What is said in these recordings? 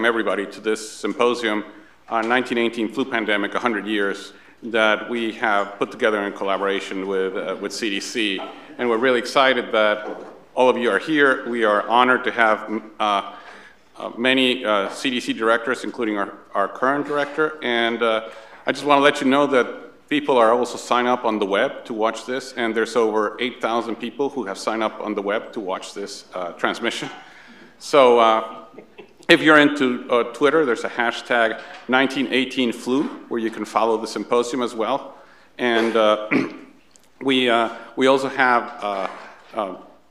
everybody to this symposium on 1918 flu pandemic, 100 years, that we have put together in collaboration with CDC. And we're really excited that all of you are here. We are honored to have many CDC directors, including our current director. And I just want to let you know that people are also signed up on the web to watch this, and there's over 8,000 people who have signed up on the web to watch this transmission. So if you're into Twitter, there's a hashtag 1918flu where you can follow the symposium as well. And we also have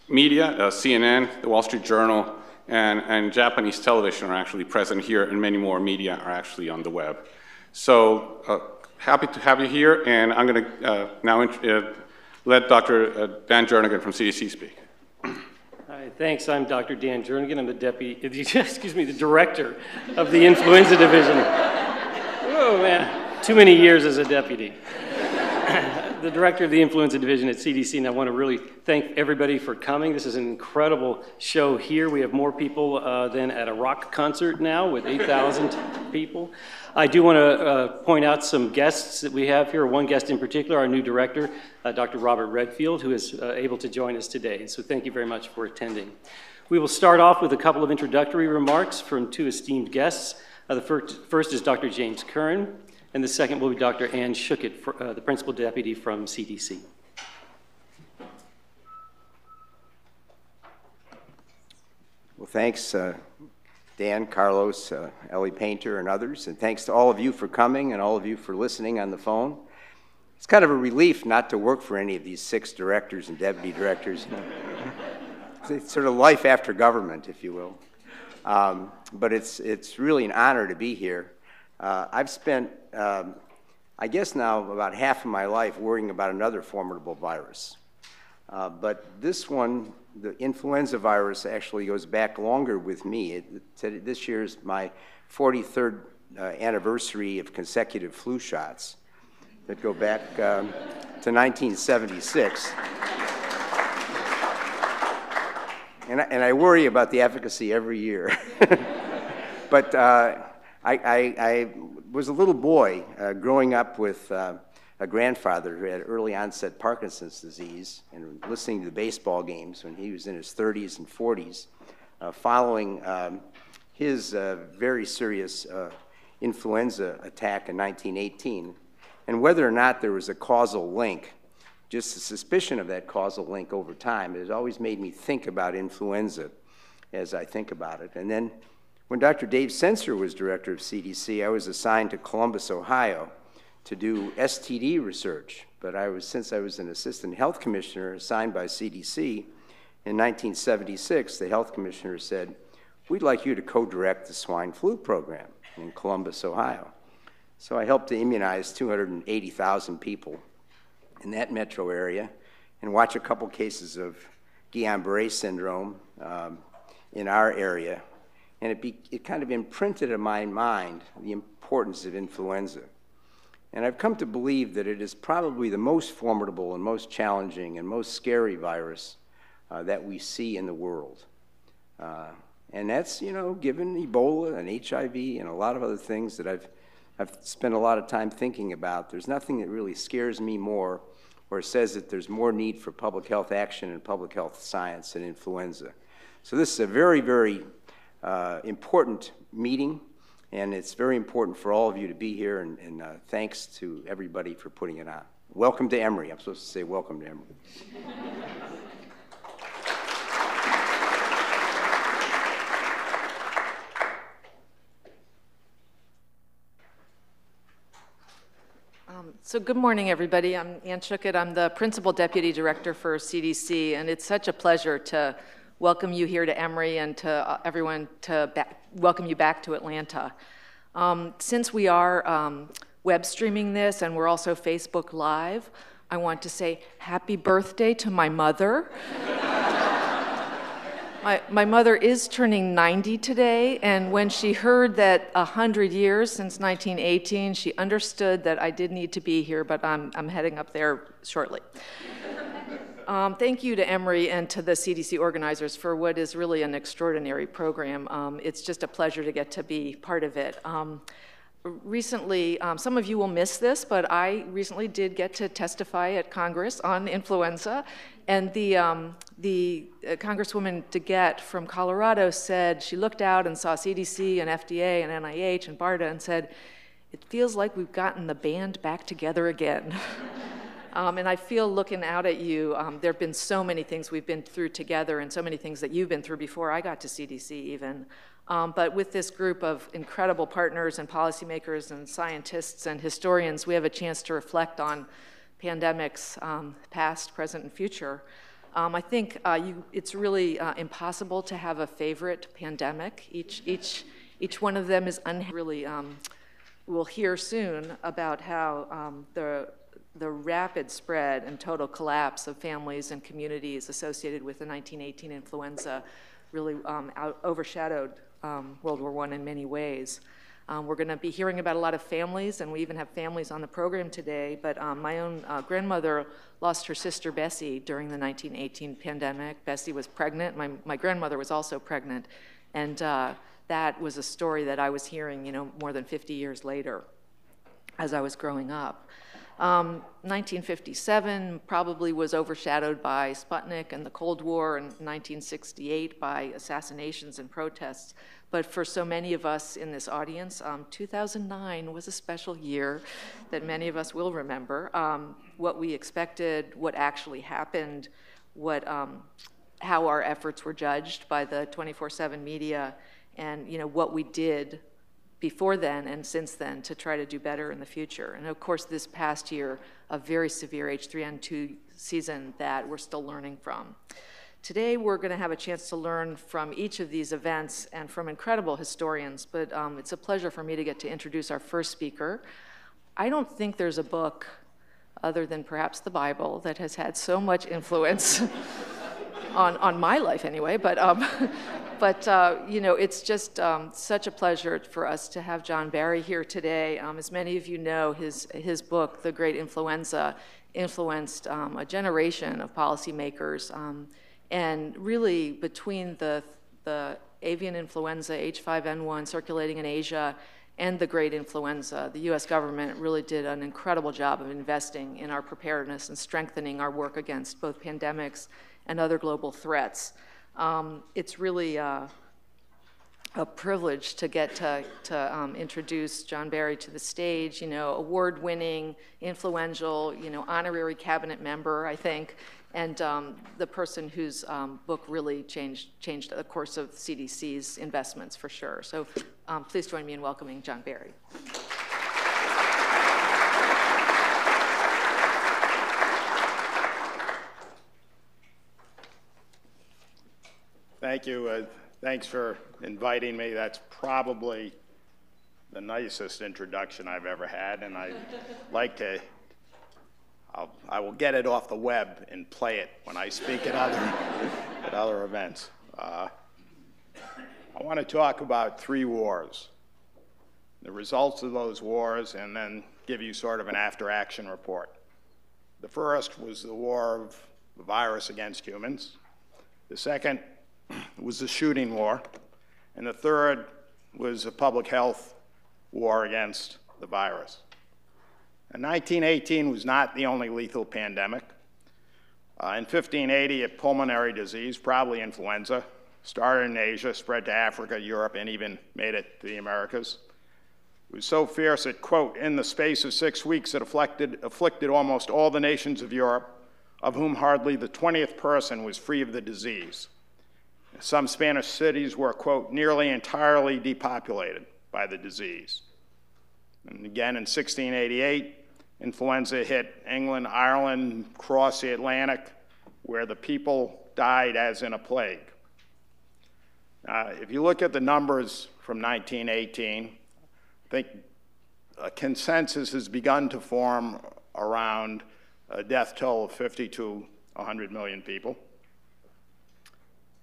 media, CNN, the Wall Street Journal, and Japanese television are actually present here, and many more media are actually on the web. So happy to have you here, and I'm going to now let Dr. Dan Jernigan from CDC speak. Hi, thanks. I'm Dr. Dan Jernigan. I'm the the director of the Influenza Division. Oh man, too many years as a deputy. The director of the Influenza Division at CDC, and I want to really thank everybody for coming. This is an incredible show here. We have more people than at a rock concert now with 8,000 people. I do want to point out some guests that we have here. One guest in particular, our new director, Dr. Robert Redfield, who is able to join us today. And so thank you very much for attending. We will start off with a couple of introductory remarks from two esteemed guests. The first is Dr. James Curran, and the second will be Dr. Ann Schuckett, the principal deputy from CDC. Well, thanks, Dan, Carlos, Ellie Painter, and others, and thanks to all of you for coming and all of you for listening on the phone. It's kind of a relief not to work for any of these 6 directors and deputy directors. It's sort of life after government, if you will. But it's really an honor to be here. I've spent, I guess now, about half of my life worrying about another formidable virus. But this one, the influenza virus, actually goes back longer with me. This year is my 43rd anniversary of consecutive flu shots that go back to 1976. And I worry about the efficacy every year. But I was a little boy growing up with a grandfather who had early onset Parkinson's disease, and listening to the baseball games when he was in his 30s and 40s, following his very serious influenza attack in 1918. And whether or not there was a causal link, just a suspicion of that causal link over time, it has always made me think about influenza as I think about it. And then when Dr. Dave Senser was director of CDC, I was assigned to Columbus, Ohio, to do STD research. But since I was an assistant health commissioner assigned by CDC in 1976, the health commissioner said, "We'd like you to co-direct the swine flu program in Columbus, Ohio." So I helped to immunize 280,000 people in that metro area and watch a couple cases of Guillain-Barré syndrome in our area. And it kind of imprinted in my mind the importance of influenza. And I've come to believe that it is probably the most formidable and most challenging and most scary virus that we see in the world. And that's, given Ebola and HIV and a lot of other things that I've spent a lot of time thinking about, there's nothing that really scares me more or says that there's more need for public health action and public health science than influenza. So this is a very, very important meeting, and it's very important for all of you to be here, and thanks to everybody for putting it on. Welcome to Emory. I'm supposed to say welcome to Emory. So good morning, everybody. I'm Ann Schuckett. I'm the Principal Deputy Director for CDC, and it's such a pleasure to welcome you here to Emory and to everyone to welcome you back to Atlanta. Since we are web streaming this and we're also Facebook Live, I want to say happy birthday to my mother. My mother is turning 90 today, and when she heard that 100 years since 1918, she understood that I did need to be here, but I'm heading up there shortly. Thank you to Emory and to the CDC organizers for what is really an extraordinary program. It's just a pleasure to get to be part of it. Recently, some of you will miss this, but I recently did get to testify at Congress on influenza, and the Congresswoman DeGette from Colorado said she looked out and saw CDC and FDA and NIH and BARDA and said, "It feels like we've gotten the band back together again." And I feel looking out at you, there have been so many things we've been through together and so many things that you've been through before I got to CDC even. But with this group of incredible partners and policymakers and scientists and historians, we have a chance to reflect on pandemics, past, present, and future. I think it's really impossible to have a favorite pandemic. Each one of them is really, we'll hear soon about how the rapid spread and total collapse of families and communities associated with the 1918 influenza really overshadowed World War I in many ways. We're going to be hearing about a lot of families, and we even have families on the program today, but my own grandmother lost her sister Bessie during the 1918 pandemic. Bessie was pregnant. My grandmother was also pregnant, and that was a story that I was hearing, more than 50 years later as I was growing up. 1957 probably was overshadowed by Sputnik and the Cold War, and 1968 by assassinations and protests. But for so many of us in this audience, 2009 was a special year that many of us will remember. What we expected, what actually happened, how our efforts were judged by the 24/7 media, and what we did before then and since then to try to do better in the future. And of course, this past year, a very severe H3N2 season that we're still learning from. Today, we're going to have a chance to learn from each of these events and from incredible historians, but it's a pleasure for me to get to introduce our first speaker. I don't think there's a book, other than perhaps the Bible, that has had so much influence on my life anyway, but it's just such a pleasure for us to have John Barry here today. As many of you know, his book, The Great Influenza, influenced a generation of policymakers. And really, between the avian influenza, H5N1, circulating in Asia, and the Great Influenza, the US government really did an incredible job of investing in our preparedness and strengthening our work against both pandemics and other global threats. It's really a privilege to get to introduce John Barry to the stage, award-winning, influential, honorary cabinet member, I think, and the person whose book really changed the course of CDC's investments for sure. So please join me in welcoming John Barry. Thank you. Thanks for inviting me. That's probably the nicest introduction I've ever had, and I will get it off the web and play it when I speak at other events. I want to talk about 3 wars, the results of those wars, and then give you sort of an after-action report. The first was the war of the virus against humans. The second was the shooting war, and the third was a public health war against the virus. And 1918 was not the only lethal pandemic. In 1580, a pulmonary disease, probably influenza, started in Asia, spread to Africa, Europe, and even made it to the Americas. It was so fierce that, quote, in the space of 6 weeks, it afflicted almost all the nations of Europe, of whom hardly the 20th person was free of the disease. Some Spanish cities were, quote, nearly entirely depopulated by the disease. And again, in 1688, influenza hit England, Ireland, across the Atlantic, where the people died as in a plague. If you look at the numbers from 1918, I think a consensus has begun to form around a death toll of 50 to 100 million people.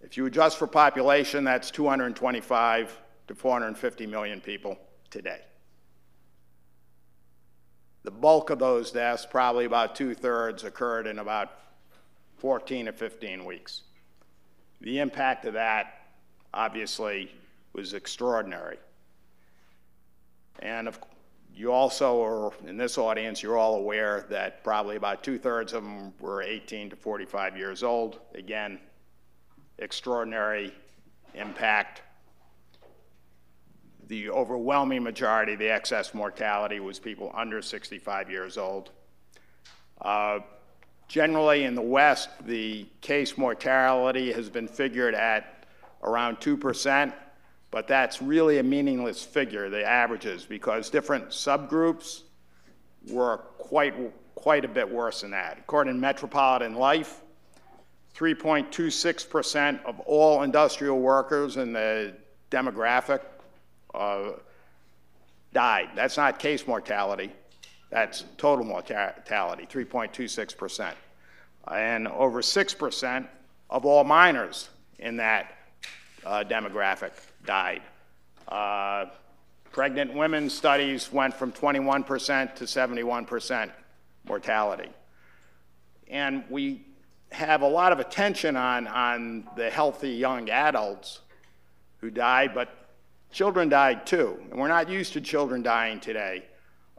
If you adjust for population, that's 225 to 450 million people today. The bulk of those deaths, probably about 2/3, occurred in about 14 to 15 weeks. The impact of that, obviously, was extraordinary. And you also are, in this audience, you're all aware that probably about 2/3 of them were 18 to 45 years old. Again, extraordinary impact. The overwhelming majority of the excess mortality was people under 65 years old. Generally in the West, the case mortality has been figured at around 2%, but that's really a meaningless figure, the averages, because different subgroups were quite a bit worse than that. According to Metropolitan Life, 3.26% of all industrial workers in the demographic died. That's not case mortality. That's total mortality, 3.26%. And over 6% of all minors in that demographic died. Pregnant women studies went from 21% to 71% mortality. And we have a lot of attention on the healthy young adults who died, but children died too. And we're not used to children dying today.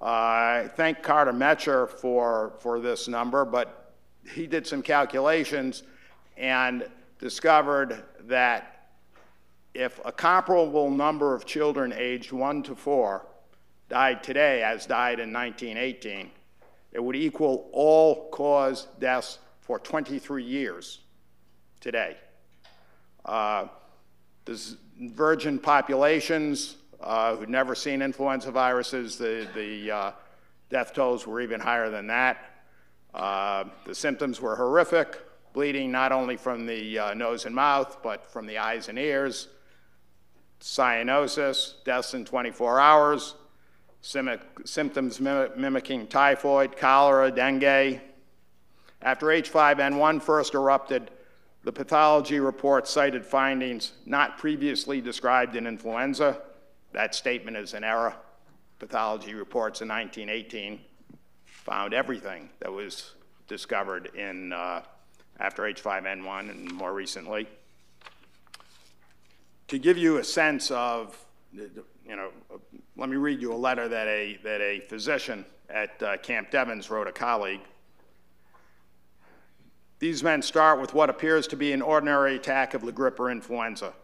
I thank Carter Metcher for this number, but he did some calculations and discovered that if a comparable number of children aged 1 to 4 died today as died in 1918, it would equal all-cause deaths for 23 years today. There's virgin populations who'd never seen influenza viruses, the death tolls were even higher than that. The symptoms were horrific, bleeding not only from the nose and mouth, but from the eyes and ears, cyanosis, deaths in 24 hours, symptoms mimicking typhoid, cholera, dengue. After H5N1 first erupted, the pathology report cited findings not previously described in influenza. That statement is an error. Pathology reports in 1918 found everything that was discovered in after H5N1 and more recently. To give you a sense of, let me read you a letter that a physician at Camp Devens wrote a colleague. These men start with what appears to be an ordinary attack of La Grippe or influenza.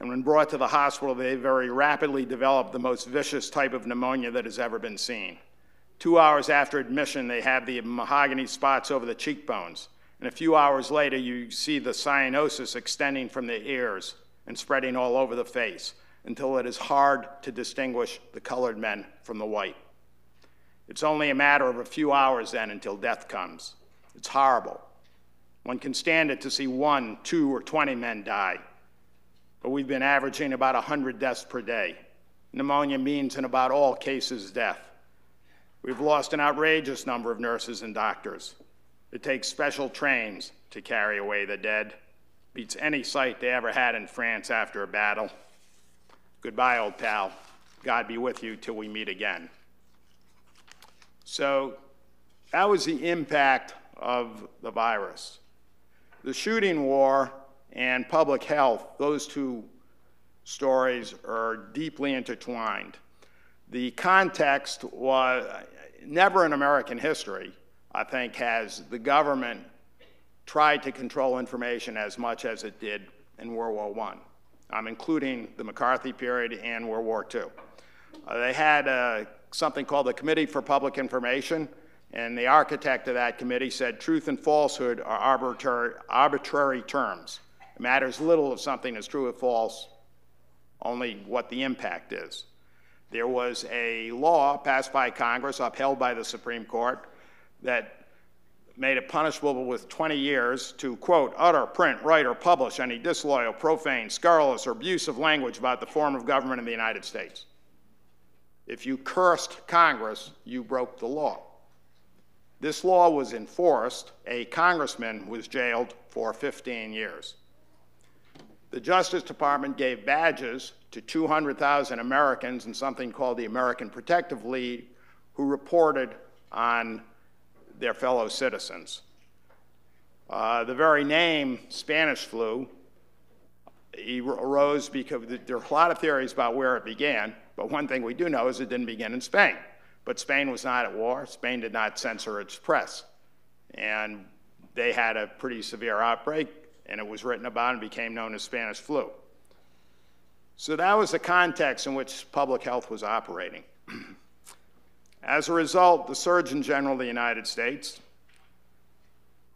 And when brought to the hospital, they very rapidly develop the most vicious type of pneumonia that has ever been seen. 2 hours after admission, they have the mahogany spots over the cheekbones. And a few hours later, you see the cyanosis extending from the ears and spreading all over the face until it is hard to distinguish the colored men from the white. It's only a matter of a few hours then until death comes. It's horrible. One can stand it to see 1, 2, or 20 men die. But we've been averaging about 100 deaths per day. Pneumonia means in about all cases death. We've lost an outrageous number of nurses and doctors. It takes special trains to carry away the dead. Beats any sight they ever had in France after a battle. Goodbye, old pal. God be with you till we meet again. So that was the impact of the virus. The shooting war and public health, those two stories are deeply intertwined. The context was never in American history, I think, has the government tried to control information as much as it did in World War I. I'm including the McCarthy period and World War II. They had something called the Committee for Public Information, and the architect of that committee said truth and falsehood are arbitrary terms. It matters little if something is true or false, only what the impact is. There was a law passed by Congress, upheld by the Supreme Court, that made it punishable with 20 years to, quote, utter, print, write, or publish any disloyal, profane, scurrilous, or abusive language about the form of government in the United States. If you cursed Congress, you broke the law. This law was enforced. A congressman was jailed for 15 years. The Justice Department gave badges to 200,000 Americans in something called the American Protective League who reported on their fellow citizens. The very name Spanish flu arose because there are a lot of theories about where it began, but one thing we do know is it didn't begin in Spain. But Spain was not at war. Spain did not censor its press. And they had a pretty severe outbreak, and it was written about and became known as Spanish flu. So that was the context in which public health was operating. As a result, the Surgeon General of the United States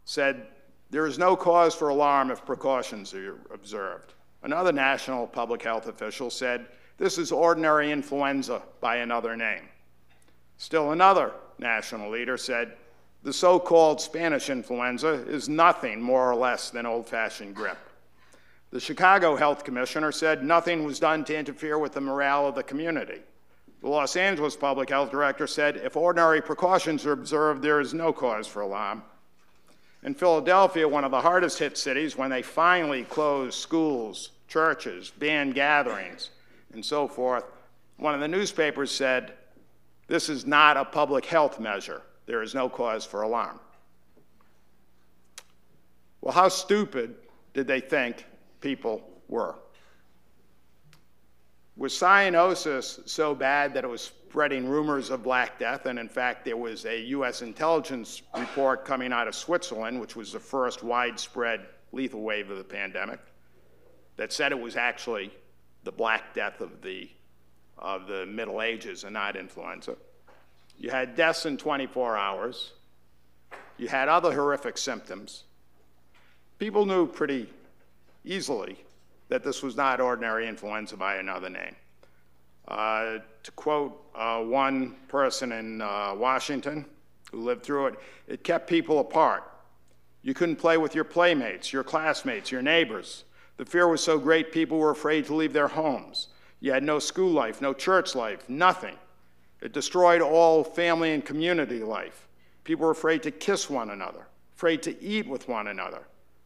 said, there is no cause for alarm if precautions are observed. Another national public health official said, this is ordinary influenza by another name. Still another national leader said, the so-called Spanish influenza is nothing more or less than old-fashioned grip. The Chicago Health Commissioner said nothing was done to interfere with the morale of the community. The Los Angeles Public Health Director said, if ordinary precautions are observed, there is no cause for alarm. In Philadelphia, one of the hardest hit cities, when they finally closed schools, churches, banned gatherings, and so forth, one of the newspapers said, this is not a public health measure. There is no cause for alarm. Well, how stupid did they think people were? Was cyanosis so bad that it was spreading rumors of Black Death? And in fact, there was a US intelligence report coming out of Switzerland, which was the first widespread lethal wave of the pandemic, that said it was actually the Black Death of the Middle Ages and not influenza. You had deaths in 24 hours. You had other horrific symptoms. People knew pretty easily that this was not ordinary influenza by another name. To quote one person in Washington who lived through it, it kept people apart. You couldn't play with your playmates, your classmates, your neighbors. The fear was so great people were afraid to leave their homes. You had no school life, no church life, nothing. It destroyed all family and community life. People were afraid to kiss one another, afraid to eat with one another,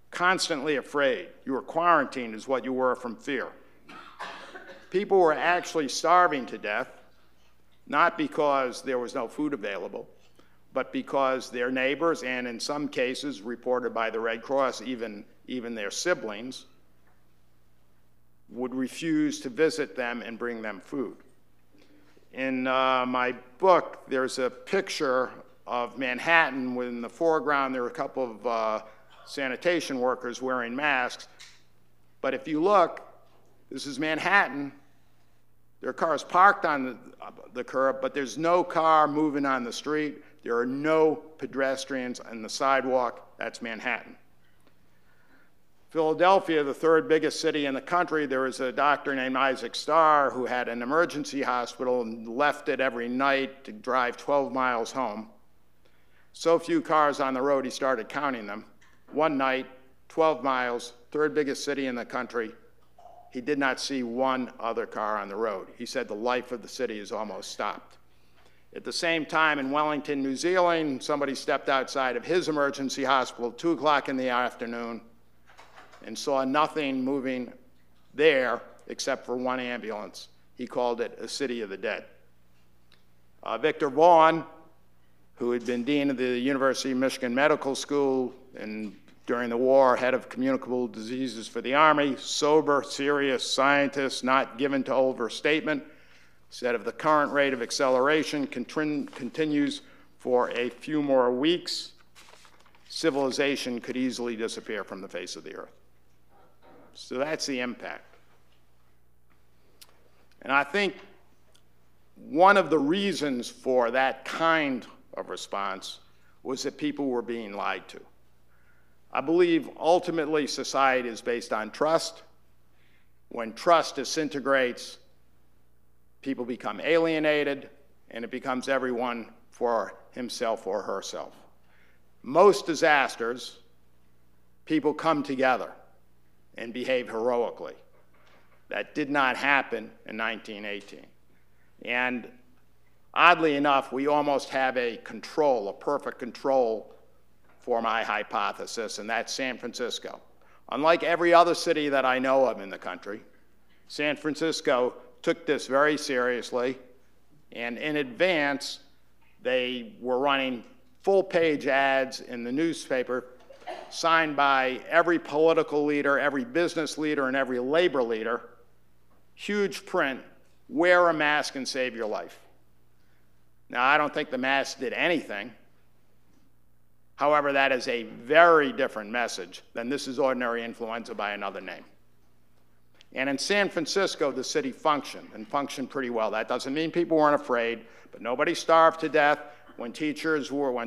constantly afraid. You were quarantined is what you were from fear. People were actually starving to death, not because there was no food available, but because their neighbors, and in some cases, reported by the Red Cross, even their siblings, would refuse to visit them and bring them food. In my book, there's a picture of Manhattan. In the foreground, there are a couple of sanitation workers wearing masks. But if you look, this is Manhattan. There are cars parked on the curb, but there's no car moving on the street. There are no pedestrians on the sidewalk. That's Manhattan. Philadelphia, the third biggest city in the country, there was a doctor named Isaac Starr who had an emergency hospital and left it every night to drive 12 miles home. So few cars on the road, he started counting them. One night, 12 miles, third biggest city in the country, he did not see one other car on the road. He said the life of the city is almost stopped. At the same time, in Wellington, New Zealand, somebody stepped outside of his emergency hospital at 2 o'clock in the afternoon and saw nothing moving there except for one ambulance. He called it a city of the dead. Victor Vaughan, who had been dean of the University of Michigan Medical School and during the war, head of communicable diseases for the Army, sober, serious scientist, not given to overstatement, said if the current rate of acceleration continues for a few more weeks, civilization could easily disappear from the face of the earth. So that's the impact. And I think one of the reasons for that kind of response was that people were being lied to. I believe ultimately society is based on trust. When trust disintegrates, people become alienated, and it becomes everyone for himself or herself. Most disasters, people come together and behave heroically. That did not happen in 1918. And oddly enough, we almost have a control, a perfect control for my hypothesis, and that's San Francisco. Unlike every other city that I know of in the country, San Francisco took this very seriously, and in advance, they were running full-page ads in the newspaper signed by every political leader, every business leader, and every labor leader, huge print, wear a mask and save your life. Now, I don't think the mask did anything. However, that is a very different message than this is ordinary influenza by another name. And in San Francisco, the city functioned, and functioned pretty well. That doesn't mean people weren't afraid, but nobody starved to death. When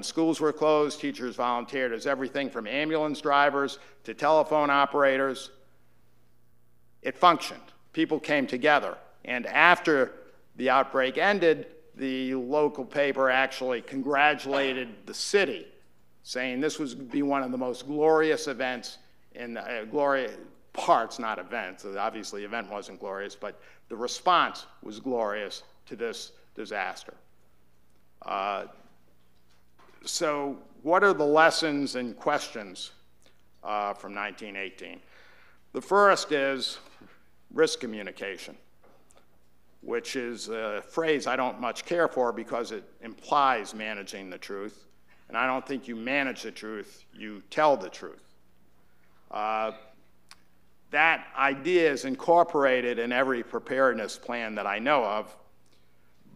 schools were closed, teachers volunteered as everything from ambulance drivers to telephone operators. It functioned. People came together. And after the outbreak ended, the local paper actually congratulated the city, saying this would be one of the most glorious events in glorious parts, not events. Obviously, the event wasn't glorious, but the response was glorious to this disaster. So what are the lessons and questions from 1918? The first is risk communication, which is a phrase I don't much care for because it implies managing the truth. And I don't think you manage the truth, you tell the truth. That idea is incorporated in every preparedness plan that I know of,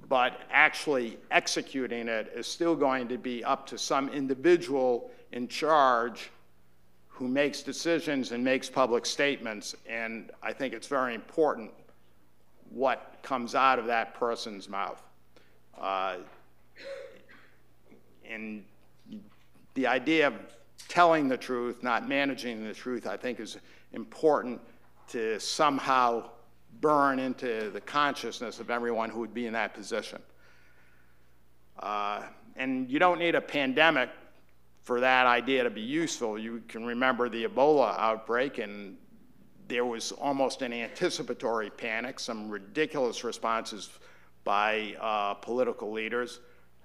but actually executing it is still going to be up to some individual in charge who makes decisions and makes public statements, and I think it's very important what comes out of that person's mouth. And the idea of telling the truth, not managing the truth, I think is important to somehow burn into the consciousness of everyone who would be in that position. And you don't need a pandemic for that idea to be useful. You can remember the Ebola outbreak, and there was almost an anticipatory panic, some ridiculous responses by political leaders.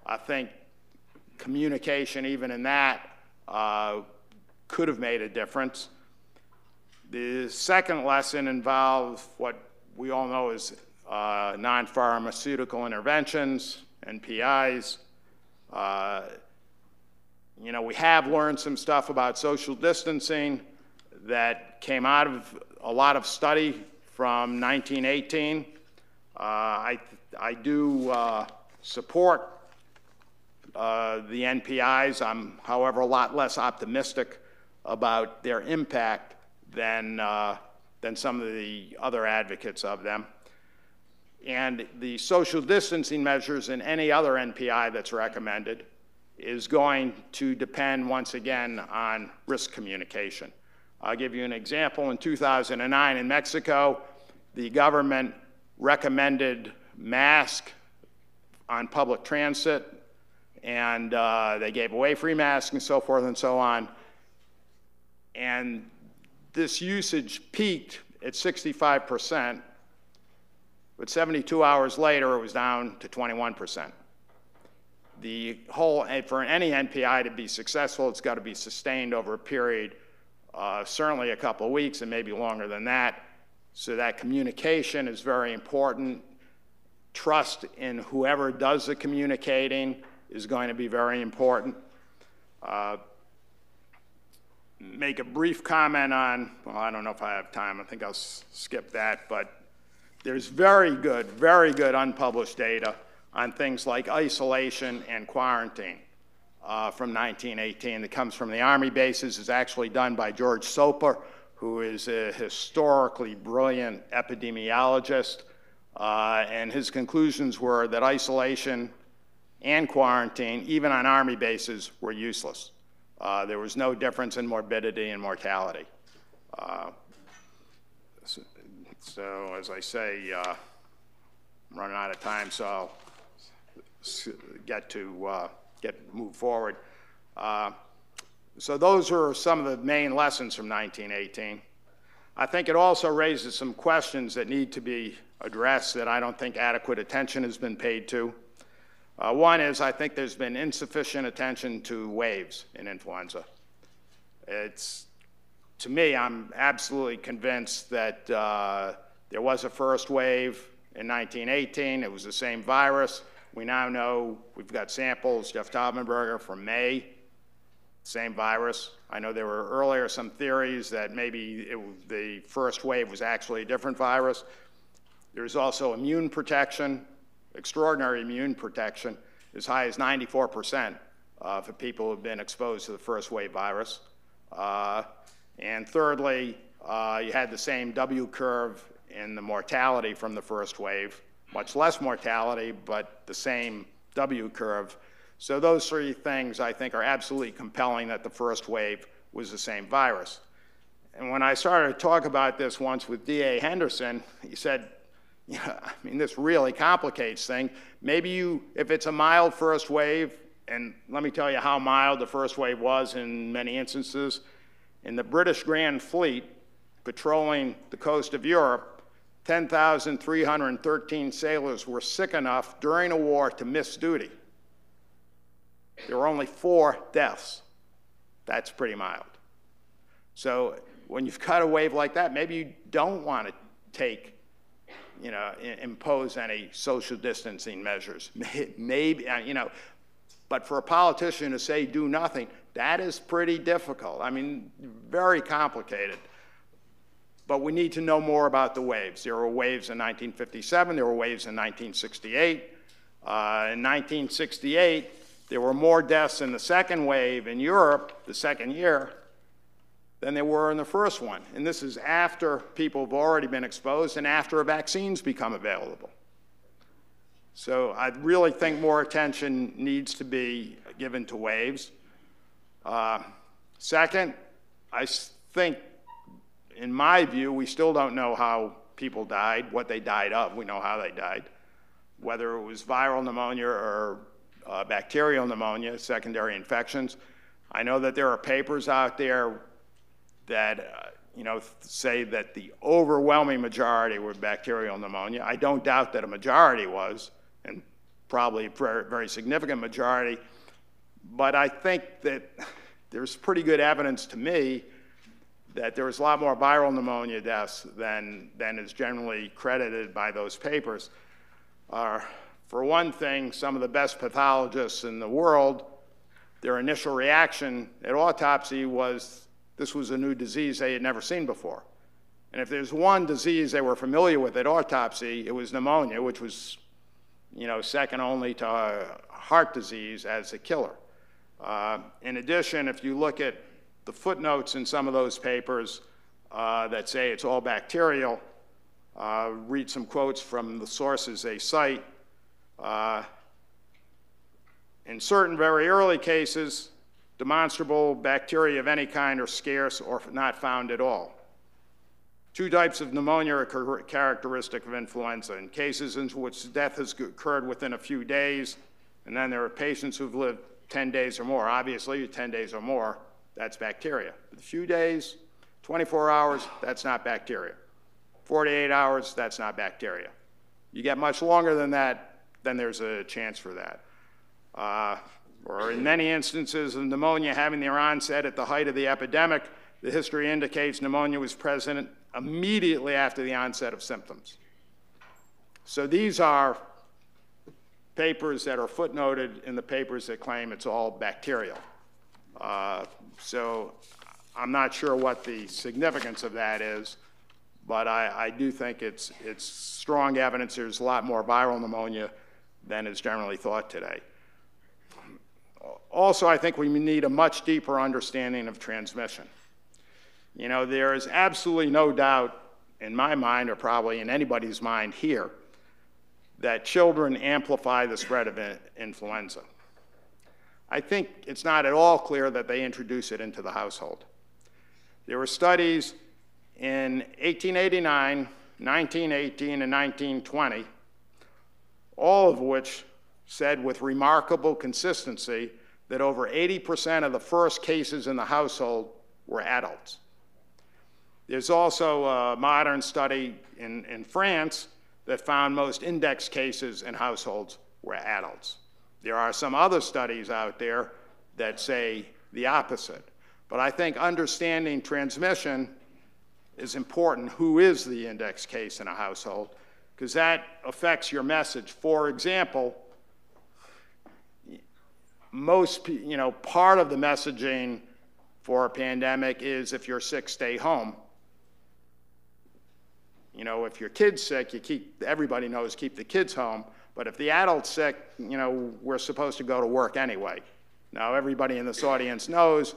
I think communication, even in that, could have made a difference. The second lesson involves what we all know as non-pharmaceutical interventions, NPIs. You know, we have learned some stuff about social distancing that came out of a lot of study from 1918. I do support the NPIs. I'm, however, a lot less optimistic about their impact than some of the other advocates of them. And the social distancing measures in any other NPI that's recommended is going to depend, once again, on risk communication. I'll give you an example. In 2009 in Mexico, the government recommended masks on public transit, and they gave away free masks and so forth and so on. And this usage peaked at 65%, but 72 hours later, it was down to 21%. The whole, for any NPI to be successful, it's got to be sustained over a period, certainly a couple of weeks and maybe longer than that. So that communication is very important. Trust in whoever does the communicating is going to be very important. Make a brief comment on, well, I don't know if I have time. I think I'll skip that, but there's very good unpublished data on things like isolation and quarantine from 1918 that comes from the Army bases. Is actually done by George Soper, who is a historically brilliant epidemiologist, and his conclusions were that isolation and quarantine, even on Army bases, were useless. There was no difference in morbidity and mortality. So as I say, I'm running out of time, so I'll move forward. So those are some of the main lessons from 1918. I think it also raises some questions that need to be addressed that I don't think adequate attention has been paid to. One is, I think there's been insufficient attention to waves in influenza. To me, I'm absolutely convinced that there was a first wave in 1918. It was the same virus. We now know, we've got samples, Jeff Taubenberger, from May same virus. I know there were earlier some theories that maybe the first wave was actually a different virus. There's also immune protection, extraordinary immune protection, as high as 94% for people who've been exposed to the first wave virus. And thirdly, you had the same W curve in the mortality from the first wave, much less mortality, but the same W curve. So those three things, I think, are absolutely compelling that the first wave was the same virus. And when I started to talk about this once with D.A. Henderson, he said, yeah, I mean, this really complicates things. Maybe if it's a mild first wave, and let me tell you how mild the first wave was in many instances. In the British Grand Fleet, patrolling the coast of Europe, 10,313 sailors were sick enough during a war to miss duty. There were only 4 deaths. That's pretty mild. So when you've got a wave like that, maybe you don't want to impose any social distancing measures. Maybe, but for a politician to say do nothing, that is pretty difficult. I mean, very complicated. But we need to know more about the waves. There were waves in 1957, there were waves in 1968. In 1968, there were more deaths in the second wave in Europe, the second year, than there were in the first one. And this is after people have already been exposed and after vaccines become available. So I really think more attention needs to be given to waves. Second, I think, in my view, we still don't know how people died, what they died of. We know how they died. Whether it was viral pneumonia or bacterial pneumonia, secondary infections. I know that there are papers out there that say that the overwhelming majority were bacterial pneumonia. I don't doubt that a majority was, and probably a very, very significant majority, but I think that there's pretty good evidence to me that there was a lot more viral pneumonia deaths than is generally credited by those papers. For one thing, some of the best pathologists in the world, their initial reaction at autopsy was this was a new disease they had never seen before. And if there's one disease they were familiar with at autopsy, it was pneumonia, which was second only to heart disease as a killer. In addition, if you look at the footnotes in some of those papers that say it's all bacterial, read some quotes from the sources they cite. In certain very early cases, demonstrable bacteria of any kind are scarce or not found at all. 2 types of pneumonia are characteristic of influenza. In cases in which death has occurred within a few days, and then there are patients who've lived 10 days or more. Obviously, 10 days or more, that's bacteria. But a few days, 24 hours, that's not bacteria. 48 hours, that's not bacteria. You get much longer than that, then there's a chance for that. Or in many instances of pneumonia having their onset at the height of the epidemic, the history indicates pneumonia was present immediately after the onset of symptoms. So these are papers that are footnoted in the papers that claim it's all bacterial. So I'm not sure what the significance of that is, but I do think it's strong evidence there's a lot more viral pneumonia than is generally thought today. Also, I think we need a much deeper understanding of transmission. There is absolutely no doubt in my mind, or probably in anybody's mind here, that children amplify the spread of influenza. I think it's not at all clear that they introduce it into the household. There were studies in 1889, 1918, and 1920, all of which said with remarkable consistency that over 80% of the first cases in the household were adults. There's also a modern study in France that found most index cases in households were adults. There are some other studies out there that say the opposite. But I think understanding transmission is important. Who is the index case in a household? Because that affects your message. For example, part of the messaging for a pandemic is if you're sick, stay home. If your kid's sick, everybody knows keep the kids home. But if the adult's sick, we're supposed to go to work anyway. Now, everybody in this audience knows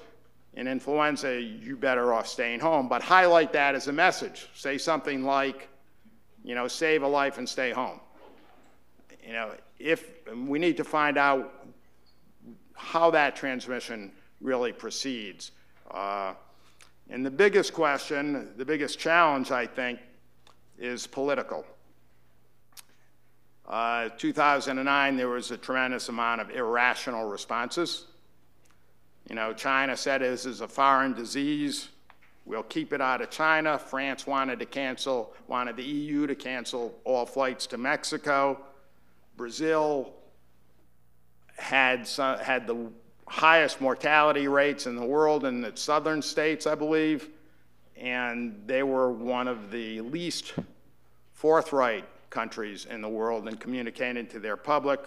in influenza, you're better off staying home, but highlight that as a message. Say something like, save a life and stay home. If we need to find out how that transmission really proceeds. And the biggest question, the biggest challenge, I think, is political. 2009, there was a tremendous amount of irrational responses. China said this is a foreign disease. We'll keep it out of China. France wanted the EU to cancel all flights to Mexico. Brazil had the highest mortality rates in the world in its southern states, I believe, and they were one of the least forthright countries in the world in communicating to their public.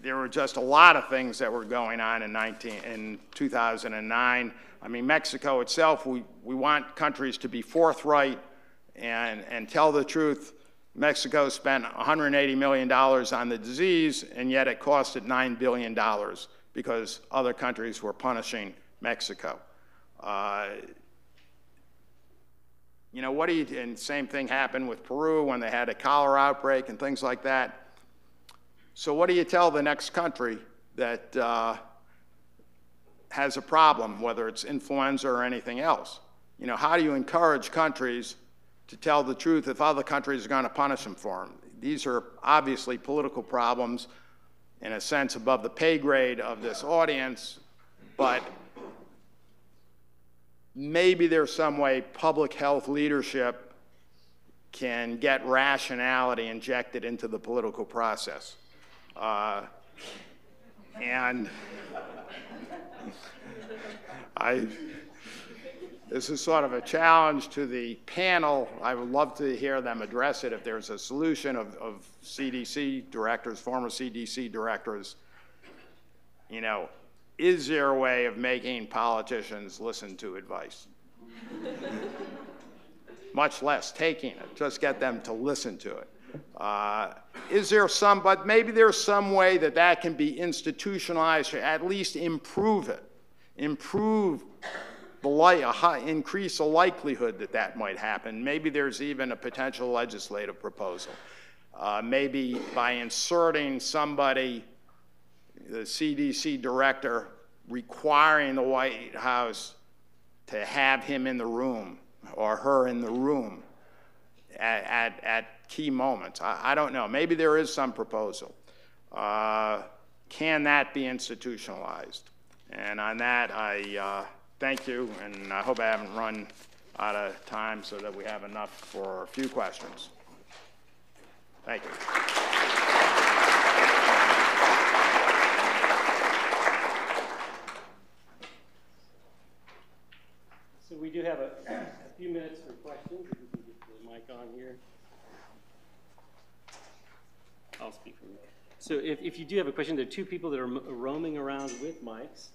There were just a lot of things that were going on in 2009. I mean, Mexico itself, we want countries to be forthright and tell the truth. Mexico spent $180 million on the disease, and yet it costed $9 billion because other countries were punishing Mexico. And same thing happened with Peru when they had a cholera outbreak and things like that. So what do you tell the next country that has a problem, whether it's influenza or anything else? How do you encourage countries to tell the truth if other countries are going to punish them for them? These are obviously political problems, in a sense, above the pay grade of this audience, but maybe there's some way public health leadership can get rationality injected into the political process. This is sort of a challenge to the panel. I would love to hear them address it if there's a solution of CDC directors, former CDC directors. Is there a way of making politicians listen to advice? Much less taking it, just get them to listen to it. But maybe there's some way that can be institutionalized, or at least improve it. Increase the likelihood that might happen. Maybe there's even a potential legislative proposal. Maybe by inserting somebody, the CDC director, requiring the White House to have him in the room or her in the room at key moments. I don't know. Maybe there is some proposal. Can that be institutionalized? And on that, I thank you, and I hope I haven't run out of time so that we have enough for a few questions. Thank you. So we do have a few minutes for questions. If we can get the mic on here. I'll speak for you. So if you do have a question, there are two people that are roaming around with mics.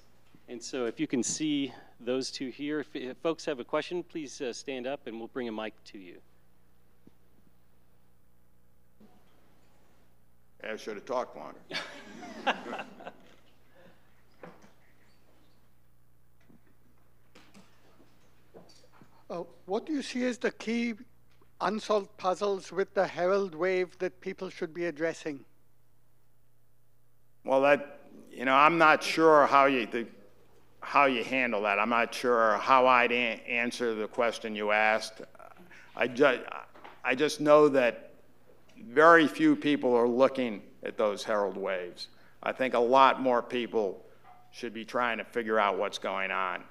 And so if you can see those two here, if folks have a question, please stand up and we'll bring a mic to you. I should have talked longer. What do you see as the key unsolved puzzles with the Herald Wave that people should be addressing? Well, I'm not sure how you handle that. I'm not sure how I'd answer the question you asked. I just know that very few people are looking at those Herald Waves. I think a lot more people should be trying to figure out what's going on.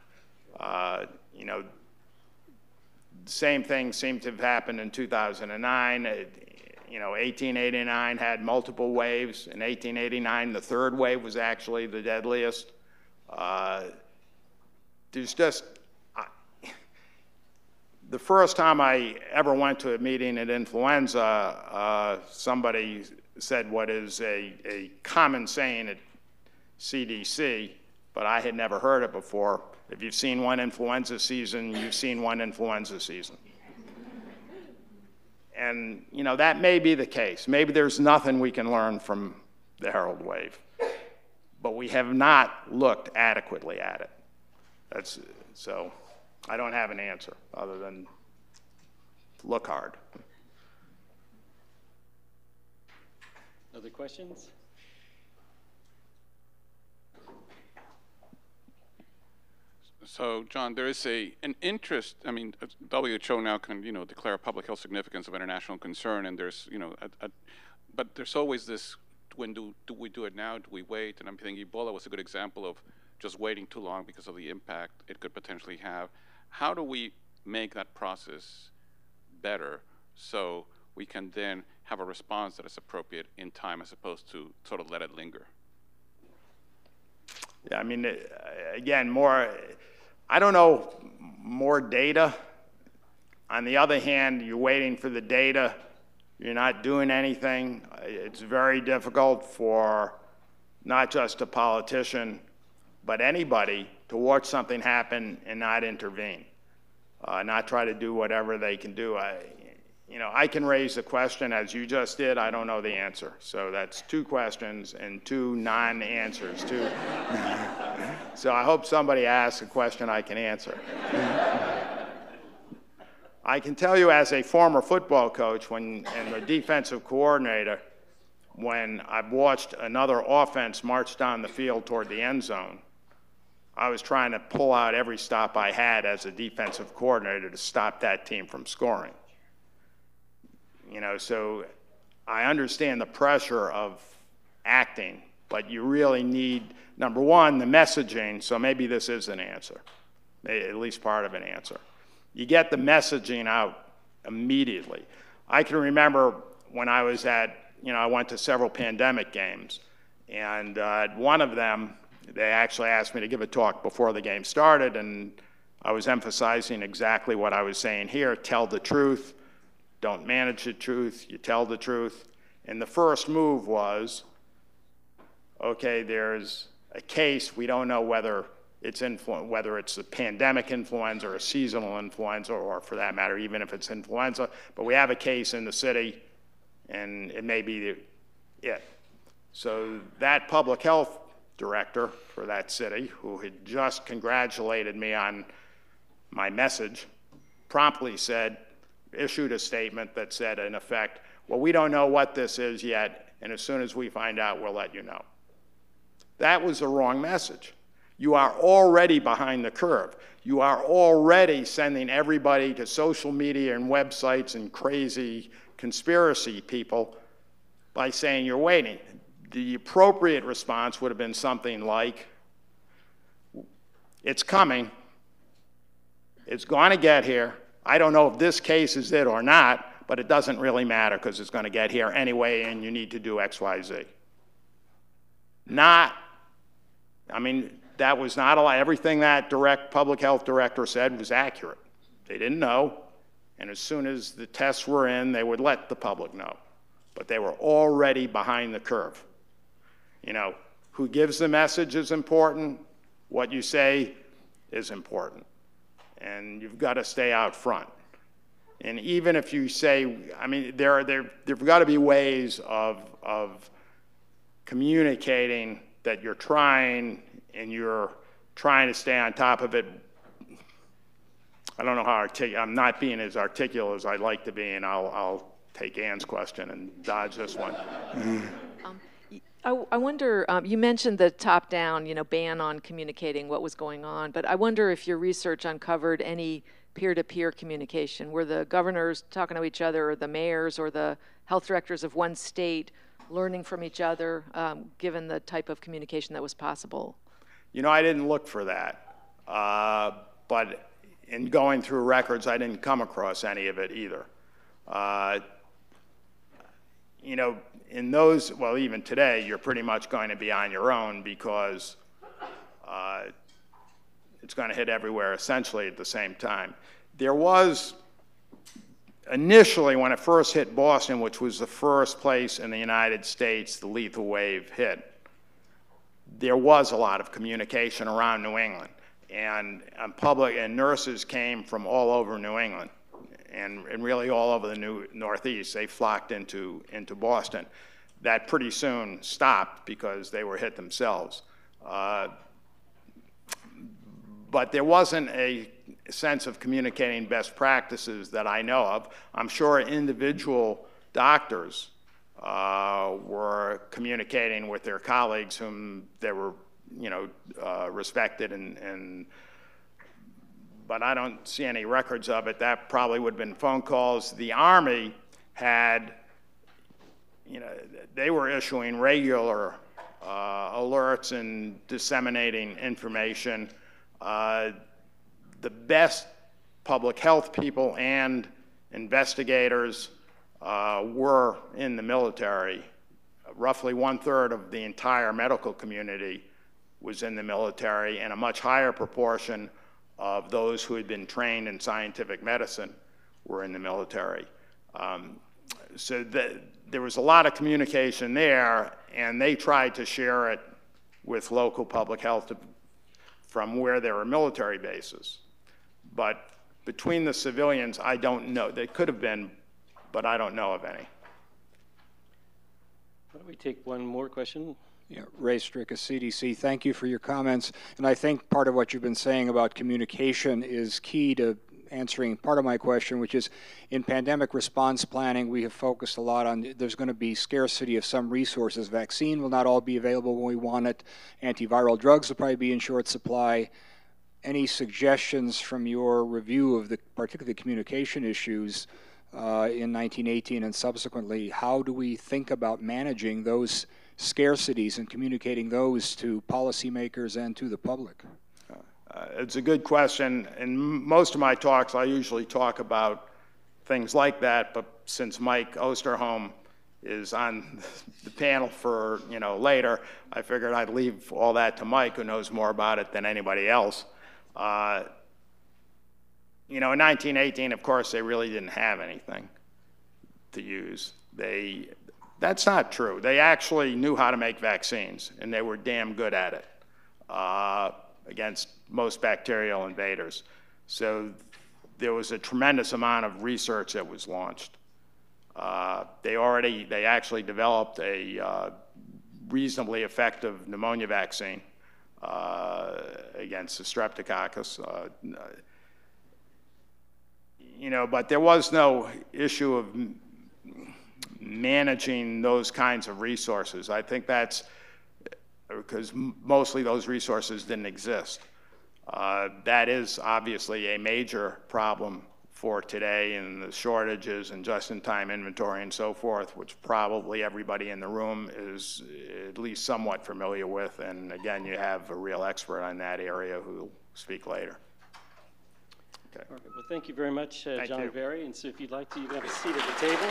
The same thing seemed to have happened in 2009. 1889 had multiple waves. In 1889, the third wave was actually the deadliest. The first time I ever went to a meeting at Influenza, somebody said what is a common saying at CDC, but I had never heard it before. If you've seen one influenza season, you've seen one influenza season. And, you know, that may be the case. Maybe there's nothing we can learn from the Herald Wave, but we have not looked adequately at it. So I don't have an answer other than look hard. Other questions? So, John, there is an interest. I mean, WHO now can, you know, declare public health significance of international concern, and there's, you know, but there's always this: when do we do it now? Do we wait? And I'm thinking Ebola was a good example of just waiting too long because of the impact it could potentially have. How do we make that process better so we can then have a response that is appropriate in time, as opposed to sort of let it linger? Yeah, I mean, again, I don't know, more data. On the other hand, you're waiting for the data, you're not doing anything. It's very difficult for not just a politician, but anybody to watch something happen and not intervene, not try to do whatever they can do. You know, I can raise a question as you just did. I don't know the answer. So that's 2 questions and 2 non-answers. So I hope somebody asks a question I can answer. I can tell you, as a former football coach and a defensive coordinator, when I've watched another offense march down the field toward the end zone, I was trying to pull out every stop I had as a defensive coordinator to stop that team from scoring. You know, so I understand the pressure of acting, but you really need, number one, the messaging. So maybe this is an answer, at least part of an answer. You get the messaging out immediately. I can remember when I was I went to several pandemic games, and at one of them, they actually asked me to give a talk before the game started, and I was emphasizing exactly what I was saying here: tell the truth. Don't manage the truth, you tell the truth. And the first move was, okay, there's a case, we don't know whether it's a pandemic influenza or a seasonal influenza, or for that matter, even if it's influenza, but we have a case in the city, and it may be it. So that public health director for that city, who had just congratulated me on my message, promptly issued a statement that said, in effect, well, we don't know what this is yet, and as soon as we find out, we'll let you know. That was the wrong message. You are already behind the curve. You are already sending everybody to social media and websites and crazy conspiracy people by saying you're waiting. The appropriate response would have been something like, it's coming, it's going to get here. I don't know if this case is it or not, but it doesn't really matter because it's going to get here anyway, and you need to do X, Y, Z. That was not a lie. Everything that public health director said was accurate. They didn't know, and as soon as the tests were in, they would let the public know. But they were already behind the curve. You know, who gives the message is important. What you say is important. And you've got to stay out front. And even if you say, I mean, there've got to be ways of communicating that you're trying, and you're trying to stay on top of it. I don't know how I'm not being as articulate as I'd like to be, and I'll take Ann's question and dodge this one. I wonder, you mentioned the top-down, ban on communicating what was going on, but I wonder if your research uncovered any peer-to-peer communication. Were the governors talking to each other, or the mayors, or the health directors of one state learning from each other, given the type of communication that was possible? You know, I didn't look for that, but in going through records, I didn't come across any of it either. You know, in those, well, even today, you're pretty much going to be on your own because it's going to hit everywhere essentially at the same time. there was, initially when it first hit Boston, which was the first place in the United States the lethal wave hit, there was a lot of communication around New England. And public and nurses came from all over New England and really all over the Northeast. They flocked into Boston. That pretty soon stopped because they were hit themselves. But there wasn't a sense of communicating best practices that I know of. I'm sure individual doctors were communicating with their colleagues whom they were, respected, but I don't see any records of it. That probably would have been phone calls. The Army had, they were issuing regular alerts and disseminating information. The best public health people and investigators were in the military. Roughly 1/3 of the entire medical community was in the military, and a much higher proportion of those who had been trained in scientific medicine were in the military. So there was a lot of communication there, and they tried to share it with local public health from where there were military bases. But between the civilians, I don't know. They could have been, but I don't know of any. Why don't we take one more question? Yeah, Ray Strick of CDC, thank you for your comments. And I think part of what you've been saying about communication is key to answering part of my question, which is in pandemic response planning, we have focused a lot on there's going to be scarcity of some resources. Vaccine will not all be available when we want it. Antiviral drugs will probably be in short supply. Any suggestions from your review of particularly the communication issues in 1918 and subsequently? How do we think about managing those scarcities and communicating those to policymakers and to the public? It's a good question. In most of my talks, I usually talk about things like that, but since Mike Osterholm is on the panel for, later, I figured I'd leave all that to Mike, who knows more about it than anybody else. In 1918, of course, they really didn't have anything to use. That's not true. They actually knew how to make vaccines, and they were damn good at it against most bacterial invaders. So there was a tremendous amount of research that was launched. They actually developed a reasonably effective pneumonia vaccine against the streptococcus. But there was no issue of managing those kinds of resources. I think that's because mostly those resources didn't exist. That is obviously a major problem for today, and the shortages and just-in-time inventory and so forth, which probably everybody in the room is at least somewhat familiar with. And again, you have a real expert on that area who will speak later. Okay. All right. Well, thank you very much, John Berry. And so if you'd like to, you can have a seat at the table.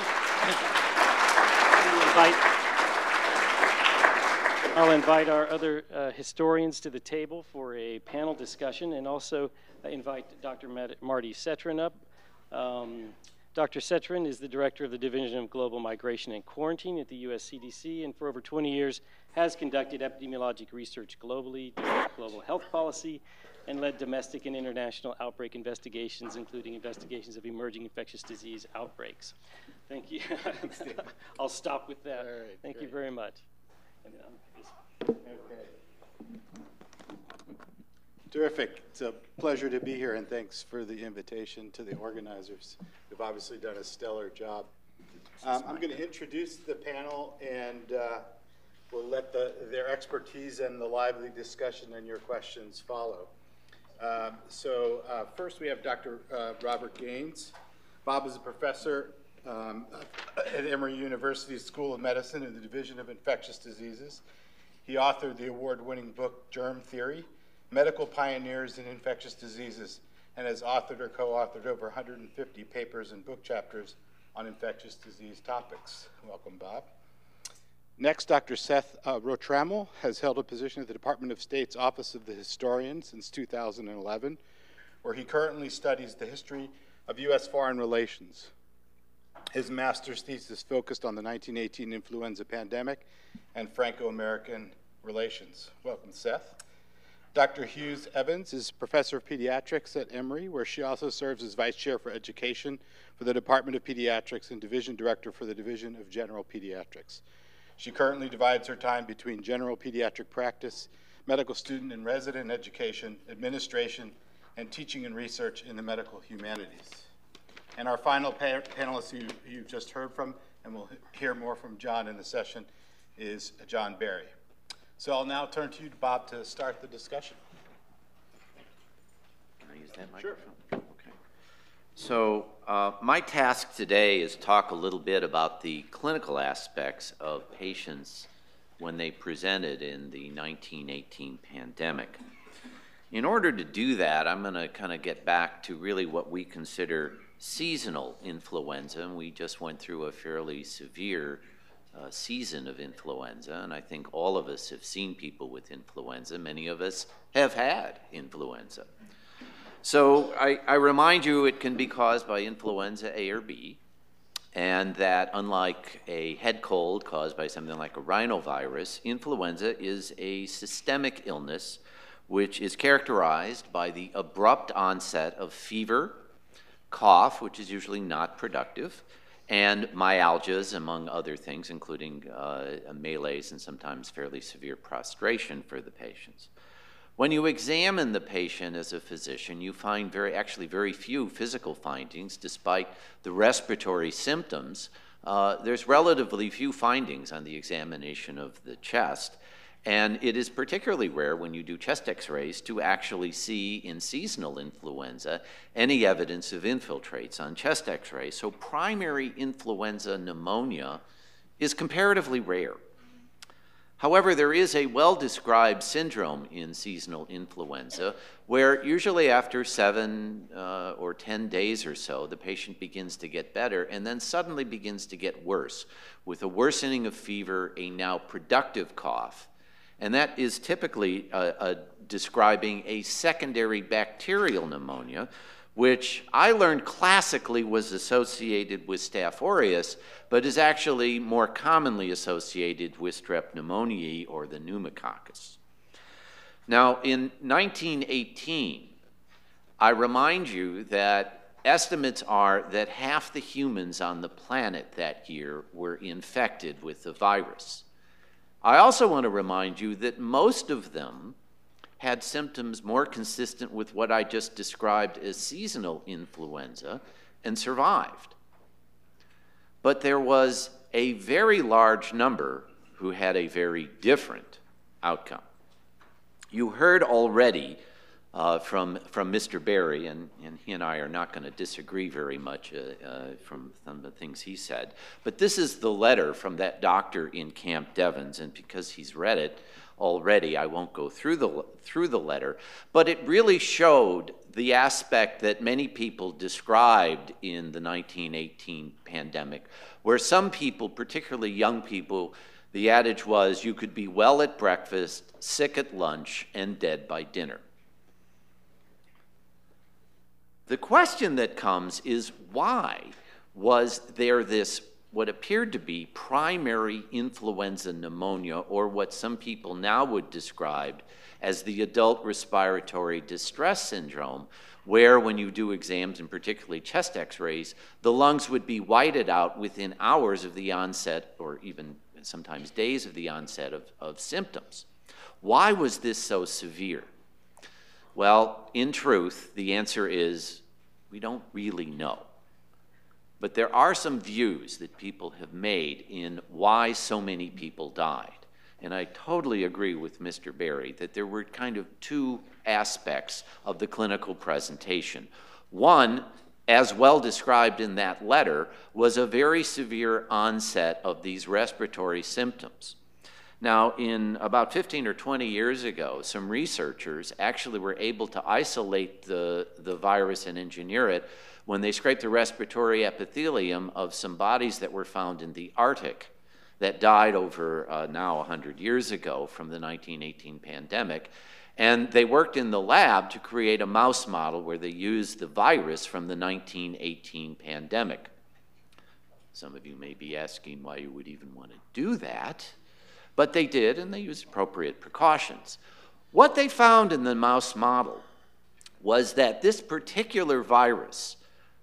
I'll invite our other historians to the table for a panel discussion, and also invite Dr. Marty Cetrin up. Dr. Cetrin is the director of the Division of Global Migration and Quarantine at the US CDC, and for over 20 years has conducted epidemiologic research globally, developed global health policy, and led domestic and international outbreak investigations, including investigations of emerging infectious disease outbreaks. Thank you. I'll stop with that. All right, Thank great. you very much. Okay. Terrific. It's a pleasure to be here, and thanks for the invitation to the organizers. They've obviously done a stellar job. I'm going to introduce the panel, and we'll let their expertise and the lively discussion and your questions follow. First we have Dr. Robert Gaines. Bob is a professor at Emory University's School of Medicine in the Division of Infectious Diseases. He authored the award-winning book, Germ Theory, Medical Pioneers in Infectious Diseases, and has authored or co-authored over 150 papers and book chapters on infectious disease topics. Welcome, Bob. Next, Dr. Seth Rotramel has held a position at the Department of State's Office of the Historian since 2011, where he currently studies the history of U.S. foreign relations. His master's thesis focused on the 1918 influenza pandemic and Franco-American relations. Welcome, Seth. Dr. Hughes Evans is professor of pediatrics at Emory, where she also serves as vice chair for education for the Department of Pediatrics and division director for the Division of General Pediatrics. She currently divides her time between general pediatric practice, medical student and resident education, administration, and teaching and research in the medical humanities. And our final panelist who you've just heard from, and we'll hear more from John in the session, is John Barry. So I'll now turn to you, Bob, to start the discussion. Can I use that microphone? Sure. Okay. So my task today is talk a little bit about the clinical aspects of patients when they presented in the 1918 pandemic. In order to do that, I'm going to kind of get back to really what we consider seasonal influenza, and we just went through a fairly severe season of influenza, and I think all of us have seen people with influenza. Many of us have had influenza. So I remind you it can be caused by influenza A or B, and that unlike a head cold caused by something like a rhinovirus, influenza is a systemic illness which is characterized by the abrupt onset of fever, cough, which is usually not productive, and myalgias, among other things, including malaise and sometimes fairly severe prostration for the patients. When you examine the patient as a physician, you find actually very few physical findings, despite the respiratory symptoms. There's relatively few findings on the examination of the chest, and it is particularly rare when you do chest x-rays to actually see in seasonal influenza any evidence of infiltrates on chest x-rays. So primary influenza pneumonia is comparatively rare. However, there is a well-described syndrome in seasonal influenza where usually after 7 or 10 days or so, the patient begins to get better and then suddenly begins to get worse with a worsening of fever, a now productive cough. And that is typically describing a secondary bacterial pneumonia, which I learned classically was associated with Staph aureus, but is actually more commonly associated with Strep pneumoniae or the pneumococcus. Now, in 1918, I remind you that estimates are that half the humans on the planet that year were infected with the virus. I also want to remind you that most of them had symptoms more consistent with what I just described as seasonal influenza and survived. But there was a very large number who had a very different outcome. You heard already from Mr. Barry, and he and I are not going to disagree very much from some of the things he said, but this is the letter from that doctor in Camp Devens, and because he's read it already, I won't go through the letter, but it really showed the aspect that many people described in the 1918 pandemic, where some people, particularly young people, the adage was you could be well at breakfast, sick at lunch, and dead by dinner. The question that comes is, why was there this, what appeared to be primary influenza pneumonia, or what some people now would describe as the adult respiratory distress syndrome, where when you do exams, and particularly chest x-rays, the lungs would be whited out within hours of the onset, or even sometimes days of the onset of symptoms. Why was this so severe? Well, in truth, the answer is we don't really know. But there are some views that people have made in why so many people died. And I totally agree with Mr. Barry that there were kind of two aspects of the clinical presentation. One, as well described in that letter, was a very severe onset of these respiratory symptoms. Now, in about 15 or 20 years ago, some researchers actually were able to isolate the virus and engineer it when they scraped the respiratory epithelium of some bodies that were found in the Arctic that died over now 100 years ago from the 1918 pandemic. And they worked in the lab to create a mouse model where they used the virus from the 1918 pandemic. Some of you may be asking why you would even want to do that, but they did, and they used appropriate precautions. What they found in the mouse model was that this particular virus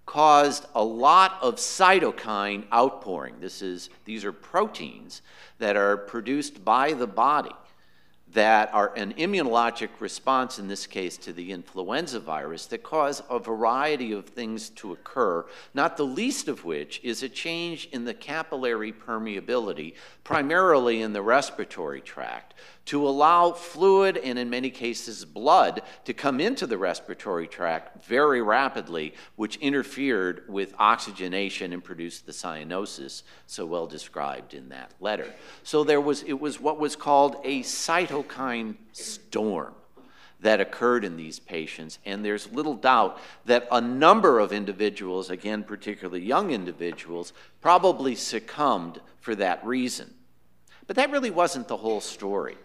caused a lot of cytokine outpouring. These are proteins that are produced by the body that are an immunologic response, in this case to the influenza virus, that cause a variety of things to occur, not the least of which is a change in the capillary permeability, primarily in the respiratory tract, to allow fluid and in many cases blood to come into the respiratory tract very rapidly, which interfered with oxygenation and produced the cyanosis so well described in that letter. So it was what was called a cytokine storm that occurred in these patients, and there's little doubt that a number of individuals, again particularly young individuals, probably succumbed for that reason. But that really wasn't the whole story.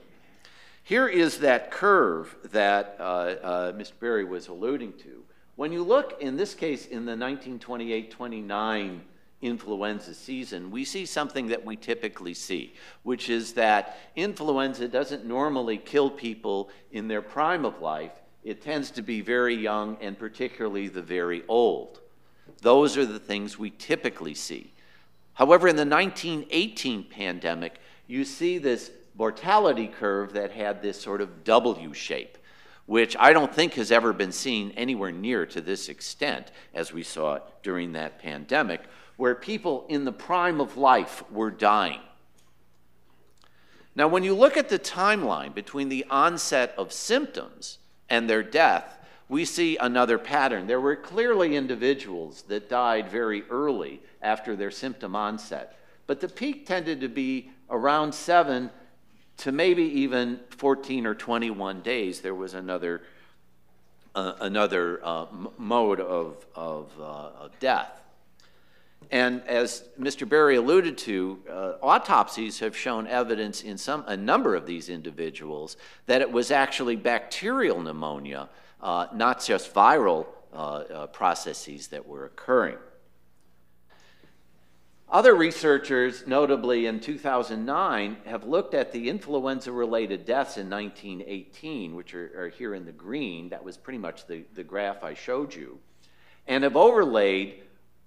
Here is that curve that Mr. Berry was alluding to. When you look, in this case, in the 1928-29 influenza season, we see something that we typically see, which is that influenza doesn't normally kill people in their prime of life. It tends to be very young, and particularly the very old. Those are the things we typically see. However, in the 1918 pandemic, you see this mortality curve that had this sort of W shape, which I don't think has ever been seen anywhere near to this extent as we saw it during that pandemic, where people in the prime of life were dying. Now, when you look at the timeline between the onset of symptoms and their death, we see another pattern. There were clearly individuals that died very early after their symptom onset, but the peak tended to be around 7 to maybe even 14 or 21 days. There was another mode of death. And as Mr. Berry alluded to, autopsies have shown evidence in a number of these individuals that it was actually bacterial pneumonia, not just viral processes that were occurring. Other researchers, notably in 2009, have looked at the influenza-related deaths in 1918, which are here in the green. That was pretty much the graph I showed you, and have overlaid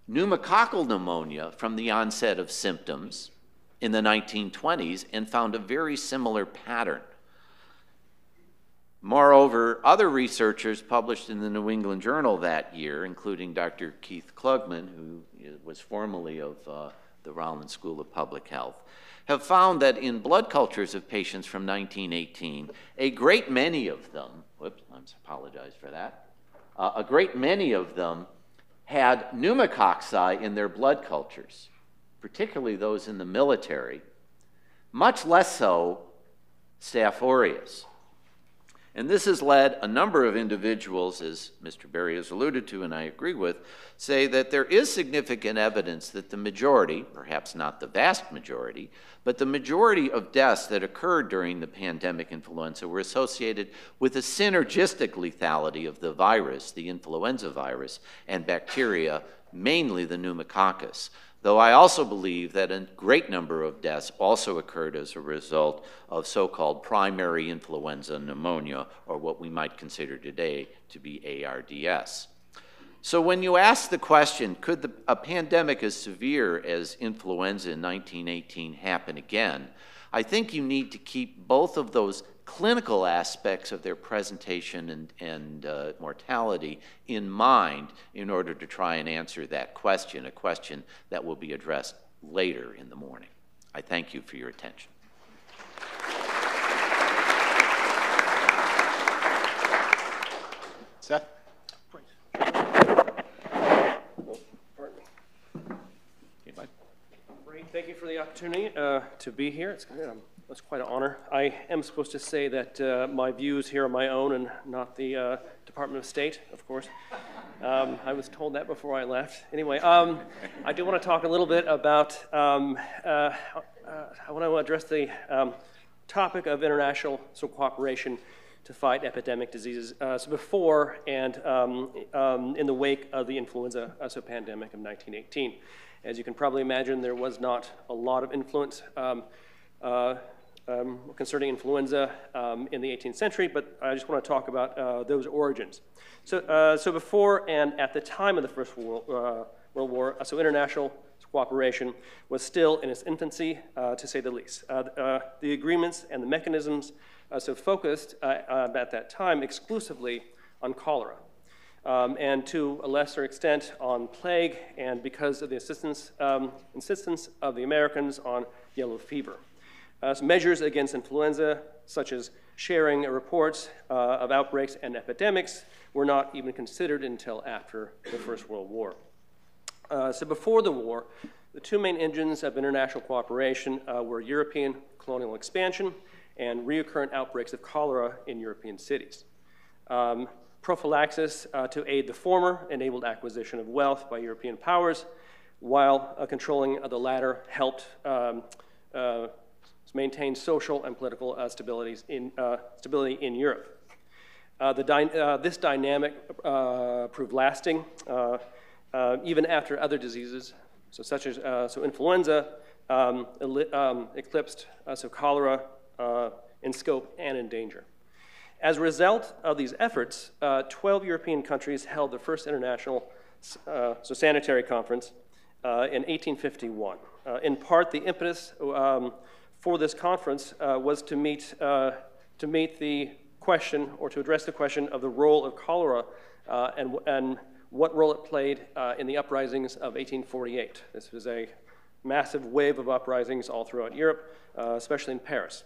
pneumococcal pneumonia from the onset of symptoms in the 1920s and found a very similar pattern. Moreover, other researchers published in the New England Journal that year, including Dr. Keith Klugman, who was formerly of the Rowland School of Public Health, have found that in blood cultures of patients from 1918, a great many of them, whoops, I apologize for that, a great many of them had pneumococci in their blood cultures, particularly those in the military, much less so Staph aureus. And this has led a number of individuals, as Mr. Berry has alluded to and I agree with, say that there is significant evidence that the majority, perhaps not the vast majority, but the majority of deaths that occurred during the pandemic influenza were associated with a synergistic lethality of the virus, the influenza virus, and bacteria, mainly the pneumococcus. Though I also believe that a great number of deaths also occurred as a result of so-called primary influenza pneumonia, or what we might consider today to be ARDS. So when you ask the question, could a pandemic as severe as influenza in 1918 happen again, I think you need to keep both of those clinical aspects of their presentation and mortality in mind in order to try and answer that question, a question that will be addressed later in the morning. I thank you for your attention. Seth? Great, thank you for the opportunity to be here. It's quite an honor. I am supposed to say that my views here are my own and not the Department of State, of course. I was told that before I left. Anyway, I do want to talk a little bit about, I want to address the topic of international cooperation to fight epidemic diseases. So before and in the wake of the influenza pandemic of 1918. As you can probably imagine, there was not a lot of influence concerning influenza in the 18th century, but I just want to talk about those origins. So before and at the time of the First World War, so international cooperation was still in its infancy, to say the least. The agreements and the mechanisms so focused at that time exclusively on cholera, and to a lesser extent on plague, and because of the insistence of the Americans on yellow fever. So measures against influenza, such as sharing reports of outbreaks and epidemics, were not even considered until after the First World War. So before the war, the two main engines of international cooperation were European colonial expansion and recurrent outbreaks of cholera in European cities. Prophylaxis to aid the former enabled acquisition of wealth by European powers, while controlling the latter helped maintain social and political stability in Europe. This dynamic proved lasting even after other diseases, such as influenza, eclipsed cholera in scope and in danger. As a result of these efforts, 12 European countries held the first international sanitary conference in 1851. In part, the impetus for this conference was to meet the question, or to address the question of the role of cholera and what role it played in the uprisings of 1848. This was a massive wave of uprisings all throughout Europe, especially in Paris.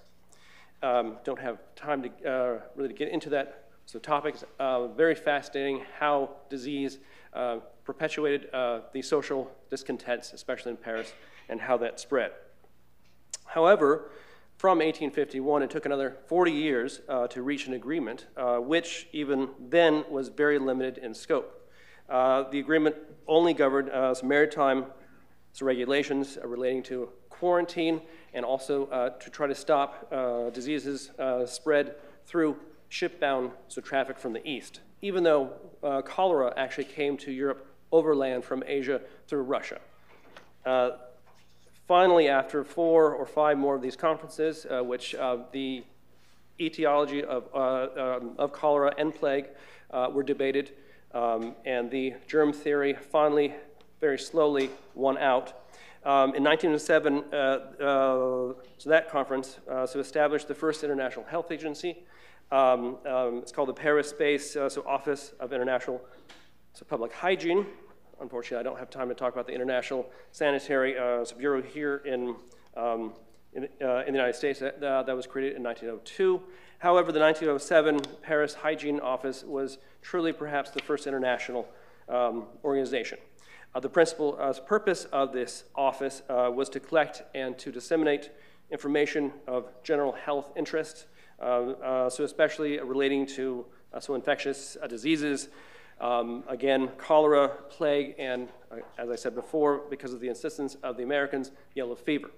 Don't have time to really get into that topic. Very fascinating how disease perpetuated the social discontents, especially in Paris, and how that spread. However, from 1851, it took another 40 years to reach an agreement, which even then was very limited in scope. The agreement only governed some maritime regulations relating to quarantine, and also to try to stop diseases spread through shipbound traffic from the east, even though cholera actually came to Europe overland from Asia through Russia. Finally, after 4 or 5 more of these conferences, which the etiology of cholera and plague were debated, and the germ theory finally, very slowly, won out. In 1907, so that conference established the first international health agency. It's called the Paris-based Office of International Public Hygiene. Unfortunately, I don't have time to talk about the International Sanitary Bureau here in the United States. That was created in 1902. However, the 1907 Paris Hygiene Office was truly perhaps the first international organization. The principal purpose of this office was to collect and to disseminate information of general health interest, so especially relating to infectious diseases, again, cholera, plague, and as I said before, because of the insistence of the Americans, yellow fever.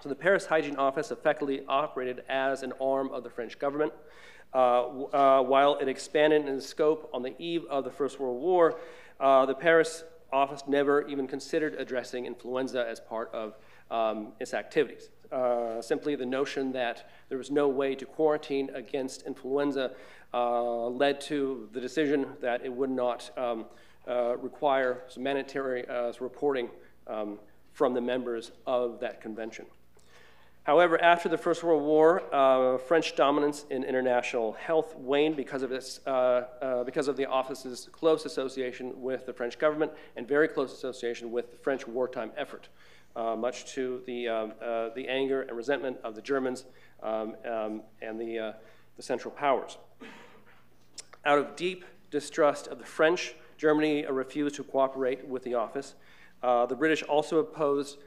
So the Paris Hygiene Office effectively operated as an arm of the French government. While it expanded in scope on the eve of the First World War, the Paris office never even considered addressing influenza as part of its activities. Simply the notion that there was no way to quarantine against influenza led to the decision that it would not require some mandatory reporting from the members of that convention. However, after the First World War, French dominance in international health waned because of the office's close association with the French government and very close association with the French wartime effort, much to the anger and resentment of the Germans and the Central Powers. Out of deep distrust of the French, Germany refused to cooperate with the office. The British also opposed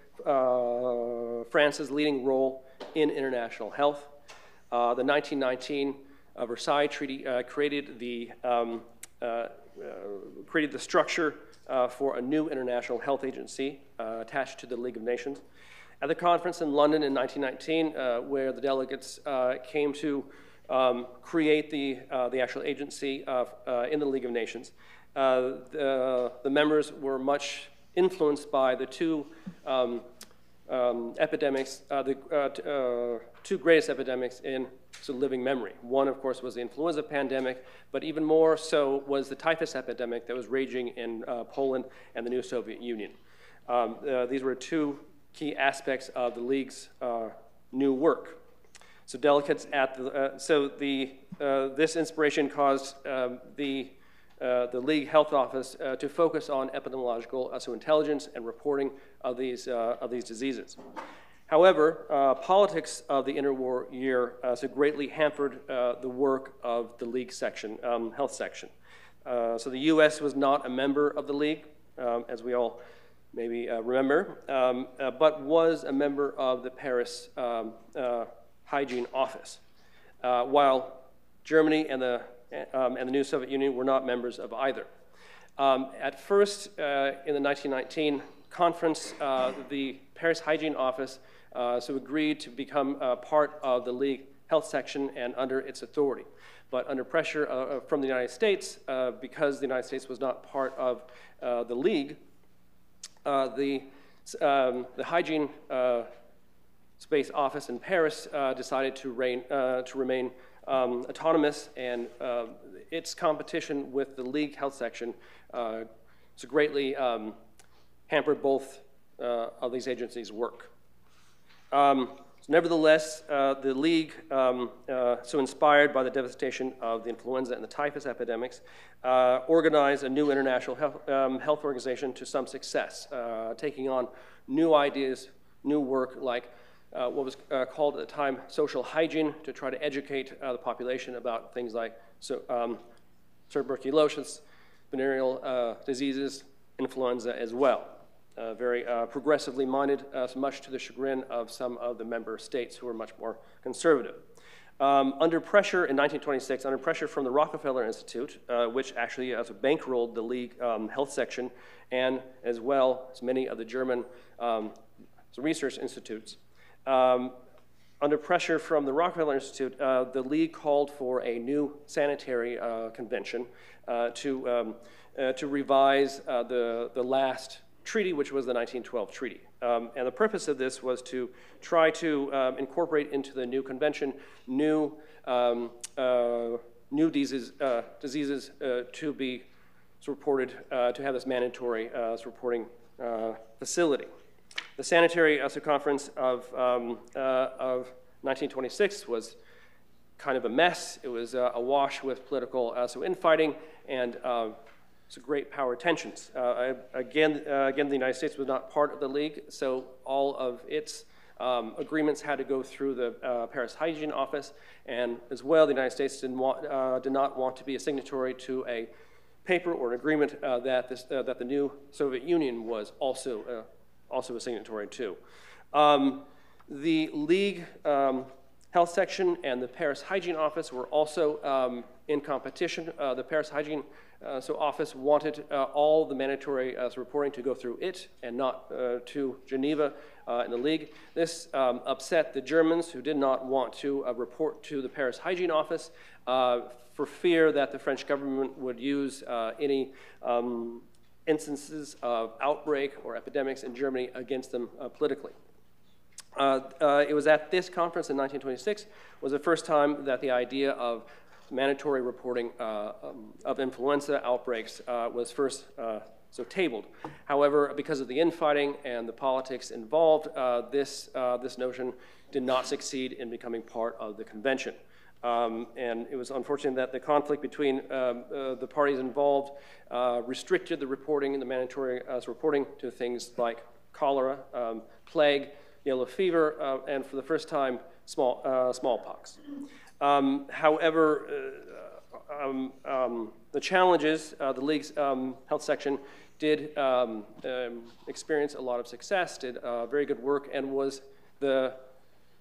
France's leading role in international health. The 1919 Versailles Treaty created the structure for a new international health agency attached to the League of Nations. At the conference in London in 1919, where the delegates came to create the actual agency in the League of Nations. The members were much influenced by the two epidemics, two greatest epidemics in living memory. One, of course, was the influenza pandemic, but even more so was the typhus epidemic that was raging in Poland and the new Soviet Union. These were two key aspects of the League's new work. So delegates at the, this inspiration caused the League Health Office to focus on epidemiological intelligence and reporting of these diseases. However, politics of the interwar year greatly hampered the work of the League section, health section. So the U.S. was not a member of the League, as we all maybe remember, but was a member of the Paris Hygiene Office, while Germany and the new Soviet Union were not members of either. At first, in the 1919 conference, the Paris Hygiene Office agreed to become part of the League Health Section and under its authority. But under pressure from the United States, because the United States was not part of the League, the Hygiene Space Office in Paris decided to remain autonomous, and its competition with the League Health Section greatly hampered both of these agencies' work. Nevertheless, the League, inspired by the devastation of the influenza and the typhus epidemics, organized a new international health organization to some success, taking on new ideas, new work like what was called at the time social hygiene, to try to educate the population about things like tuberculosis, venereal diseases, influenza as well. Very progressively minded, much to the chagrin of some of the member states who were much more conservative. Under pressure in 1926, under pressure from the Rockefeller Institute, which actually bankrolled the League Health Section, and as well as many of the German research institutes, under pressure from the Rockefeller Institute, the League called for a new sanitary convention to revise the last treaty, which was the 1912 treaty. And the purpose of this was to try to incorporate into the new convention new diseases to be reported, to have this mandatory reporting facility. The sanitary conference of 1926 was kind of a mess. It was awash with political infighting and great power tensions. Again, the United States was not part of the League, so all of its agreements had to go through the Paris Hygiene Office, and as well, the United States did not want to be a signatory to a paper or an agreement that the new Soviet Union was also a signatory to. The League Health Section and the Paris Hygiene Office were also in competition. The Paris Hygiene Office wanted all the mandatory reporting to go through it and not to Geneva in the League. This upset the Germans, who did not want to report to the Paris Hygiene Office for fear that the French government would use any instances of outbreak or epidemics in Germany against them politically. It was at this conference in 1926 was the first time that the idea of mandatory reporting of influenza outbreaks was first tabled. However, because of the infighting and the politics involved, this notion did not succeed in becoming part of the convention. And it was unfortunate that the conflict between the parties involved restricted the reporting and the mandatory reporting to things like cholera, plague, yellow fever, and for the first time, smallpox. However, the challenges, the League's health section did experience a lot of success, did very good work, and was the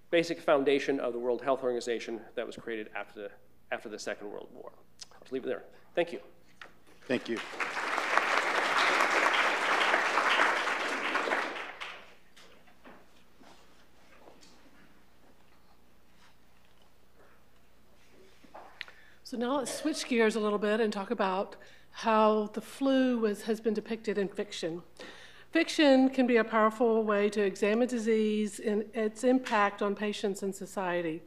basic foundation of the World Health Organization that was created after the Second World War. I'll leave it there. Thank you. Thank you. So now let's switch gears a little bit and talk about how the flu has been depicted in fiction. Fiction can be a powerful way to examine disease and its impact on patients and society.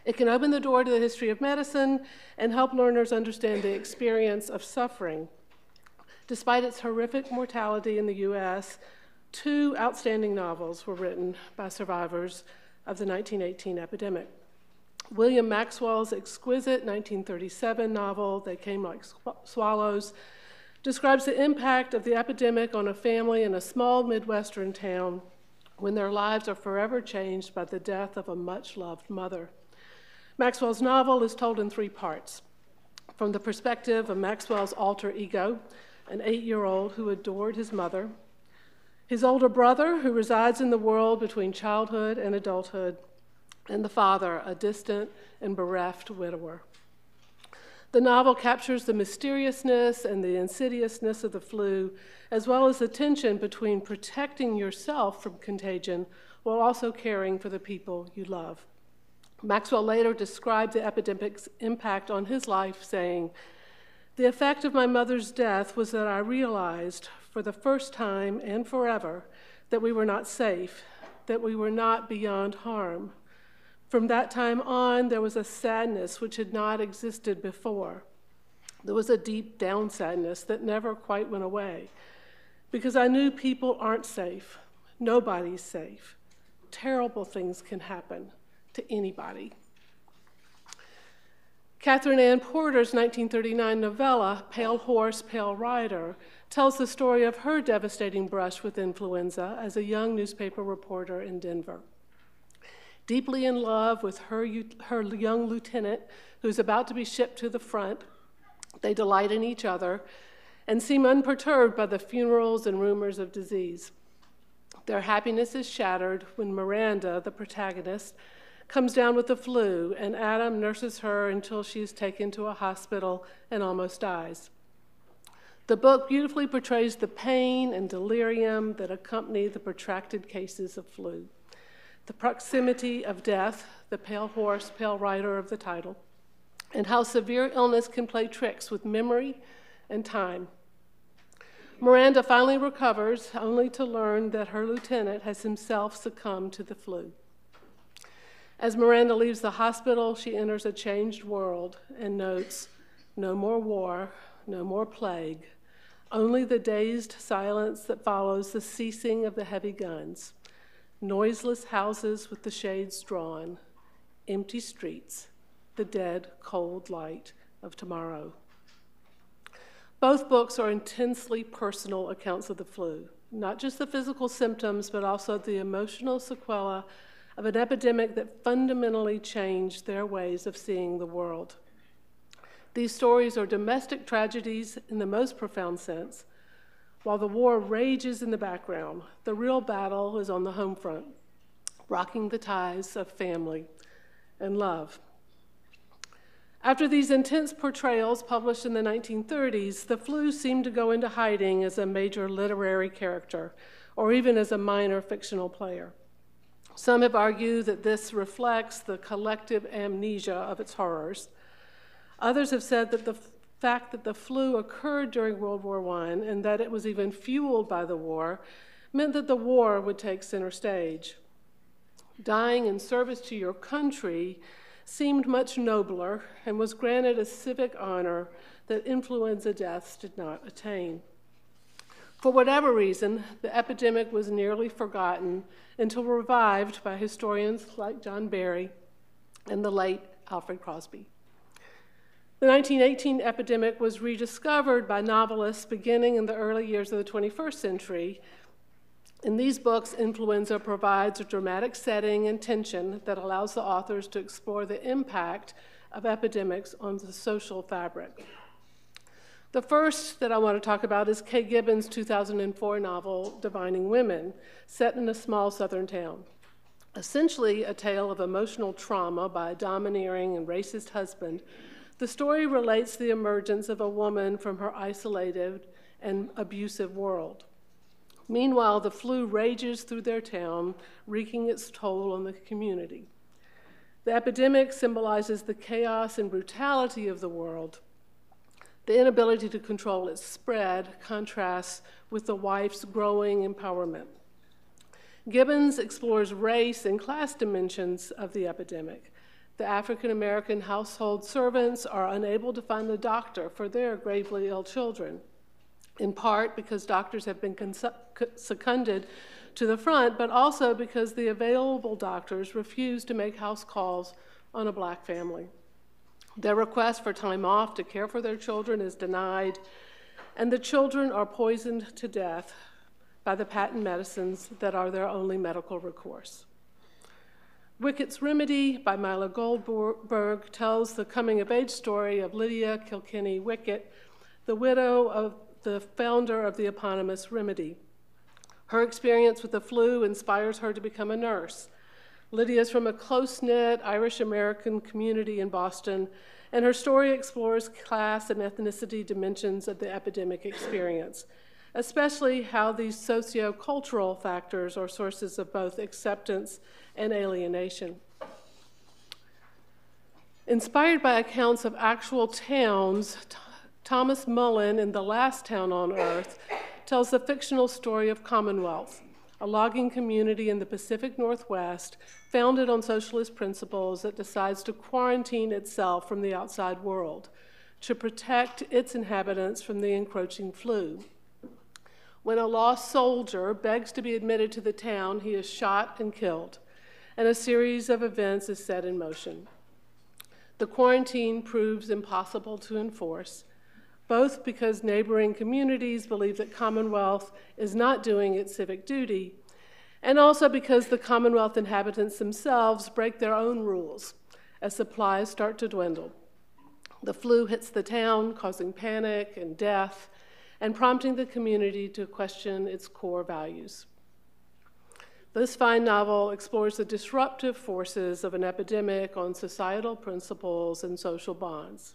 It can open the door to the history of medicine and help learners understand the experience of suffering. Despite its horrific mortality in the US, 2 outstanding novels were written by survivors of the 1918 epidemic. William Maxwell's exquisite 1937 novel, They Came Like Swallows, describes the impact of the epidemic on a family in a small Midwestern town when their lives are forever changed by the death of a much-loved mother. Maxwell's novel is told in 3 parts. From the perspective of Maxwell's alter ego, an 8-year-old who adored his mother, his older brother who resides in the world between childhood and adulthood, and the father, a distant and bereft widower. The novel captures the mysteriousness and the insidiousness of the flu, as well as the tension between protecting yourself from contagion while also caring for the people you love. Maxwell later described the epidemic's impact on his life, saying, "The effect of my mother's death was that I realized for the first time and forever that we were not safe, that we were not beyond harm. From that time on, there was a sadness which had not existed before. There was a deep down sadness that never quite went away, because I knew people aren't safe. Nobody's safe. Terrible things can happen to anybody." Catherine Ann Porter's 1939 novella, Pale Horse, Pale Rider, tells the story of her devastating brush with influenza as a young newspaper reporter in Denver. Deeply in love with her young lieutenant, who's about to be shipped to the front, they delight in each other and seem unperturbed by the funerals and rumors of disease. Their happiness is shattered when Miranda, the protagonist, comes down with the flu, and Adam nurses her until she is taken to a hospital and almost dies. The book beautifully portrays the pain and delirium that accompany the protracted cases of flu. The proximity of death, the pale horse, pale rider of the title, and how severe illness can play tricks with memory and time. Miranda finally recovers, only to learn that her lieutenant has himself succumbed to the flu. As Miranda leaves the hospital, she enters a changed world and notes, no more war, no more plague, only the dazed silence that follows the ceasing of the heavy guns. Noiseless houses with the shades drawn, empty streets, the dead, cold light of tomorrow. Both books are intensely personal accounts of the flu, not just the physical symptoms, but also the emotional sequela of an epidemic that fundamentally changed their ways of seeing the world. These stories are domestic tragedies in the most profound sense. While the war rages in the background, the real battle is on the home front, rocking the ties of family and love. After these intense portrayals published in the 1930s, the flu seemed to go into hiding as a major literary character, or even as a minor fictional player. Some have argued that this reflects the collective amnesia of its horrors. Others have said that the fact that the flu occurred during World War I and that it was even fueled by the war meant that the war would take center stage. Dying in service to your country seemed much nobler and was granted a civic honor that influenza deaths did not attain. For whatever reason, the epidemic was nearly forgotten until revived by historians like John Barry and the late Alfred Crosby. The 1918 epidemic was rediscovered by novelists beginning in the early years of the 21st century. In these books, influenza provides a dramatic setting and tension that allows the authors to explore the impact of epidemics on the social fabric. The first that I want to talk about is Kay Gibbons' 2004 novel, Divining Women, set in a small southern town. Essentially a tale of emotional trauma by a domineering and racist husband, the story relates the emergence of a woman from her isolated and abusive world. Meanwhile, the flu rages through their town, wreaking its toll on the community. The epidemic symbolizes the chaos and brutality of the world. The inability to control its spread contrasts with the wife's growing empowerment. Gibbons explores race and class dimensions of the epidemic. The African-American household servants are unable to find a doctor for their gravely ill children, in part because doctors have been seconded to the front, but also because the available doctors refuse to make house calls on a Black family. Their request for time off to care for their children is denied, and the children are poisoned to death by the patent medicines that are their only medical recourse. Wicket's Remedy by Mila Goldberg tells the coming-of-age story of Lydia Kilkenny Wicket, the widow of the founder of the eponymous remedy. Her experience with the flu inspires her to become a nurse. Lydia is from a close-knit Irish-American community in Boston, and her story explores class and ethnicity dimensions of the epidemic experience, especially how these socio-cultural factors are sources of both acceptance and alienation. Inspired by accounts of actual towns, Thomas Mullen in The Last Town on Earth tells the fictional story of Commonwealth, a logging community in the Pacific Northwest founded on socialist principles that decides to quarantine itself from the outside world to protect its inhabitants from the encroaching flu. When a lost soldier begs to be admitted to the town, he is shot and killed, and a series of events is set in motion. The quarantine proves impossible to enforce, both because neighboring communities believe that Commonwealth is not doing its civic duty, and also because the Commonwealth inhabitants themselves break their own rules as supplies start to dwindle. The flu hits the town, causing panic and death, and prompting the community to question its core values. This fine novel explores the disruptive forces of an epidemic on societal principles and social bonds.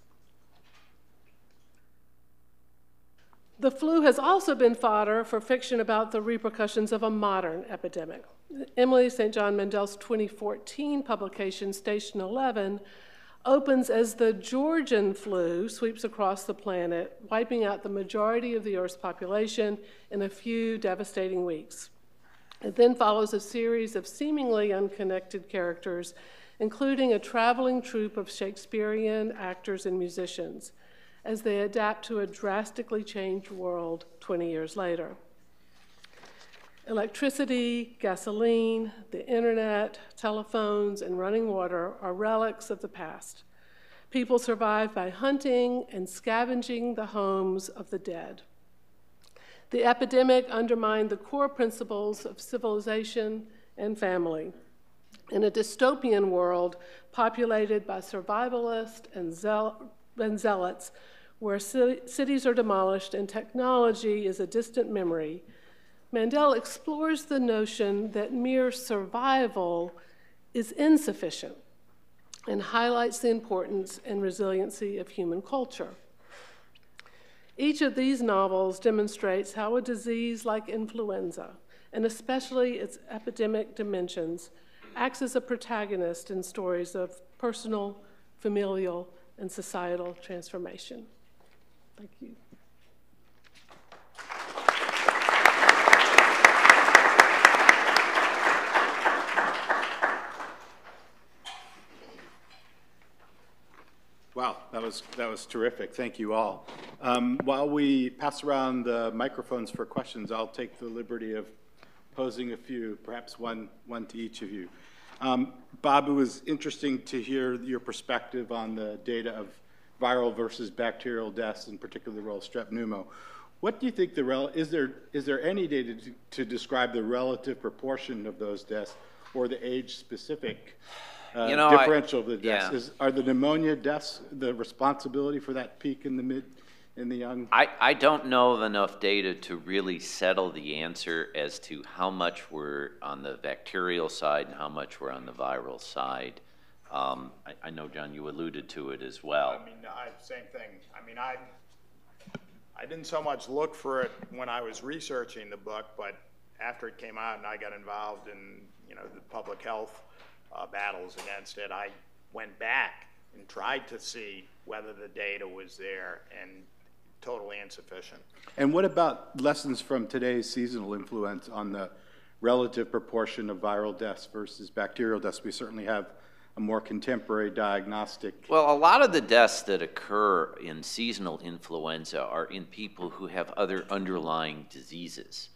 The flu has also been fodder for fiction about the repercussions of a modern epidemic. Emily St. John Mandel's 2014 publication, Station 11, opens as the Georgian flu sweeps across the planet, wiping out the majority of the Earth's population in a few devastating weeks. It then follows a series of seemingly unconnected characters, including a traveling troupe of Shakespearean actors and musicians, as they adapt to a drastically changed world 20 years later. Electricity, gasoline, the internet, telephones, and running water are relics of the past. People survive by hunting and scavenging the homes of the dead. The epidemic undermined the core principles of civilization and family. In a dystopian world populated by survivalists and zealots, where cities are demolished and technology is a distant memory, Mandel explores the notion that mere survival is insufficient and highlights the importance and resiliency of human culture. Each of these novels demonstrates how a disease like influenza, and especially its epidemic dimensions, acts as a protagonist in stories of personal, familial, and societal transformation. Thank you. Wow, that was terrific. Thank you all. While we pass around the microphones for questions, I'll take the liberty of posing a few, perhaps one to each of you. Bob, it was interesting to hear your perspective on the data of viral versus bacterial deaths, in particular the role of strep pneumo. What do you think is there any data to describe the relative proportion of those deaths or the age-specific differential of the deaths? Yeah. Are the pneumonia deaths the responsibility for that peak in the young? I don't know of enough data to really settle the answer as to how much we're on the bacterial side and how much we're on the viral side. I know, John, you alluded to it as well. I mean, same thing. I mean, I didn't so much look for it when I was researching the book, but after it came out and I got involved in, the public health battles against it. I went back and tried to see whether the data was there, and totally insufficient. And what about lessons from today's seasonal influenza on the relative proportion of viral deaths versus bacterial deaths? We certainly have a more contemporary diagnostic. Well, a lot of the deaths that occur in seasonal influenza are in people who have other underlying diseases.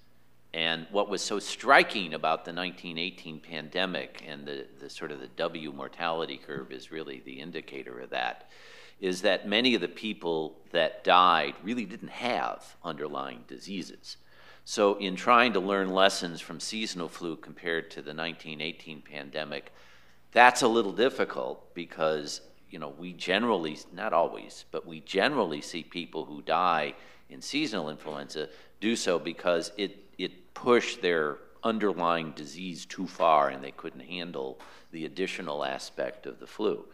And what was so striking about the 1918 pandemic, and the sort of the W mortality curve is really the indicator of that, is that many of the people that died really didn't have underlying diseases. So in trying to learn lessons from seasonal flu compared to the 1918 pandemic, that's a little difficult because, you know, we generally, not always, but we generally see people who die in seasonal influenza do so because it pushed their underlying disease too far and they couldn't handle the additional aspect of the flu.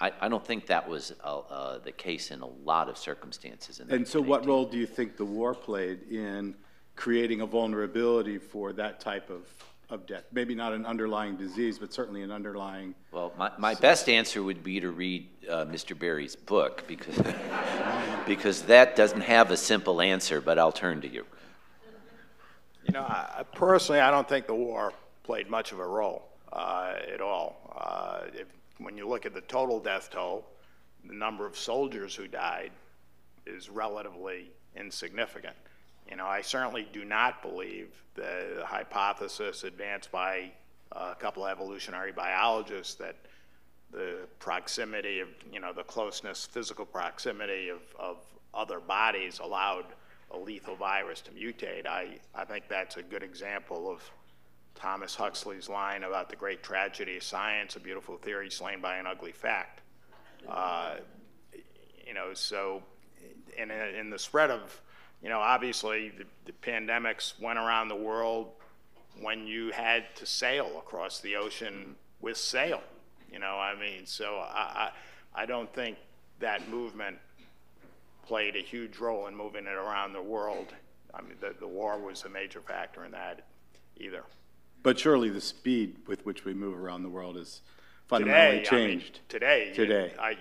I don't think that was the case in a lot of circumstances. And so what role do you think the war played in creating a vulnerability for that type of death? Maybe not an underlying disease, but certainly an underlying... Well, my best answer would be to read Mr. Berry's book because, because that doesn't have a simple answer, but I'll turn to you. You know, personally, I don't think the war played much of a role at all. When you look at the total death toll, the number of soldiers who died is relatively insignificant. You know, I certainly do not believe the hypothesis advanced by a couple of evolutionary biologists that the proximity of, you know, the closeness, physical proximity of other bodies allowed a lethal virus to mutate. I think that's a good example of Thomas Huxley's line about the great tragedy of science, a beautiful theory slain by an ugly fact. You know, so in the spread of, you know, obviously the pandemics went around the world when you had to sail across the ocean with sail. You know, I mean, so I don't think that movement played a huge role in moving it around the world. I mean, the war was a major factor in that either. But surely the speed with which we move around the world is fundamentally changed. Today,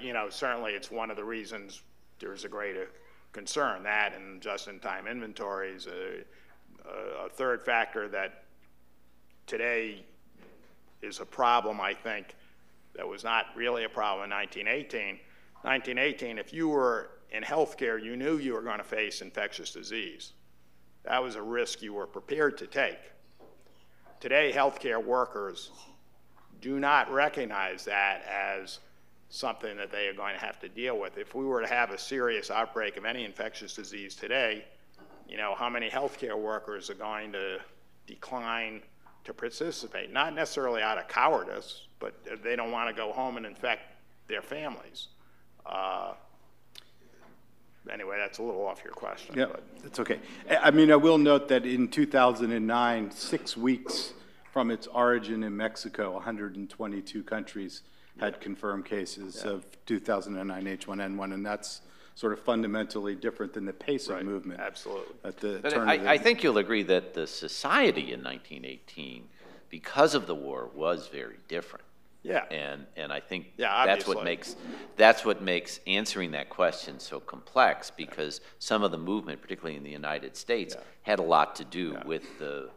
you know, certainly it's one of the reasons there's a greater concern, that and just-in-time inventories. A third factor that today is a problem, I think, that was not really a problem in 1918. 1918, if you were in healthcare, you knew you were going to face infectious disease. That was a risk you were prepared to take. Today, healthcare workers do not recognize that as something that they are going to have to deal with. If we were to have a serious outbreak of any infectious disease today, you know, how many healthcare workers are going to decline to participate? Not necessarily out of cowardice, but they don't want to go home and infect their families. Anyway, that's a little off your question. Yeah, it's okay. I mean, I will note that in 2009, 6 weeks from its origin in Mexico, 122 countries had confirmed cases of 2009 H1N1, and that's sort of fundamentally different than the pace of movement. Absolutely. At the But turn I think you'll agree that the society in 1918, because of the war, was very different. Yeah. And I think obviously. that's what makes answering that question so complex, because some of the movement, particularly in the United States, had a lot to do with the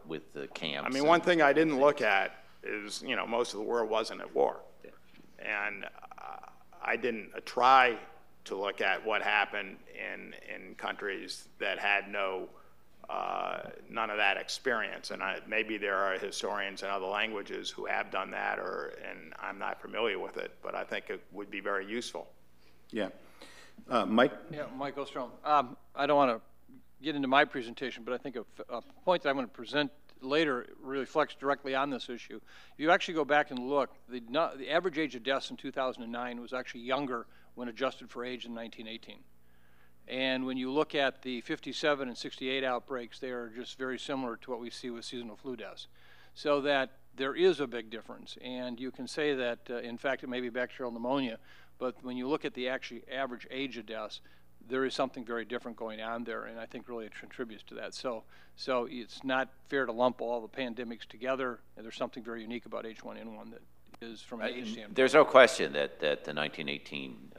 camps. I mean, one thing I didn't look at is, you know, most of the world wasn't at war. And I didn't try to look at what happened in countries that had none of that experience. And maybe there are historians in other languages who have done that, and I'm not familiar with it, but I think it would be very useful. Yeah. Mike? Yeah, Mike Ostrom. I don't want to get into my presentation, but I think a point that I'm going to present later reflects directly on this issue. If you actually go back and look, the average age of deaths in 2009 was actually younger when adjusted for age in 1918. And when you look at the 57 and 68 outbreaks, they are just very similar to what we see with seasonal flu deaths. So that there is a big difference. And you can say that, in fact, it may be bacterial pneumonia, but when you look at the actually average age of deaths, there is something very different going on there, and I think really it contributes to that. So it's not fair to lump all the pandemics together, and there's something very unique about H1N1 that is from an age standpoint. There's no question that the 1918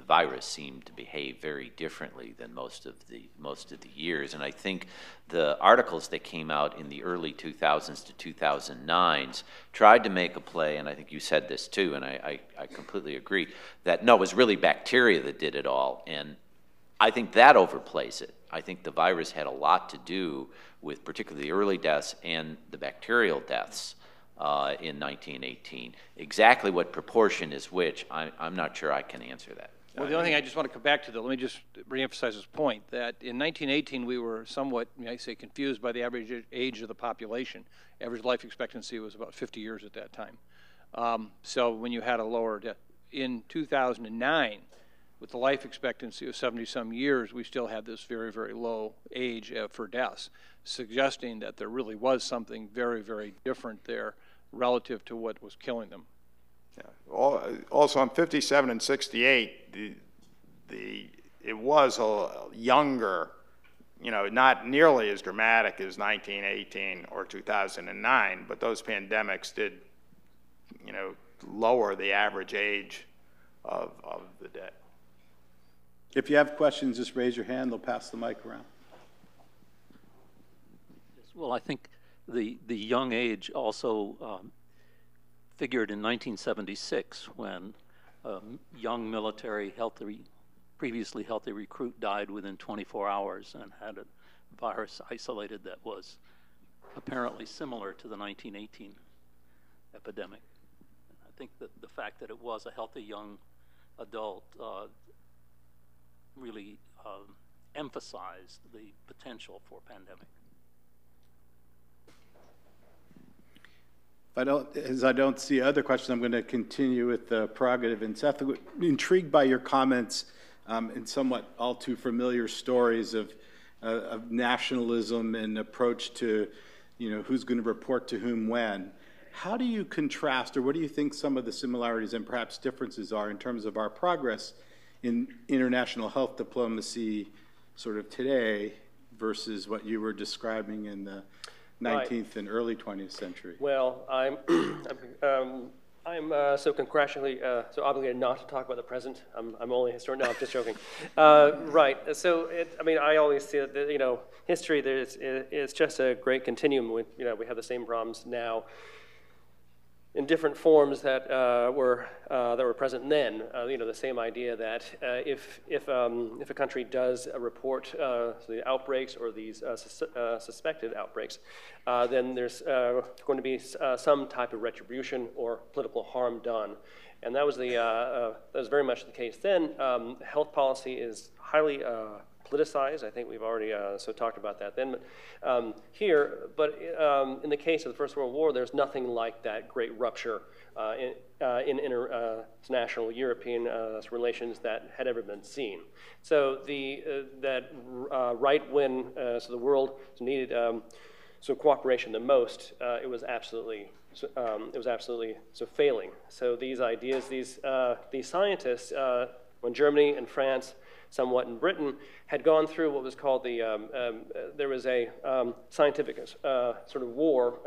virus seemed to behave very differently than most of the years, and I think the articles that came out in the early 2000s to 2009s tried to make a play, and I think you said this too, and I completely agree, that no, it was really bacteria that did it all, and I think that overplays it. I think the virus had a lot to do with particularly the early deaths and the bacterial deaths in 1918. Exactly what proportion is which, I'm not sure I can answer that. Well, the only thing I just want to come back to, though, let me just reemphasize this point, that in 1918 we were somewhat, I say, confused by the average age of the population. Average life expectancy was about 50 years at that time. So when you had a lower death, in 2009, with the life expectancy of 70-some years, we still had this very, very low age for deaths, suggesting that there really was something very, very different there relative to what was killing them. Yeah. Also, on 57 and 68, it was a younger, not nearly as dramatic as 1918 or 2009, but those pandemics did, lower the average age of the dead. If you have questions, just raise your hand. They'll pass the mic around. Well, I think the young age also figured in 1976 when young military previously healthy recruit died within 24 hours and had a virus isolated that was apparently similar to the 1918 epidemic. I think that the fact that it was a healthy young adult really emphasized the potential for pandemic. As I don't see other questions, I'm going to continue with the prerogative. And Seth, I'm intrigued by your comments and somewhat all too familiar stories of nationalism and approach to, who's going to report to whom when. How do you contrast, or what do you think some of the similarities and perhaps differences are in terms of our progress in international health diplomacy sort of today versus what you were describing in the 19th and early 20th century? Well, I'm so congressionally so obligated not to talk about the present. I'm only a historian. No, I'm just joking. Right. So I always see that history it's just a great continuum. We have the same problems now in different forms that were present then. The same idea that if a country does report the outbreaks or these suspected outbreaks, then there's going to be some type of retribution or political harm done, and that was very much the case then. Health policy is highly politicized. I think we've already talked about that then. But in the case of the First World War, there's nothing like that great rupture in international European relations that had ever been seen. So right when the world needed cooperation the most, it was absolutely failing. So these ideas, these scientists, when Germany and France, somewhat in Britain, had gone through what was called there was a scientific sort of war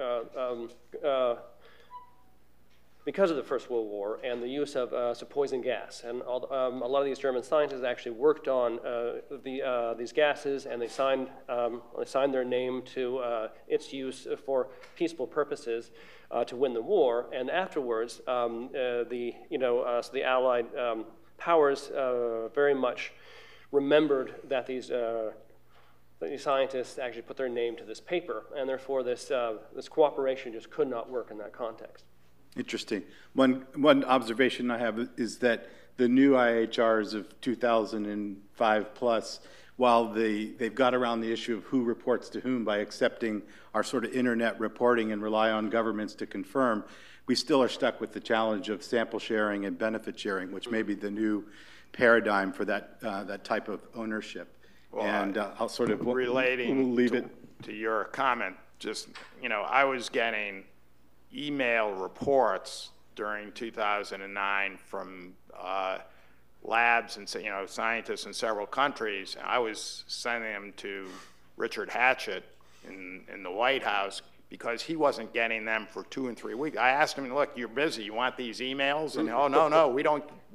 because of the First World War and the use of poison gas. And a lot of these German scientists actually worked on these gases, and they signed their name to its use for peaceful purposes to win the war. And afterwards, the Allied powers very much remembered that these scientists actually put their name to this paper, and therefore this cooperation just could not work in that context. Interesting. One observation I have is that the new IHRs of 2005 plus, while they've got around the issue of who reports to whom by accepting our sort of internet reporting and rely on governments to confirm, we still are stuck with the challenge of sample sharing and benefit sharing, which may be the new paradigm for that type of ownership. Well, and I'll sort of relating leave it to your comment. Just I was getting email reports during 2009 from labs and scientists in several countries. I was sending them to Richard Hatchett in the White House, because he wasn't getting them for 2 and 3 weeks. I asked him, look, you're busy, you want these emails? And oh, no,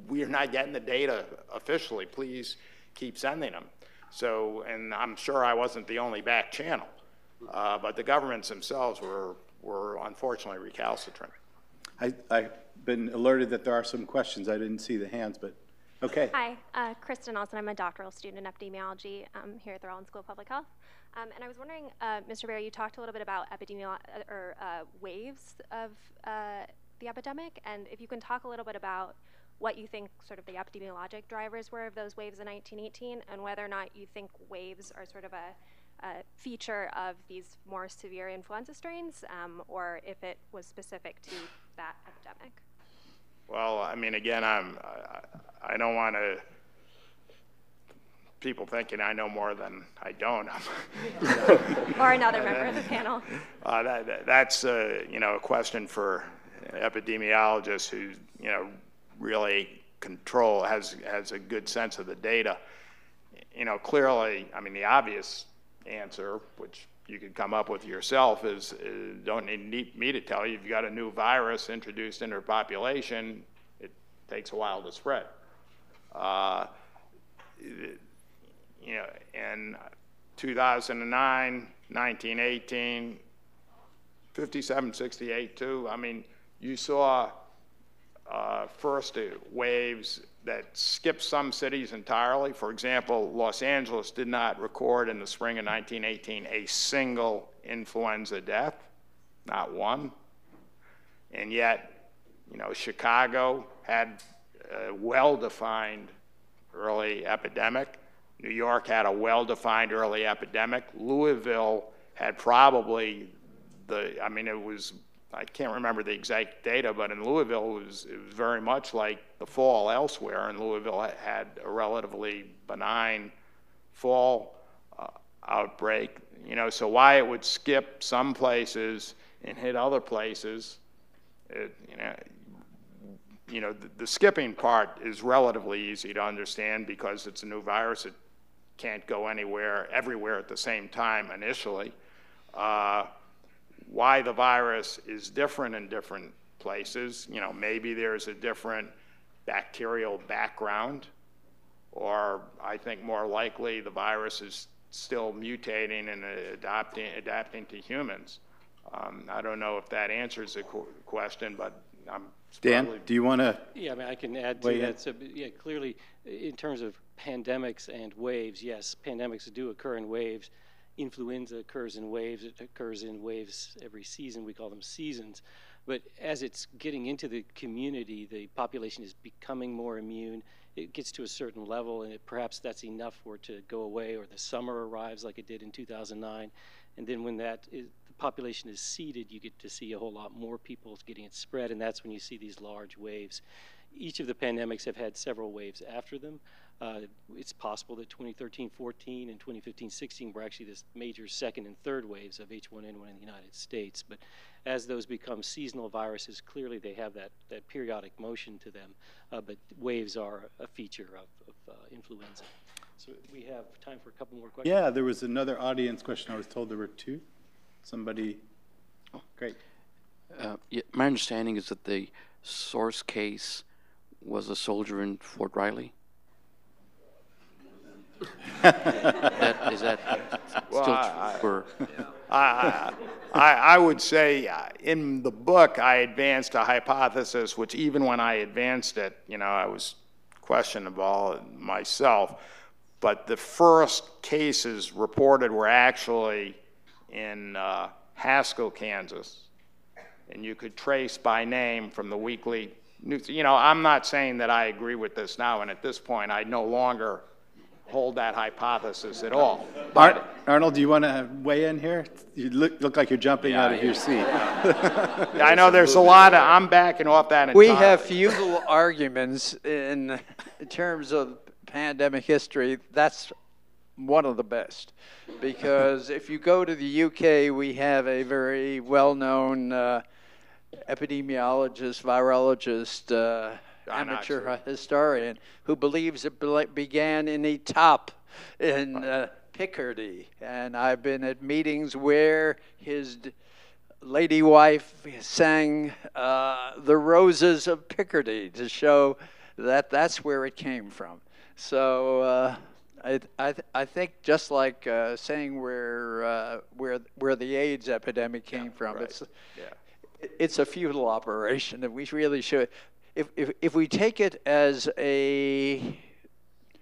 we're not getting the data officially, please keep sending them. So, and I'm sure I wasn't the only back channel, but the governments themselves were unfortunately recalcitrant. I've been alerted that there are some questions. I didn't see the hands, but okay. Hi, Kristen Olson. I'm a doctoral student in epidemiology here at the Rollins School of Public Health. And I was wondering, Mr. Barry, you talked a little bit about waves of the epidemic, and if you can talk a little bit about what you think sort of the epidemiologic drivers were of those waves in 1918, and whether or not you think waves are sort of a feature of these more severe influenza strains, or if it was specific to that epidemic. Well, I mean, again, I don't want to people thinking I know more than I don't. Or another member of the panel. That's you know, a question for epidemiologists who, you know, really has a good sense of the data. You know, clearly, I mean, the obvious answer, which you could come up with yourself, is don't need me to tell you. If you've got a new virus introduced into a population, it takes a while to spread. You know, in 2009, 1918, 57, 68 too, I mean, you saw first waves that skipped some cities entirely. For example, Los Angeles did not record in the spring of 1918 a single influenza death, not one. And yet, you know, Chicago had a well-defined early epidemic. New York had a well-defined early epidemic. Louisville had probably I mean, it was, I can't remember the exact data, but in Louisville, it was very much like the fall elsewhere, and Louisville had a relatively benign fall outbreak. You know, so why it would skip some places and hit other places, you know, the skipping part is relatively easy to understand because it's a new virus. It can't go everywhere at the same time initially. Why the virus is different in different places, you know, maybe there's a different bacterial background, or I think more likely the virus is still mutating and adapting to humans. I don't know if that answers the question, but I'm Dan, do you want to? Yeah, I mean, I can add to that. So, yeah, clearly, in terms of pandemics and waves, yes, pandemics do occur in waves. Influenza occurs in waves. It occurs in waves every season. We call them seasons. But as it's getting into the community, the population is becoming more immune. It gets to a certain level, and perhaps that's enough for it to go away, or the summer arrives like it did in 2009. And then when the population is seeded, you get to see a whole lot more people getting it spread, and that's when you see these large waves. Each of the pandemics have had several waves after them. It's possible that 2013-14 and 2015-16 were actually this major second and third waves of H1N1 in the United States. But as those become seasonal viruses, clearly they have that periodic motion to them. But waves are a feature of influenza. So we have time for a couple more questions. Yeah, there was another audience question. I was told there were two. Somebody, great. Yeah, my understanding is that the source case was a soldier in Fort Riley. Is that still true? I would say in the book I advanced a hypothesis, which even when I advanced it, you know, I was questionable myself. But the first cases reported were actually in Haskell, Kansas, and you could trace by name from the weekly news. You know, I'm not saying that I agree with this now, and at this point I no longer hold that hypothesis at all. Arnold, do you want to weigh in here? You look like you're jumping out of your seat. I know there's a lot of, I'm backing off that entirely. We have feudal arguments in terms of pandemic history. That's one of the best, because if you go to the UK, we have a very well-known epidemiologist, virologist, amateur historian who believes it began in Etap in Picardy, and I've been at meetings where his lady wife sang The Roses of Picardy to show that that's where it came from. So I think just like saying where the AIDS epidemic came from, right. it's a futile operation, and we really should. If we take it as a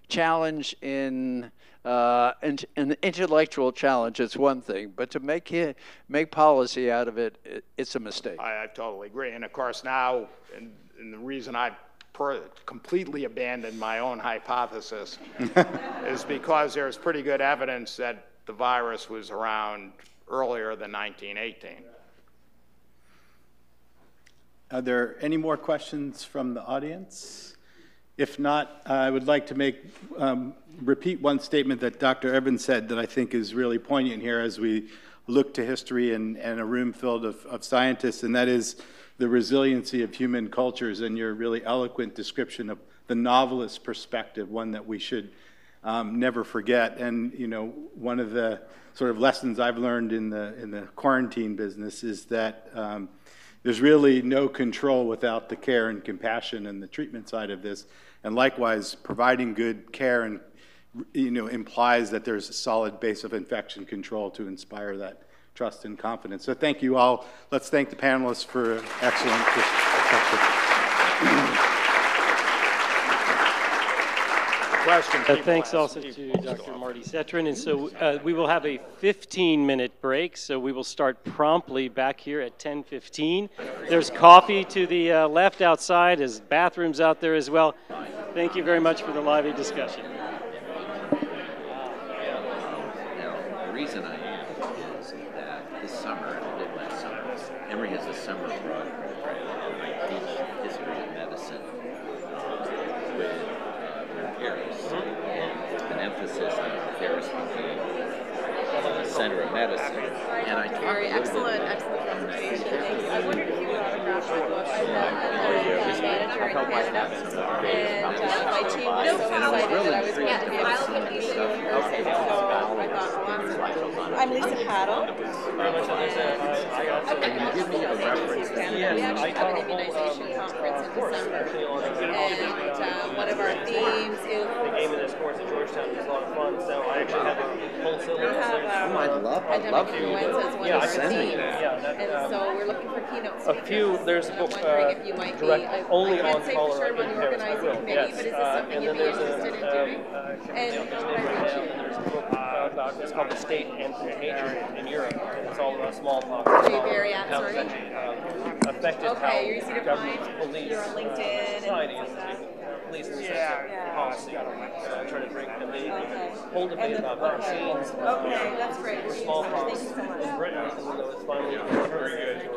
challenge in an intellectual challenge, it's one thing, but to make policy out of it, it's a mistake. I totally agree. And of course now, and the reason I completely abandoned my own hypothesis is because there's pretty good evidence that the virus was around earlier than 1918. Are there any more questions from the audience? If not, I would like to repeat one statement that Dr. Evans said that I think is really poignant here as we look to history and a room filled of scientists, and that is the resiliency of human cultures, and your really eloquent description of the novelist perspective, one that we should never forget. And you know, one of the sort of lessons I've learned in the quarantine business is that there's really no control without the care and compassion and the treatment side of this. And likewise, providing good care and implies that there's a solid base of infection control to inspire that trust and confidence. So thank you all. Let's thank the panelists for excellent perspective. Thanks also to Dr. Marty Cetrin. And so we will have a 15-minute break, so we will start promptly back here at 10:15. There's coffee to the left outside, there's bathrooms out there as well. Thank you very much for the lively discussion. The reason I am is that this summer, and I did last summer, Emory has a summer abroad program. I teach history of medicine with Paris, and an emphasis on Paris became the center of medicine. And I talked very excellent presentation. Thank you. I wondered if you would autograph my book. I'm the manager in Canada, and my team was so excited that I was going to be able to meet you. So I thought, I'm Lisa Paddle. Can you give me a reference? We actually have an immunization conference in December, and one of our themes is the game of this course at Georgetown was a lot of fun. So I actually have a whole syllabus. I'd love influenza as one of our themes, and so we're looking for keynote speakers. There's a book if you might be, only I can't on say for sure when you're organizing committee, but is this something you'd be interested in doing? And there's a book about, it's called The State and Nature in Europe, and it's all about smallpox. How it's affected how you're easy to government, find. police, You're on LinkedIn society, and police and policy. Trying to bring the whole debate about vaccines. That's great. For smallpox Thank you so much. in Britain, even though it's finally returned.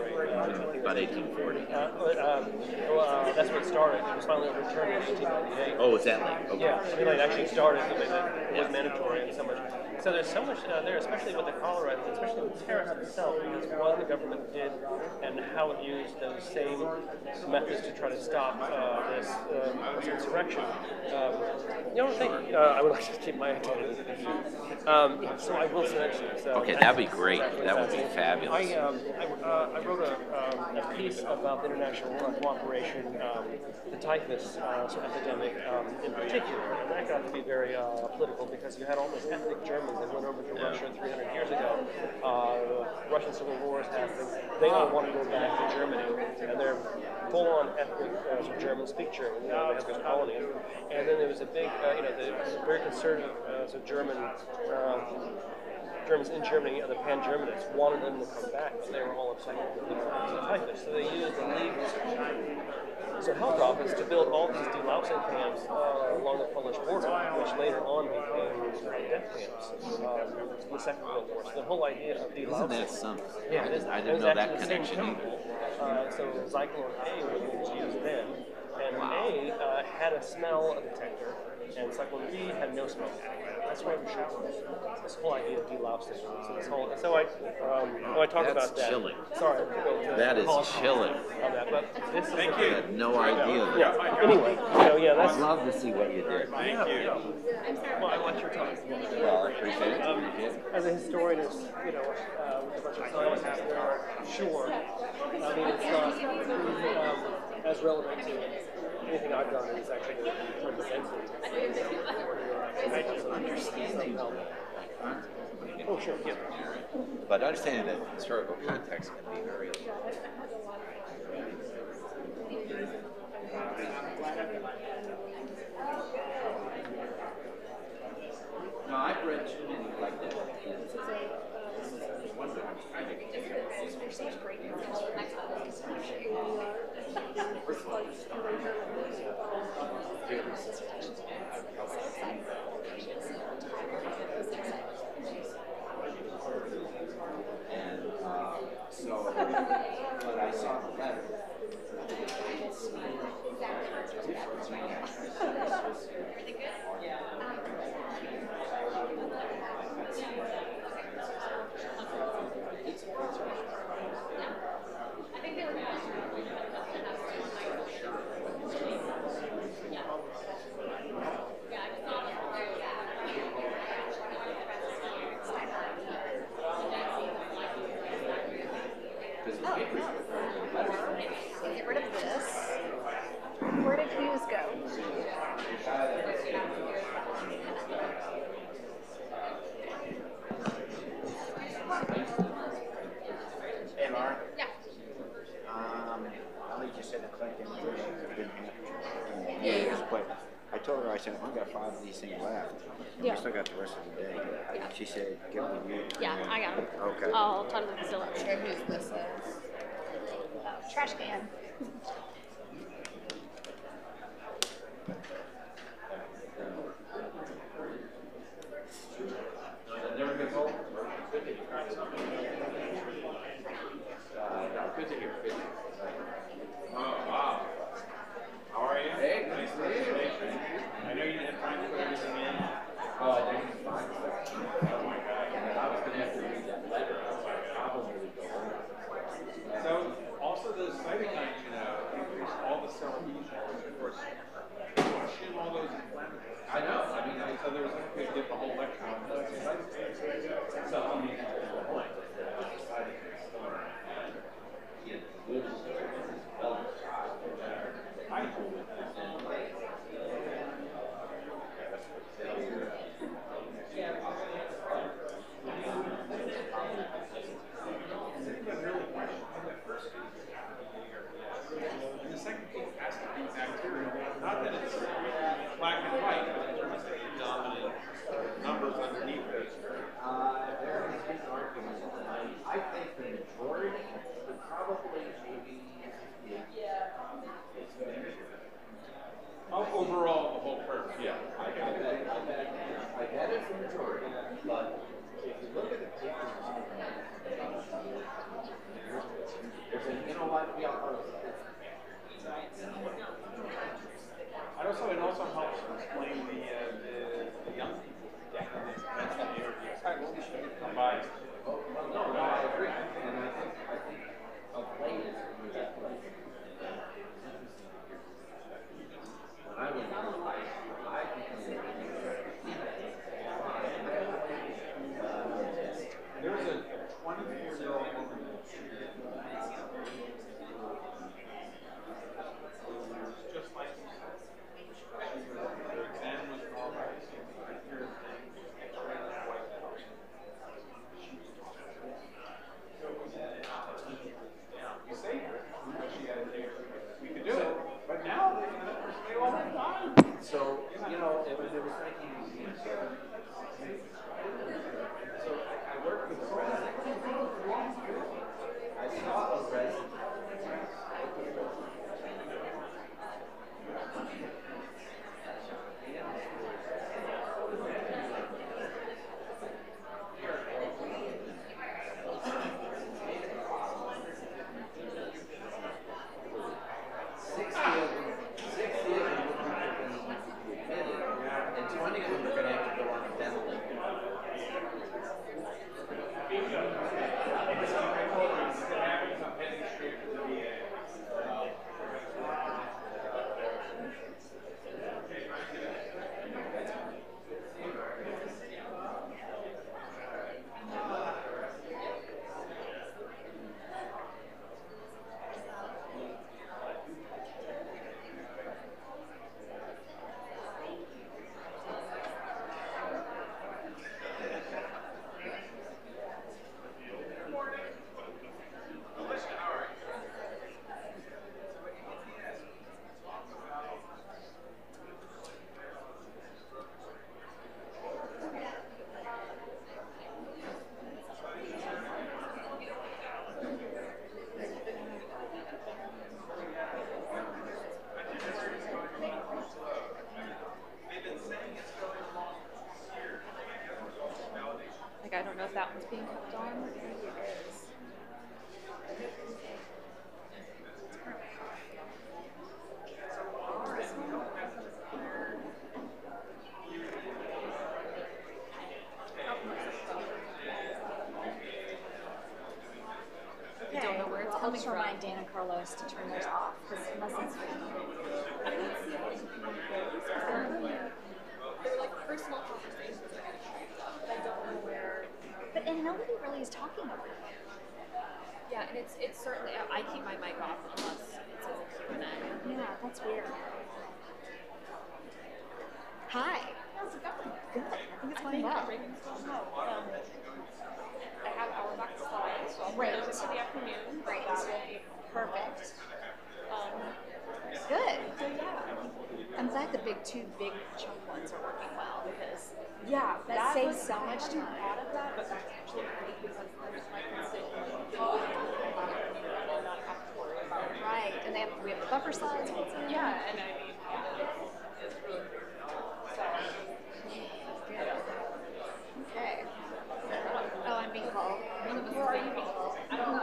About 1840. That's what it started. It was finally overturned in 1898. Oh, is that late? Okay. Yeah, I mean, like, actually started, but it was mandatory and so much. So there's so much there, especially with the cholera, especially with tariffs itself, because what the government did and how it used those same methods to try to stop this insurrection. The only thing I would like to keep my attention. So I will send it to you. So Okay, that'd be great. That would be fabulous. I wrote a piece about the international cooperation, the typhus epidemic in particular, and that got to be very political because you had all those ethnic Germans that went over to Russia 300 years ago. Russian civil wars happened. They all want to go back to Germany, and they're full-on ethnic Germans speak German. They have those colonies. And then there was a big, the very conservative Germans in Germany, the pan-Germanists, wanted them to come back, but they were all upset with the typhus. So they used the League health office to build all these delousing camps along the Polish border, which later on became death camps in the Second World War. So the whole idea of delousing... Isn't that something? Yeah, I didn't know that connection. So Zyklon A was used then, and A had a smell detector, and Cyclone B had no smoke detector. That's why we shot this whole idea of delousing. So I talked about that. That's chilling. Sorry. That is chilling. On that, but this is I had no idea. Yeah. Anyway, that's. I'd love to see what you did. Thank you. Well, I want your time. Well, I appreciate it. As a historian, with a bunch of scientists, there are Sure. I mean, it's not as relevant to anything I've done as actually trying to density. Oh, sure, yeah. But understanding that historical context can be very. No, I've read too many like that. And so when I saw the letter, Get rid of this. Where did Hughes go? Hey, Laura. Yeah. Ali just said the Clinton didn't have but I told her, I said, I've got 5 of these things left. And Yeah. we still got the rest of the day. Yeah. She said, get with you. Yeah, I got him. Okay. I'll tell them still up here whose this is. Trash can. Never gets old. Good to hear. Oh, wow. How are you? Hey, nice to meet you. I know you didn't have time to put everything in. Oh, I didn't find stuff. Oh my God. I was going to have to read that letter. I was like, probably would go home. So, also those cytokines, increase all the cell adhesion, of course. Pushing all those inflammatory. I know. I mean, so there was a good get the whole lecture on those cytokines. So, I mean, the point. And the second case has to be bacterial. background's being kept on. I don't know where it's coming from. Remind Dan and Carlos to turn theirs off, because unless it's they're like personal conversations that I don't know where. But and nobody really is talking over it. Yeah, and it's certainly I keep my mic off unless it says a Q&A. Yeah, that's weird. Hi. How's it going? Good. I think it's going well. I have our back slides. So I'll those for the afternoon. Great. Perfect. Good. So yeah, I'm glad the two big chunk ones are working well because that saves so much time. Out of that, but that's actually great because there's my constituent not have to worry about it. Right, and we have the buffer slides. Yeah, and I mean it's really great. So good. Okay. Oh, I'm being called. Where are you being called? I don't know.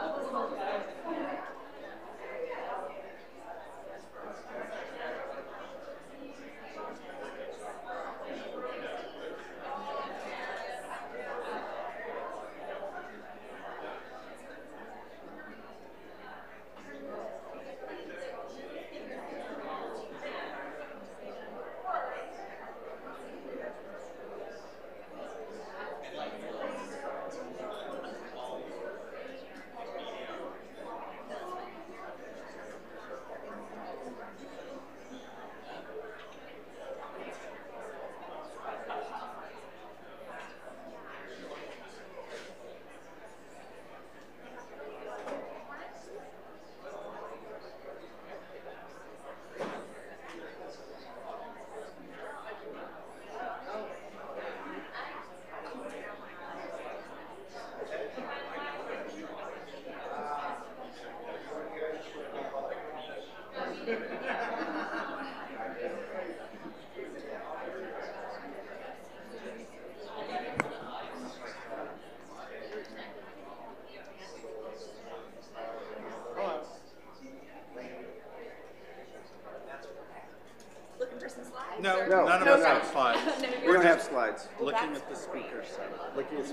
No, none of us have slides. We don't have slides. Looking at the speakers. Looking at.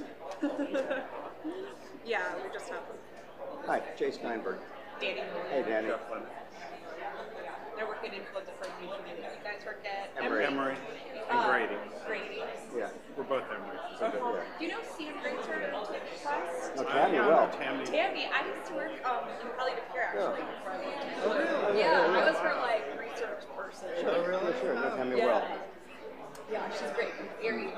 Yeah, we just have. Hi, Jay Steinberg. Danny. Hey, Danny. They're working in Influenza for you. You guys work at Emory. Emory and Grady. Grady. Yeah. We're both Emory. Yeah. Do you know Sam Grazer class? Oh, Tammy, well. Tammy, I used to work in palliative care actually. Oh, really? Yeah, I was her like research person. Sure, really? Sure, no, Tammy, well. Yeah, she's great. Very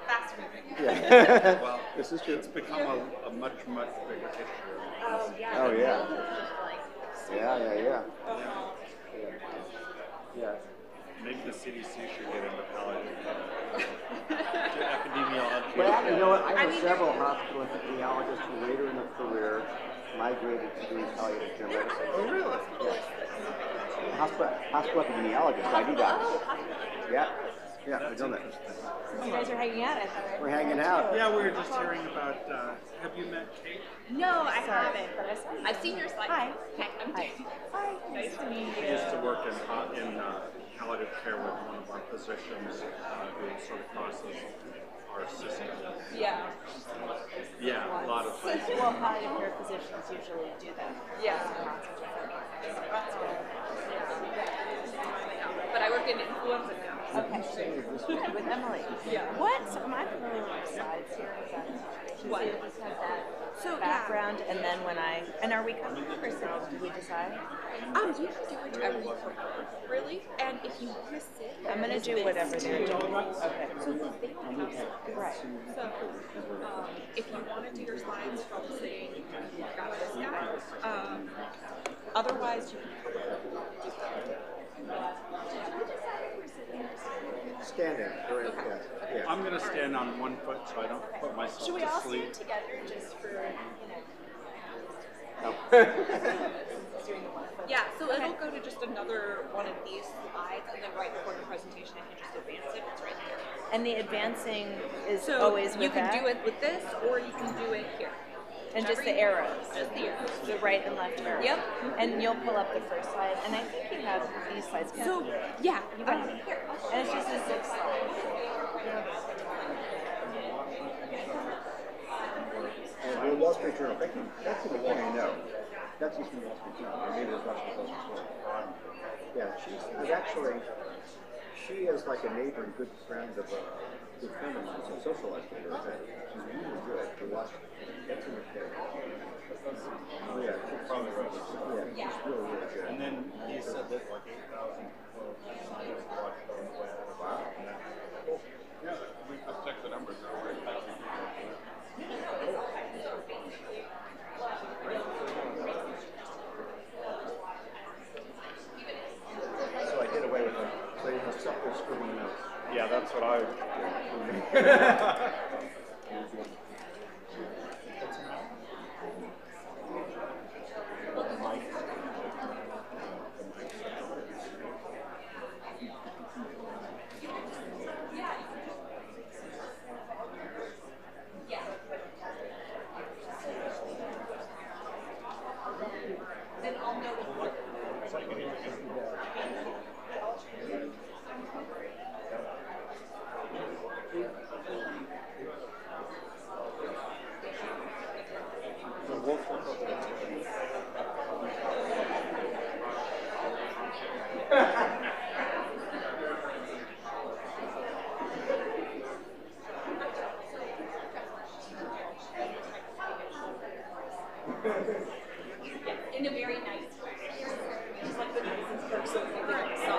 fast moving. Yeah. Well, this is true. It's become a much, much bigger picture. Oh, yeah. Oh, yeah. Yeah. Yeah. Maybe the CDC should get into palliative epidemiology. Well, you know what? I know several hospital epidemiologists who later in their career migrated to doing palliative care medicine. Oh, really? Yeah. Hospital epidemiologists, ID doctors. Yeah, I've done that. You guys are hanging out, I thought. We're hanging out. Yeah, we were just hearing about, have you met Kate? No, I haven't, but I've seen your slides. Hi. I'm Dave. Hi. Nice to meet you. I used to work in palliative care with one of our physicians who sort of crosses our system. Yeah. Yeah, a lot of places. Well, palliative care physicians usually do that. Yeah. But I work in influenza now. Okay. Good, with Emily. Yeah. What? So am I familiar with the slides here? What? Just have that background, and then when and are we coming up or so? Did we decide? You can do whatever you prefer, really. And if you want to sit, I'm going to do whatever they're doing. Okay. So they right. So if you want to do your slides from saying, you got this guy, otherwise you Standing. Yeah. I'm going to stand on one foot so I don't put myself to sleep. Should we all stand together just for, No. Yeah, so it'll go to just another one of these slides, and then right before the presentation, if you just advance it, it's right there. And the advancing is So always with you can that? do it with this, or you can do it here. And just the Whichever arrows? Just the arrows. The right and left arrows? Yep. And you'll pull up the first slide, and I think you have these slides. So, yeah. You got it. Here. And it's just a 6 slide. The Wall Street Journal, that's the one I know. That's just from the Wall Street Journal. Or maybe there's much more. Yeah, she's actually, she is like a neighbor and good friend of a good friend of mine, so socialized with her. She's really good to watch. That's in the care. Oh, yeah, she's probably right. Yeah, she's really, really good. And then he said that like 8,000 people watched on the web. Wow. Yeah, we just checked the numbers. There were 8,000 people. So I did away with them. So you have separate screen notes. Yeah, that's what I would do. In a very nice way. She's like the nicest person I saw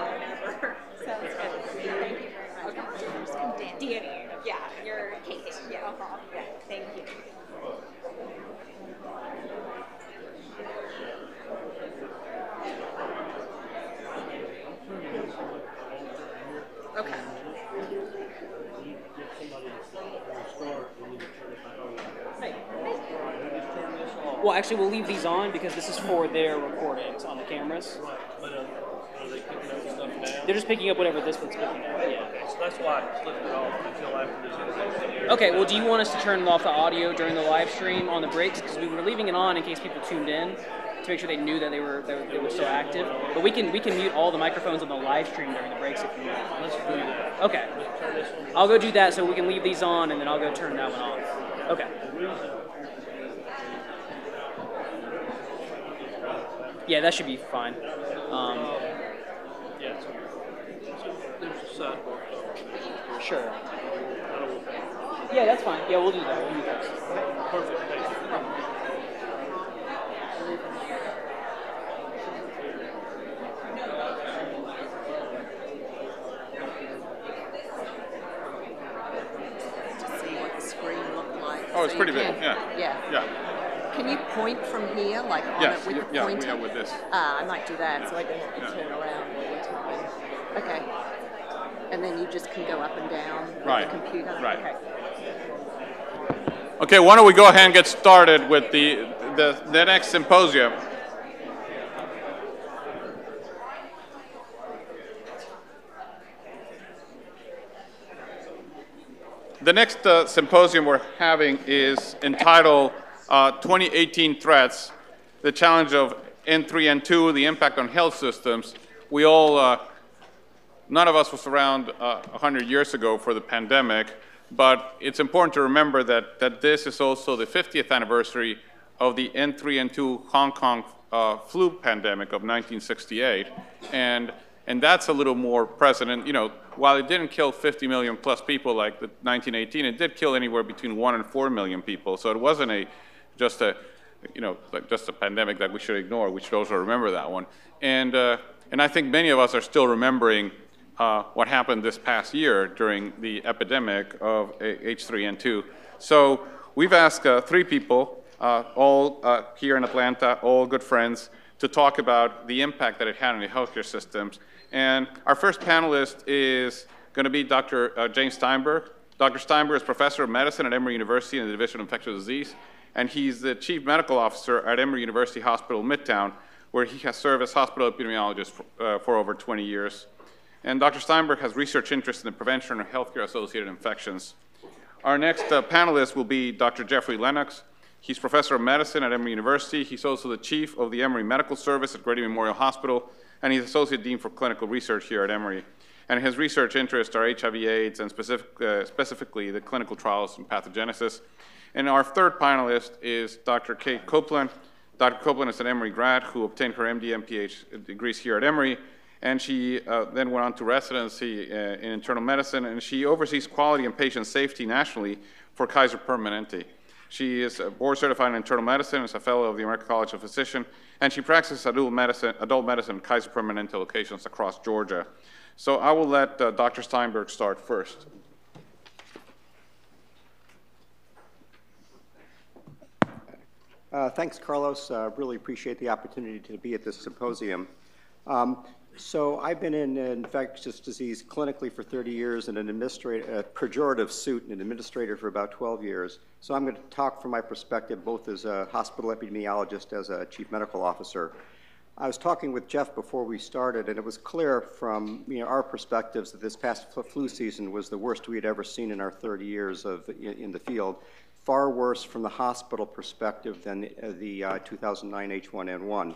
ever. Sounds good. Thank you very much. Okay. Danny. Yeah, you're Kate. Yeah. Yeah. Thank you. Okay. Well, actually, we'll leave these on because this is for their recordings on the cameras. But are they picking up stuff now? They're just picking up whatever this one's picking up. Yeah. Okay, so that's why I flipped it off until after this. Okay. Well, do you want us to turn off the audio during the live stream on the breaks? Because we were leaving it on in case people tuned in to make sure they knew that they were still active. But we can mute all the microphones on the live stream during the breaks if you want. Let's do that. Okay. I'll go do that so we can leave these on, and then I'll go turn that one off. Okay. Yeah, that should be fine. Yeah, so there's a sidebar. Sure. Yeah, that's fine. Yeah, we'll do that. We'll do that. Perfect. Thank you. To see what the screen looked like. Oh, it's So pretty you big. can- Yeah. Yeah. Can you point from here, like on Yes, it with the yeah, pointer? yeah, with this. I might do that so I don't have to turn around all the time. Okay. And then you just can go up and down with Right, the computer? right. Okay. Okay, why don't we go ahead and get started with the next symposium. The next symposium we're having is entitled 2018 Threats, the Challenge of N3, N2, the Impact on Health Systems. We all, none of us was around 100 years ago for the pandemic, but it's important to remember that this is also the 50th anniversary of the N3, N2 Hong Kong flu pandemic of 1968. And that's a little more present. And, you know, while it didn't kill 50 million plus people like the 1918, it did kill anywhere between 1 and 4 million people. So it wasn't just a pandemic that we should ignore. We should also remember that one. And I think many of us are still remembering what happened this past year during the epidemic of H3N2. So we've asked 3 people, all here in Atlanta, all good friends, to talk about the impact that it had on the healthcare systems. And our first panelist is going to be Dr. James Steinberg. Dr. Steinberg is professor of medicine at Emory University in the Division of Infectious Disease, and he's the chief medical officer at Emory University Hospital Midtown, where he has served as hospital epidemiologist for over 20 years. And Dr. Steinberg has research interest in the prevention of healthcare-associated infections. Our next panelist will be Dr. Jeffrey Lennox. He's professor of medicine at Emory University. He's also the chief of the Emory Medical Service at Grady Memorial Hospital, and he's associate dean for clinical research here at Emory. And his research interests are HIV/AIDS and specifically the clinical trials and pathogenesis. And our third panelist is Dr. Kate Copeland. Dr. Copeland is an Emory grad who obtained her MD and PhD degrees here at Emory, and she then went on to residency in internal medicine, and she oversees quality and patient safety nationally for Kaiser Permanente. She is board certified in internal medicine, is a fellow of the American College of Physicians, and she practices adult medicine at Kaiser Permanente locations across Georgia. So I will let Dr. Steinberg start first. Thanks, Carlos. Really appreciate the opportunity to be at this symposium. So I've been in infectious disease clinically for 30 years and a pejorative suit and an administrator for about 12 years. So I'm going to talk from my perspective both as a hospital epidemiologist, as a chief medical officer. I was talking with Jeff before we started, and it was clear from our perspectives that this past flu season was the worst we had ever seen in our 30 years in the field. Far worse from the hospital perspective than the 2009 H1N1.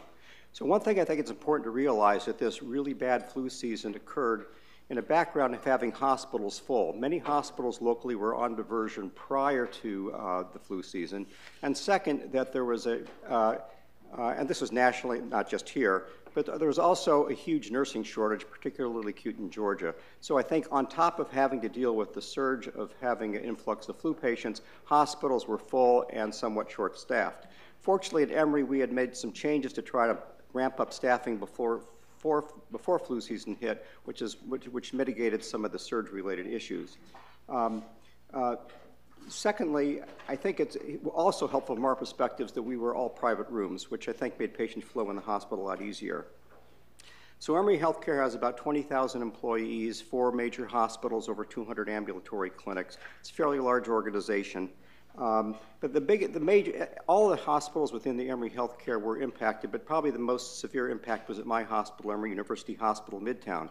So one thing I think it's important to realize that this really bad flu season occurred in a background of having hospitals full. Many hospitals locally were on diversion prior to the flu season. And second, that there was and this was nationally, not just here, but there was also a huge nursing shortage, particularly acute in Georgia. So I think on top of having to deal with the surge of having an influx of flu patients, hospitals were full and somewhat short-staffed. Fortunately, at Emory, we had made some changes to try to ramp up staffing before flu season hit, which mitigated some of the surge-related issues. Secondly, I think it's also helpful from our perspectives that we were all private rooms, which I think made patient flow in the hospital a lot easier. So Emory Healthcare has about 20,000 employees, 4 major hospitals, over 200 ambulatory clinics. It's a fairly large organization. But all the hospitals within the Emory Healthcare were impacted, but probably the most severe impact was at my hospital, Emory University Hospital, Midtown.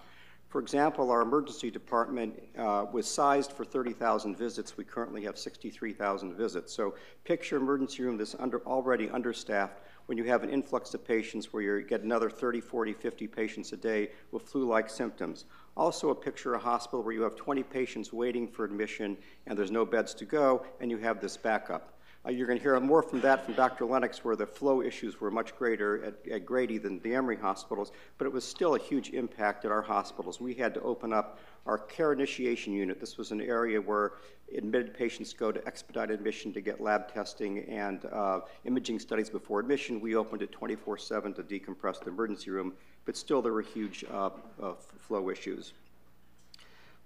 For example, our emergency department was sized for 30,000 visits. We currently have 63,000 visits. So picture emergency room that's already understaffed when you have an influx of patients where you get another 30, 40, 50 patients a day with flu-like symptoms. Also a picture of a hospital where you have 20 patients waiting for admission and there's no beds to go, and you have this backup. You're going to hear more from that from Dr. Lennox, where the flow issues were much greater at Grady than the Emory hospitals, but it was still a huge impact at our hospitals. We had to open up our care initiation unit. This was an area where admitted patients go to expedited admission to get lab testing and imaging studies before admission. We opened it 24/7 to decompress the emergency room, but still there were huge flow issues.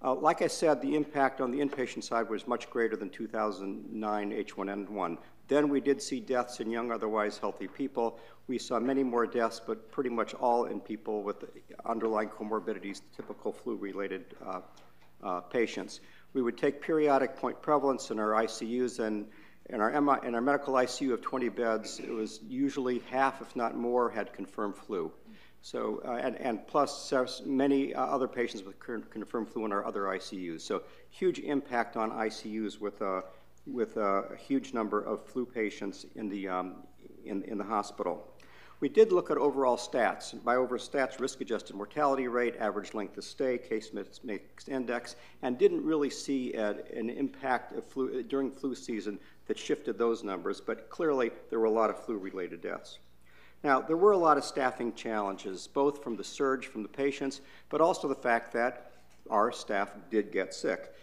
Like I said, the impact on the inpatient side was much greater than 2009 H1N1. Then we did see deaths in young, otherwise healthy people. We saw many more deaths, but pretty much all in people with underlying comorbidities, typical flu-related patients. We would take periodic point prevalence in our ICUs, and in our medical ICU of 20 beds, it was usually half, if not more, had confirmed flu. So, and plus many other patients with confirmed flu in our other ICUs. So huge impact on ICUs with a huge number of flu patients in the hospital. We did look at overall stats. By overall stats, risk-adjusted mortality rate, average length of stay, case mix index, and didn't really see an impact of flu during flu season that shifted those numbers, but clearly there were a lot of flu-related deaths. Now, there were a lot of staffing challenges, both from the surge from the patients, but also the fact that our staff did get sick.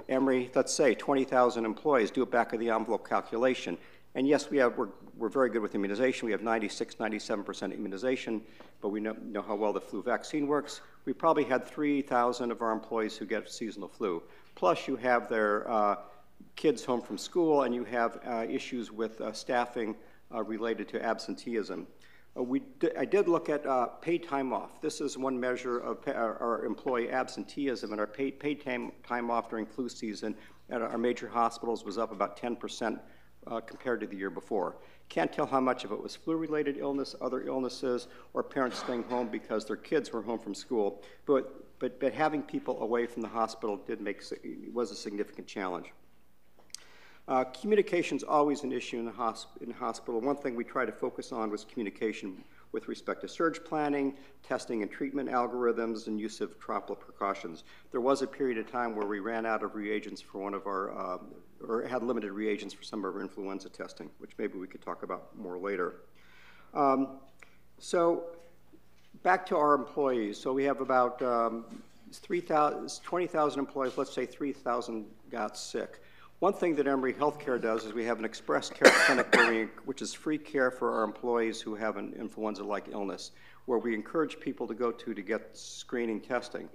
Emory, let's say 20,000 employees, do a back-of-the-envelope calculation. And yes, we're very good with immunization. We have 96, 97% immunization, but we know how well the flu vaccine works. We probably had 3,000 of our employees who get seasonal flu. Plus, you have their kids home from school, and you have issues with staffing related to absenteeism. I did look at paid time off. This is one measure of our employee absenteeism, and our paid time off during flu season at our major hospitals was up about 10% compared to the year before. Can't tell how much of it was flu-related illness, other illnesses, or parents staying home because their kids were home from school. But having people away from the hospital was a significant challenge. Communication's always an issue in the hospital. One thing we tried to focus on was communication with respect to surge planning, testing and treatment algorithms, and use of droplet precautions. There was a period of time where we ran out of reagents for one of our, or had limited reagents for some of our influenza testing, which maybe we could talk about more later. So back to our employees. So we have about 20,000 employees, let's say 3,000 got sick. One thing that Emory Healthcare does is we have an express care clinic which is free care for our employees who have an influenza-like illness, where we encourage people to go to get screening testing.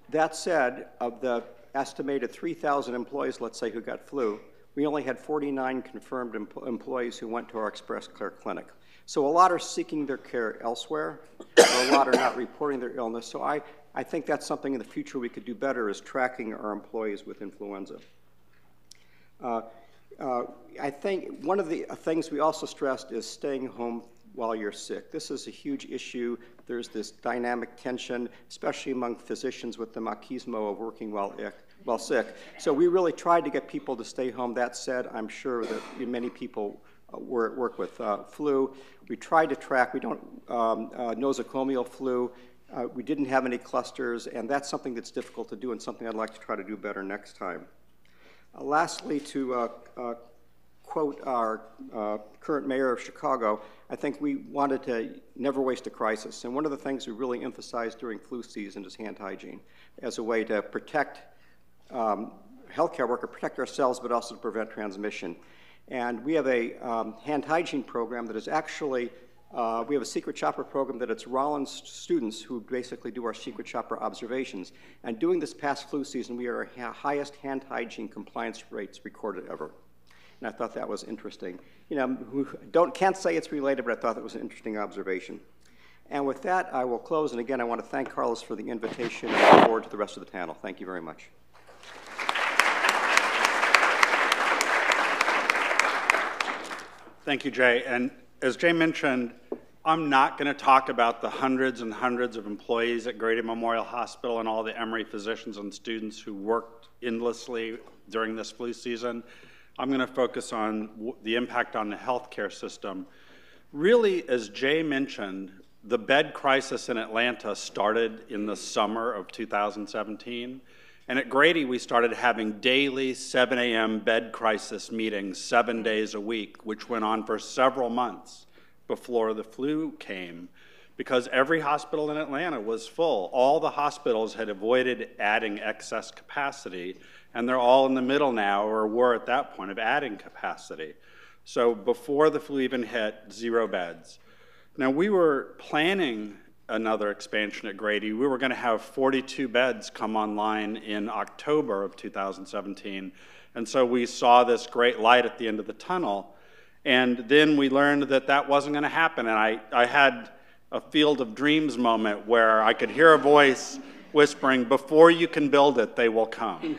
That said, of the estimated 3,000 employees, let's say, who got flu, we only had 49 confirmed employees who went to our express care clinic. So a lot are seeking their care elsewhere, or a lot are not reporting their illness. So I think that's something in the future we could do better, is tracking our employees with influenza. I think one of the things we also stressed is staying home while you're sick. This is a huge issue. There's this dynamic tension, especially among physicians with the machismo of working while sick. So we really tried to get people to stay home. That said, I'm sure that many people work with flu. We tried to track, we don't, nosocomial flu. We didn't have any clusters, and that's something that's difficult to do and something I'd like to try to do better next time. Lastly, to quote our current mayor of Chicago, I think we wanted to never waste a crisis. And one of the things we really emphasized during flu season is hand hygiene as a way to protect healthcare workers, protect ourselves, but also to prevent transmission. And we have a hand hygiene program that is actually, we have a secret shopper program that it's Rollins students who basically do our secret shopper observations. And during this past flu season, we are our highest hand hygiene compliance rates recorded ever. And I thought that was interesting. You know, can't say it's related, but I thought that was an interesting observation. And with that, I will close. And again, I want to thank Carlos for the invitation and look forward to the rest of the panel. Thank you very much. Thank you, Jay. And as Jay mentioned, I'm not going to talk about the hundreds and hundreds of employees at Grady Memorial Hospital and all the Emory physicians and students who worked endlessly during this flu season. I'm going to focus on the impact on the healthcare system. Really, as Jay mentioned, the bed crisis in Atlanta started in the summer of 2017. And at Grady, we started having daily 7 a.m. bed crisis meetings 7 days a week, which went on for several months before the flu came, because every hospital in Atlanta was full. All the hospitals had avoided adding excess capacity, and they're all in the middle now, or were at that point, of adding capacity. So before the flu even hit, 0 beds. Now, we were planning another expansion at Grady. We were going to have 42 beds come online in October of 2017. And so we saw this great light at the end of the tunnel. And then we learned that that wasn't going to happen. And I had a field of dreams moment where I could hear a voice whispering, "Before you can build it, they will come."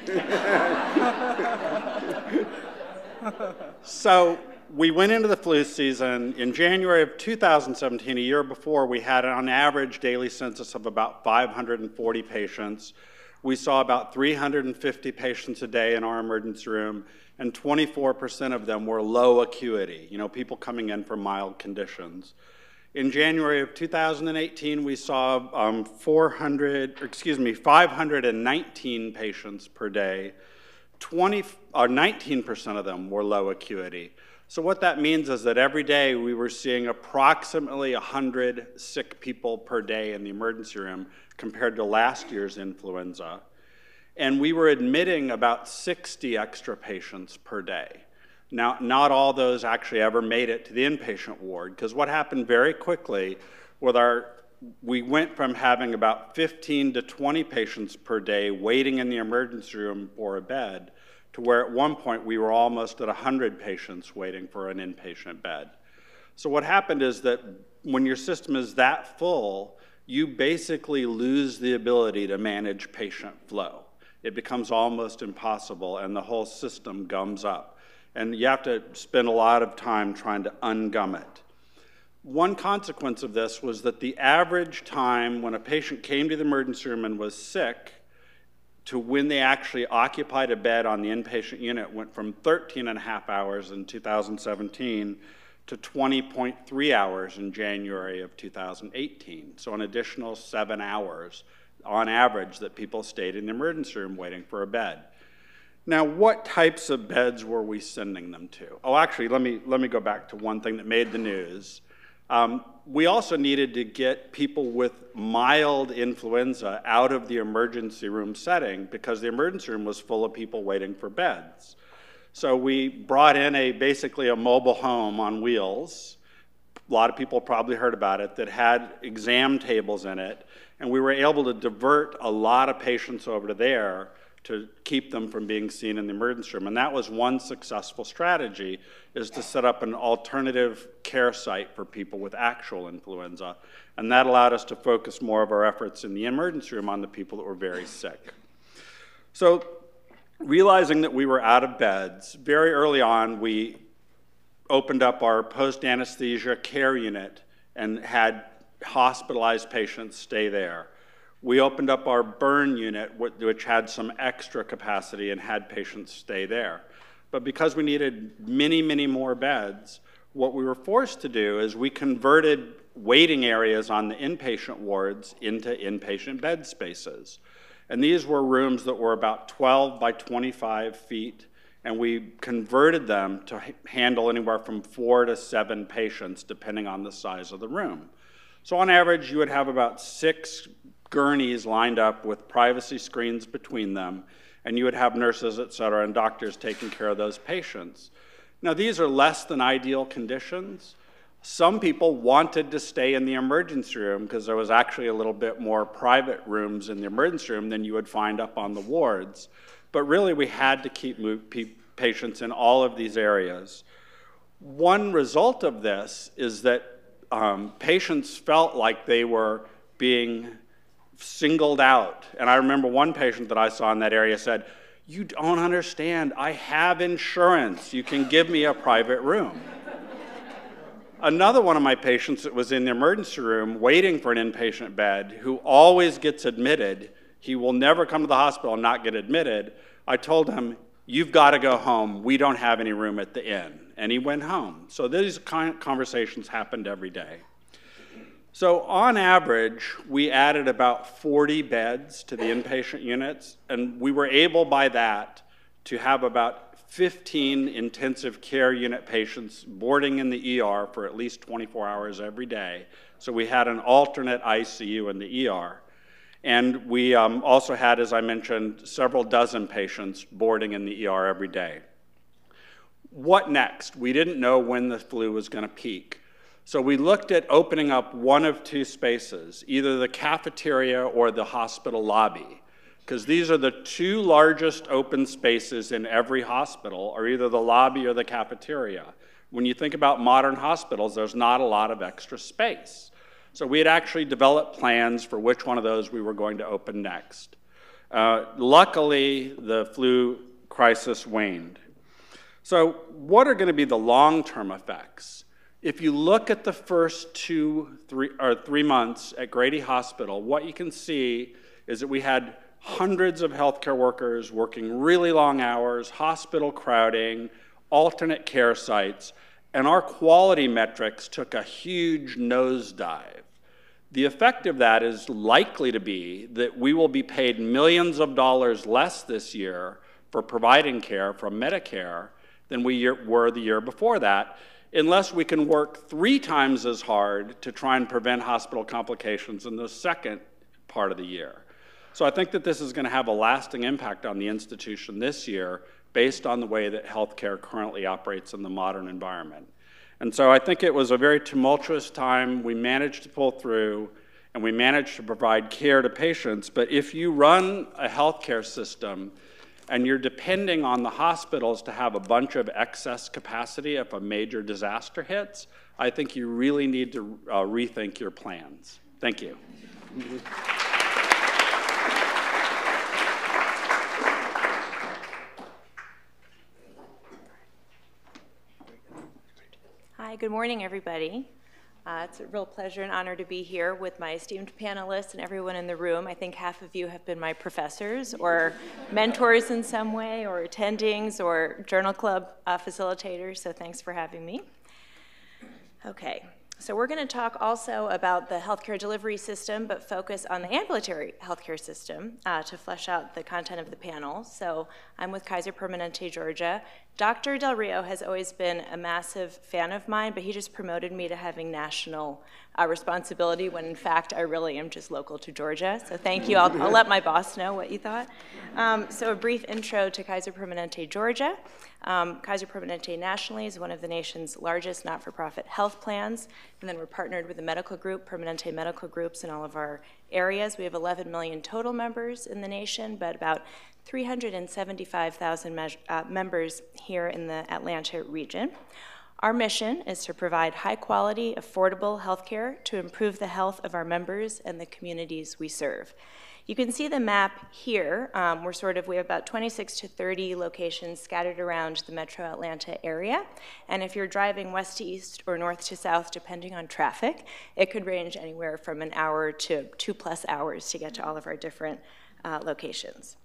So we went into the flu season. In January of 2017, a year before, we had on average daily census of about 540 patients. We saw about 350 patients a day in our emergency room, and 24% of them were low acuity, people coming in for mild conditions. In January of 2018, we saw 519 patients per day. 19% of them were low acuity. So what that means is that every day we were seeing approximately 100 sick people per day in the emergency room compared to last year's influenza. And we were admitting about 60 extra patients per day. Now, not all those actually ever made it to the inpatient ward, because what happened very quickly with we went from having about 15 to 20 patients per day waiting in the emergency room for a bed to where at one point we were almost at 100 patients waiting for an inpatient bed. So what happened is that when your system is that full, you basically lose the ability to manage patient flow. It becomes almost impossible, and the whole system gums up. And you have to spend a lot of time trying to ungum it. One consequence of this was that the average time when a patient came to the emergency room and was sick to when they actually occupied a bed on the inpatient unit went from 13.5 hours in 2017 to 20.3 hours in January of 2018. So an additional 7 hours on average that people stayed in the emergency room waiting for a bed. Now, what types of beds were we sending them to? Oh, actually, let me go back to one thing that made the news. We also needed to get people with mild influenza out of the emergency room setting because the emergency room was full of people waiting for beds. So we brought in basically a mobile home on wheels. A lot of people probably heard about it, that had exam tables in it, and we were able to divert a lot of patients over to there to keep them from being seen in the emergency room. And that was one successful strategy, is to set up an alternative care site for people with actual influenza. And that allowed us to focus more of our efforts in the emergency room on the people that were very sick. So realizing that we were out of beds, very early on we opened up our post-anesthesia care unit and had hospitalized patients stay there. We opened up our burn unit, which had some extra capacity, and had patients stay there. But because we needed many, many more beds, what we were forced to do is we converted waiting areas on the inpatient wards into inpatient bed spaces. And these were rooms that were about 12 by 25 feet, and we converted them to handle anywhere from 4 to 7 patients, depending on the size of the room. So on average, you would have about 6 gurneys lined up with privacy screens between them, and you would have nurses, et cetera, and doctors taking care of those patients. Now, these are less than ideal conditions. Some people wanted to stay in the emergency room because there was actually a little bit more private rooms in the emergency room than you would find up on the wards. But really, we had to keep patients in all of these areas. One result of this is that patients felt like they were being singled out. And I remember one patient that I saw in that area said, "You don't understand, I have insurance, you can give me a private room." Another one of my patients that was in the emergency room waiting for an inpatient bed, who always gets admitted, he will never come to the hospital and not get admitted, I told him, "You've got to go home, we don't have any room at the inn." And he went home. So these conversations happened every day. So on average, we added about 40 beds to the inpatient units, and we were able by that to have about 15 intensive care unit patients boarding in the ER for at least 24 hours every day. So we had an alternate ICU in the ER. And we also had, as I mentioned, several dozen patients boarding in the ER every day. What next? We didn't know when the flu was going to peak. So we looked at opening up one of 2 spaces, either the cafeteria or the hospital lobby, because these are the 2 largest open spaces in every hospital, are either the lobby or the cafeteria. When you think about modern hospitals, there's not a lot of extra space. So we had actually developed plans for which one of those we were going to open next. Luckily, the flu crisis waned. So what are going to be the long-term effects? If you look at the first 3 months at Grady Hospital, what you can see is that we had hundreds of healthcare workers working really long hours, hospital crowding, alternate care sites, and our quality metrics took a huge nosedive. The effect of that is likely to be that we will be paid millions of dollars less this year for providing care from Medicare than we were the year before that, unless we can work 3 times as hard to try and prevent hospital complications in the second part of the year. So I think that this is going to have a lasting impact on the institution this year based on the way that healthcare currently operates in the modern environment. And so I think it was a very tumultuous time. We managed to pull through, and we managed to provide care to patients. But if you run a healthcare system and you're depending on the hospitals to have a bunch of excess capacity if a major disaster hits, I think you really need to rethink your plans. Thank you. good morning, everybody. It's a real pleasure and honor to be here with my esteemed panelists and everyone in the room. I think half of you have been my professors or mentors in some way, or attendings, or journal club facilitators, so thanks for having me. Okay. So we're going to talk also about the healthcare delivery system, but focus on the ambulatory healthcare system to flesh out the content of the panel. So I'm with Kaiser Permanente, Georgia. Dr. Del Rio has always been a massive fan of mine, but he just promoted me to having national responsibility when in fact I really am just local to Georgia. So thank you. I'll let my boss know what you thought. So a brief intro to Kaiser Permanente, Georgia. Kaiser Permanente nationally is one of the nation's largest not-for-profit health plans, and then we're partnered with the medical group, Permanente Medical Groups, in all of our areas. We have 11 million total members in the nation, but about 375,000 members here in the Atlanta region. Our mission is to provide high-quality, affordable health care to improve the health of our members and the communities we serve. You can see the map here. We have about 26 to 30 locations scattered around the metro Atlanta area. And if you're driving west to east or north to south, depending on traffic, it could range anywhere from an hour to 2+ hours to get to all of our different locations.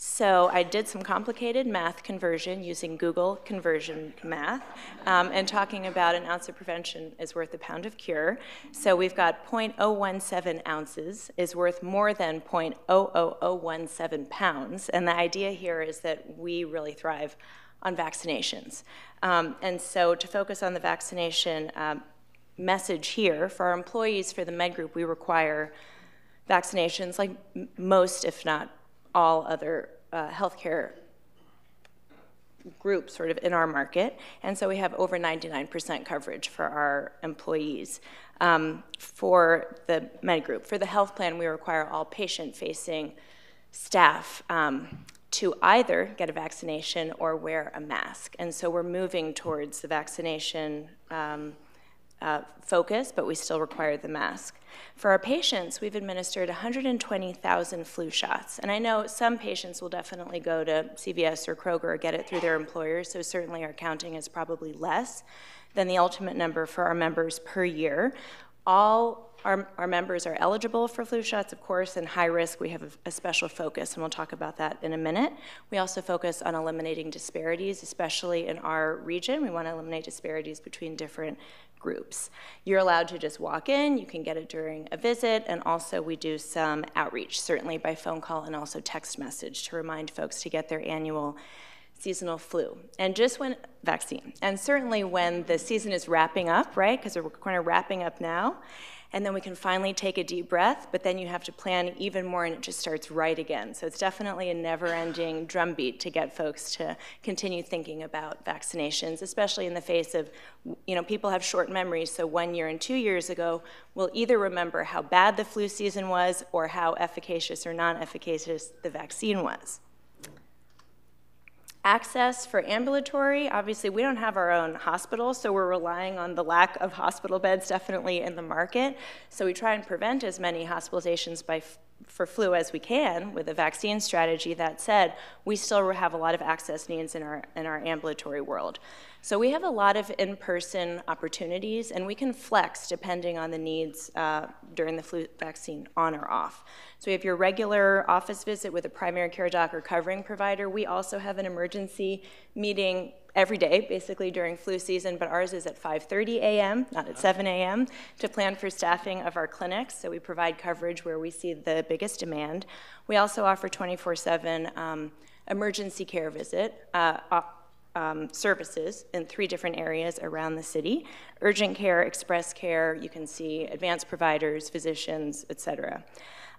So I did some complicated math conversion using Google Conversion Math and talking about an ounce of prevention is worth a pound of cure. So we've got 0.017 ounces is worth more than 0.00017 pounds. And the idea here is that we really thrive on vaccinations. And so to focus on the vaccination message here, for our employees for the med group, we require vaccinations like most, if not all other healthcare groups sort of in our market. And so we have over 99% coverage for our employees. For the med group, for the health plan, we require all patient-facing staff to either get a vaccination or wear a mask. And so we're moving towards the vaccination focus, but we still require the mask. For our patients, we've administered 120,000 flu shots. And I know some patients will definitely go to CVS or Kroger or get it through their employers, so certainly our counting is probably less than the ultimate number for our members per year. All our members are eligible for flu shots, of course, and high risk, we have a special focus, and we'll talk about that in a minute. We also focus on eliminating disparities, especially in our region. We want to eliminate disparities between different groups. You're allowed to just walk in, you can get it during a visit, and also we do some outreach, certainly by phone call and also text message to remind folks to get their annual seasonal flu, and just when vaccine. And certainly when the season is wrapping up, right, because we're kind of wrapping up now, and then we can finally take a deep breath, but then you have to plan even more and it just starts right again. So it's definitely a never-ending drumbeat to get folks to continue thinking about vaccinations, especially in the face of, people have short memories, so 1 year and 2 years ago, we'll either remember how bad the flu season was or how efficacious or non-efficacious the vaccine was. Access for ambulatory, obviously we don't have our own hospital, so we're relying on the lack of hospital beds definitely in the market. So we try and prevent as many hospitalizations for flu as we can with a vaccine strategy. That said, we still have a lot of access needs in our ambulatory world. So we have a lot of in-person opportunities, and we can flex depending on the needs during the flu vaccine on or off. So we have your regular office visit with a primary care doc or covering provider. We also have an emergency meeting every day, basically during flu season, but ours is at 5:30 a.m., not at 7 a.m., to plan for staffing of our clinics. So we provide coverage where we see the biggest demand. We also offer 24/7 emergency care visit services in 3 different areas around the city: urgent care, express care, you can see advanced providers, physicians, et cetera.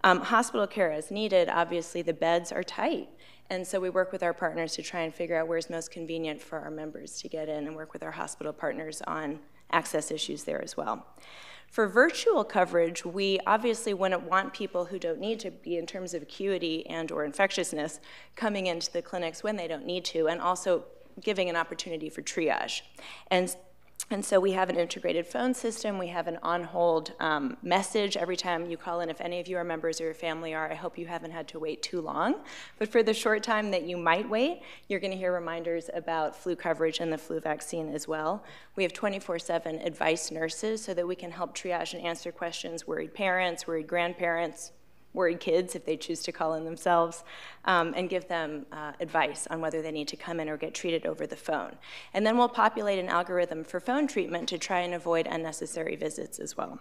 Hospital care as needed, obviously the beds are tight. And so we work with our partners to try and figure out where's most convenient for our members to get in, and work with our hospital partners on access issues there as well. For virtual coverage, we obviously wouldn't want people who don't need to be in terms of acuity and or infectiousness coming into the clinics when they don't need to, and also giving an opportunity for triage. And And so we have an integrated phone system. We have an on-hold message every time you call in. If any of you are members or your family are, I hope you haven't had to wait too long. But for the short time that you might wait, you're going to hear reminders about flu coverage and the flu vaccine as well. We have 24/7 advice nurses so that we can help triage and answer questions, worried parents, worried grandparents, worried kids if they choose to call in themselves, and give them advice on whether they need to come in or get treated over the phone. And then we'll populate an algorithm for phone treatment to try and avoid unnecessary visits as well.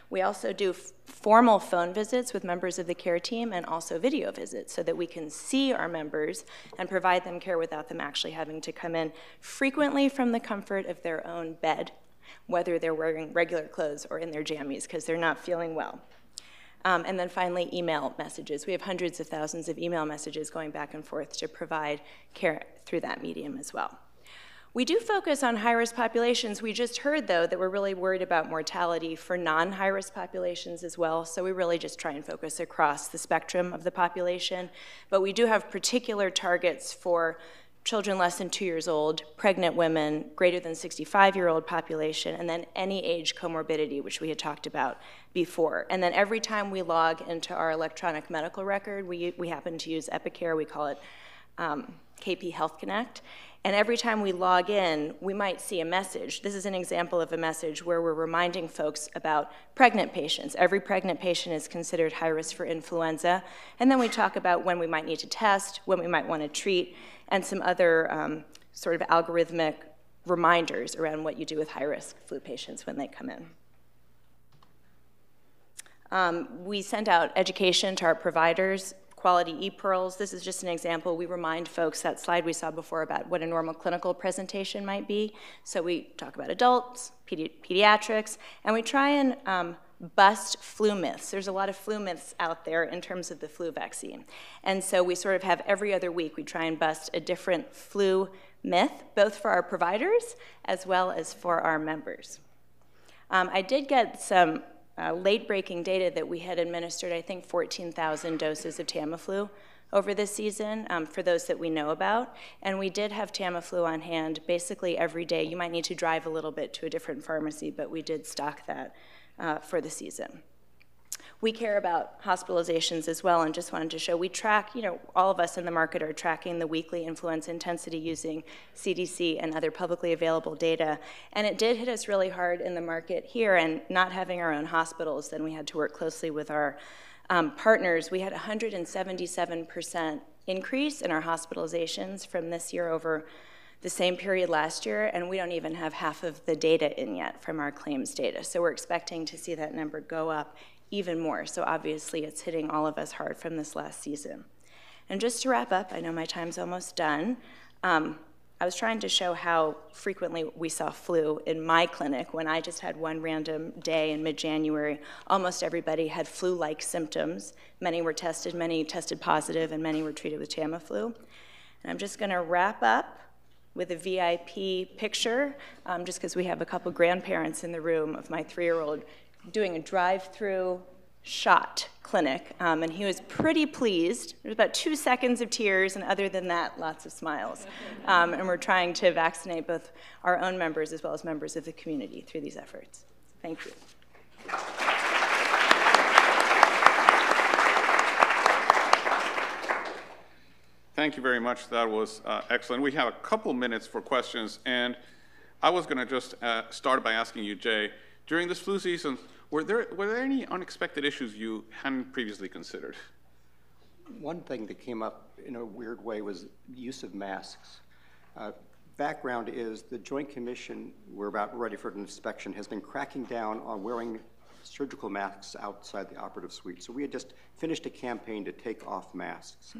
We also do formal phone visits with members of the care team and also video visits so that we can see our members and provide them care without them actually having to come in, frequently from the comfort of their own bed, whether they're wearing regular clothes or in their jammies because they're not feeling well. And then finally, email messages. We have hundreds of thousands of email messages going back and forth to provide care through that medium as well. We do focus on high-risk populations. We just heard, though, that we're really worried about mortality for non-high-risk populations as well, so we really just try and focus across the spectrum of the population. But we do have particular targets for children less than 2 years old, pregnant women, greater than 65-year-old population, and then any age comorbidity, which we had talked about before. And then every time we log into our electronic medical record, we happen to use Epicare, we call it KP Health Connect. And every time we log in, we might see a message. This is an example of a message where we're reminding folks about pregnant patients. Every pregnant patient is considered high risk for influenza. And then we talk about when we might need to test, when we might want to treat, and some other sort of algorithmic reminders around what you do with high-risk flu patients when they come in. We send out education to our providers, quality e-pearls. This is just an example. We remind folks, that slide we saw before, about what a normal clinical presentation might be. So we talk about adults, pediatrics, and we try and bust flu myths. There's a lot of flu myths out there in terms of the flu vaccine. And so we sort of have every other week, we try and bust a different flu myth, both for our providers as well as for our members. I did get some late-breaking data that we had administered, I think, 14,000 doses of Tamiflu over this season for those that we know about. And we did have Tamiflu on hand basically every day. You might need to drive a little bit to a different pharmacy, but we did stock that for the season. We care about hospitalizations as well, and just wanted to show we track, all of us in the market are tracking the weekly influenza intensity using CDC and other publicly available data. And it did hit us really hard in the market here, and not having our own hospitals, then we had to work closely with our partners. We had 177% increase in our hospitalizations from this year over the same period last year, and we don't even have half of the data in yet from our claims data. So we're expecting to see that number go up even more. So obviously it's hitting all of us hard from this last season. And just to wrap up, I know my time's almost done. I was trying to show how frequently we saw flu in my clinic. When I just had one random day in mid-January, almost everybody had flu-like symptoms. Many were tested, many tested positive, and many were treated with Tamiflu. And I'm just gonna wrap up with a VIP picture, just because we have a couple grandparents in the room of my 3-year-old doing a drive-through shot clinic, and he was pretty pleased. There was about 2 seconds of tears, and other than that, lots of smiles. And we're trying to vaccinate both our own members as well as members of the community through these efforts. Thank you. Thank you very much. That was excellent. We have a couple minutes for questions, and I was going to just start by asking you, Jay, during this flu season, were there any unexpected issues you hadn't previously considered? One thing that came up in a weird way was the use of masks. Background is the Joint Commission, we're about ready for an inspection, has been cracking down on wearing surgical masks outside the operative suite. So we had just finished a campaign to take off masks.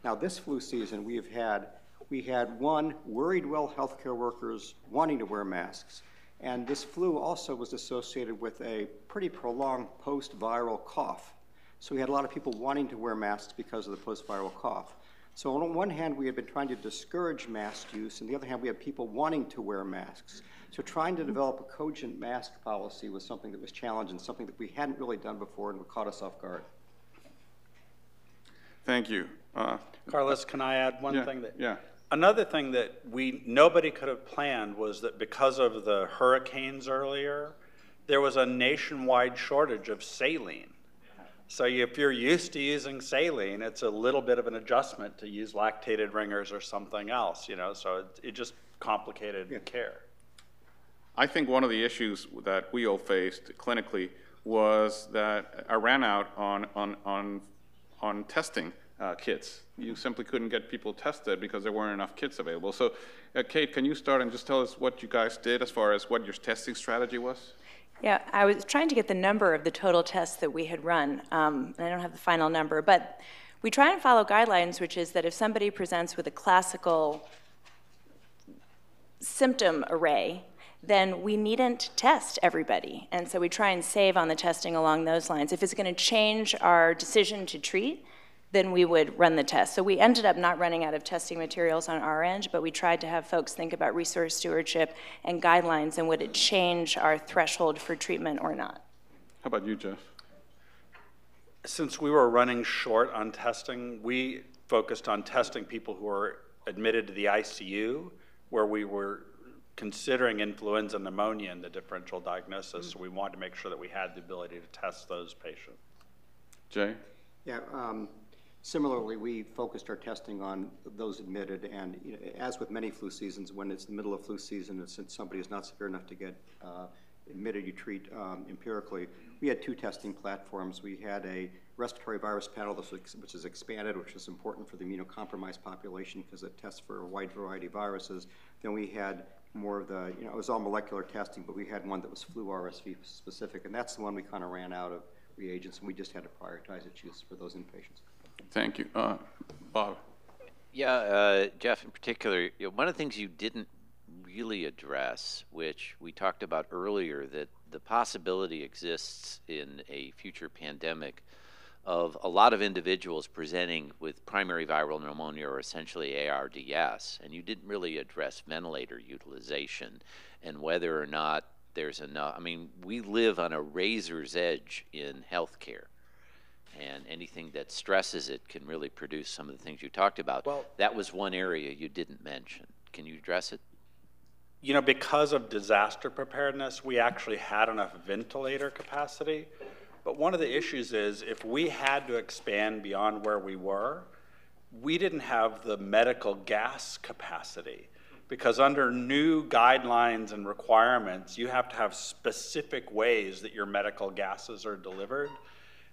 Now this flu season, we had worried well healthcare workers wanting to wear masks. And this flu also was associated with a pretty prolonged post-viral cough. So we had a lot of people wanting to wear masks because of the post-viral cough. So on one hand, we had been trying to discourage mask use. On the other hand, we had people wanting to wear masks. So trying to develop a cogent mask policy was something that was challenging, something that we hadn't really done before and caught us off guard. Thank you. Carlos, can I add one thing? Another thing that nobody could have planned was that because of the hurricanes earlier, there was a nationwide shortage of saline. So if you're used to using saline, it's a little bit of an adjustment to use lactated ringers or something else, you know, so it just complicated care. I think one of the issues that we all faced clinically was that I ran out on testing kits. You simply couldn't get people tested because there weren't enough kits available. So, Kate, can you start and just tell us what you guys did as far as what your testing strategy was? Yeah, I was trying to get the number of the total tests that we had run, and I don't have the final number, but we try and follow guidelines, which is that if somebody presents with a classical symptom array, then we needn't test everybody. And so we try and save on the testing along those lines. If it's going to change our decision to treat, then we would run the test. So we ended up not running out of testing materials on our end, but we tried to have folks think about resource stewardship and guidelines and would it change our threshold for treatment or not. How about you, Jeff? Since we were running short on testing, we focused on testing people who were admitted to the ICU, where we were considering influenza pneumonia in the differential diagnosis, so we wanted to make sure that we had the ability to test those patients. Jay? Yeah, similarly, we focused our testing on those admitted, and you know, as with many flu seasons, when it's the middle of flu season, and since somebody is not severe enough to get admitted, you treat empirically. We had two testing platforms. We had a respiratory virus panel, which is expanded, which is important for the immunocompromised population because it tests for a wide variety of viruses. Then we had more of the, you know, it was all molecular testing, but we had one that was flu RSV specific, and that's the one we kind of ran out of reagents, and we just had to prioritize its use for those inpatients. Thank you. Bob? Yeah, Jeff, in particular, you know, one of the things you didn't really address, which we talked about earlier, that the possibility exists in a future pandemic of a lot of individuals presenting with primary viral pneumonia or essentially ARDS, and you didn't really address ventilator utilization and whether or not there's enough. I mean, we live on a razor's edge in healthcare, and anything that stresses it can really produce some of the things you talked about. Well, that was one area you didn't mention. Can you address it? You know, because of disaster preparedness, we actually had enough ventilator capacity. But one of the issues is if we had to expand beyond where we were, we didn't have the medical gas capacity. Because under new guidelines and requirements, you have to have specific ways that your medical gases are delivered.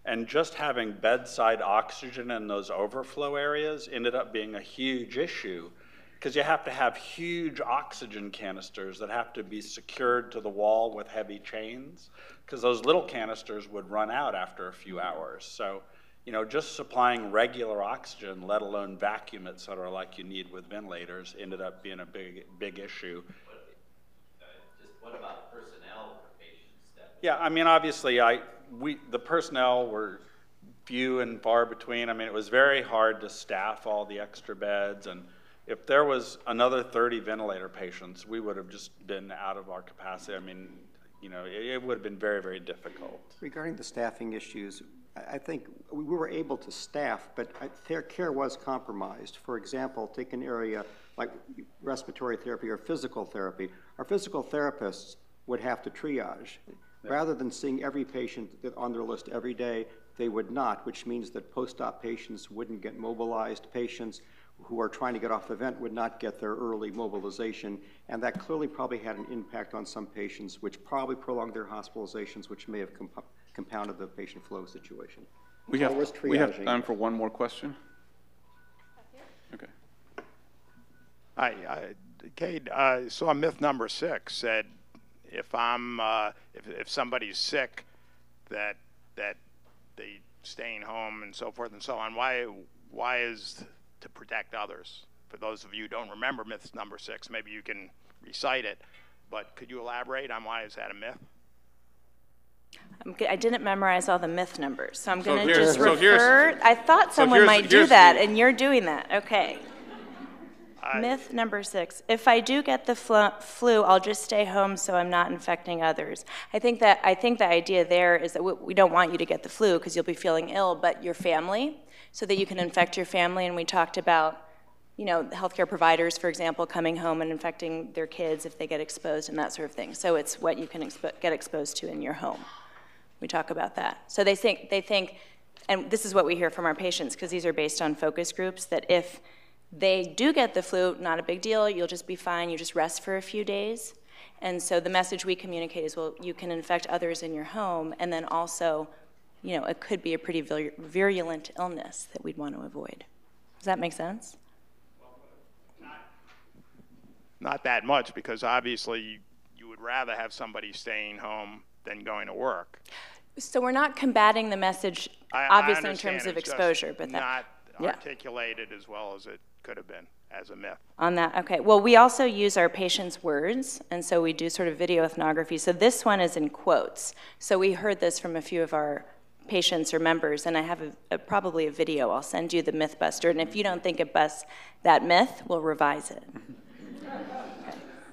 And just having bedside oxygen in those overflow areas ended up being a huge issue because you have to have huge oxygen canisters that have to be secured to the wall with heavy chains because those little canisters would run out after a few hours. So, you know, just supplying regular oxygen, let alone vacuum it sort of like you need with ventilators, ended up being a big issue. Just what about personnel for patients? Yeah, I mean, obviously, the personnel were few and far between. I mean, it was very hard to staff all the extra beds, and if there was another 30 ventilator patients, we would have just been out of our capacity. I mean, you know, it would have been very, very difficult. Regarding the staffing issues, I think we were able to staff, but their care was compromised. For example, take an area like respiratory therapy or physical therapy. Our physical therapists would have to triage. Rather than seeing every patient on their list every day, they would not, which means that post-op patients wouldn't get mobilized. Patients who are trying to get off the vent would not get their early mobilization, and that clearly probably had an impact on some patients, which probably prolonged their hospitalizations, which may have compounded the patient flow situation. We have time for one more question. Okay. Hi, Kate, saw myth number 6 said if somebody's sick that they staying home and so forth and so on. Why is to protect others? For those of you who don't remember myth number 6, maybe you can recite it, but could you elaborate on why is that a myth? I didn't memorize all the myth numbers, so I'm going to just refer. I thought someone might do that, and you're doing that. Okay. Myth number 6. If I do get the flu, I'll just stay home so I'm not infecting others. I think the idea there is that we don't want you to get the flu because you'll be feeling ill, but your family, so that you can infect your family. And we talked about you know, healthcare providers, for example, coming home and infecting their kids if they get exposed and that sort of thing. So it's what you can get exposed to in your home. We talk about that. So they think, and this is what we hear from our patients, because these are based on focus groups, that if they do get the flu, not a big deal, you'll just be fine, you just rest for a few days. And so the message we communicate is, well, you can infect others in your home, and then also, you know, it could be a pretty virulent illness that we'd want to avoid. Does that make sense? Not that much, because obviously you would rather have somebody staying home than going to work. So we're not combating the message, obviously, in terms of exposure, but that not articulated as well as it could have been as a myth. On that, okay. Well, we also use our patients' words, and so we do sort of video ethnography. So this one is in quotes. So we heard this from a few of our patients or members, and I have probably a video. I'll send you the Mythbuster, and if you don't think it busts that myth, we'll revise it.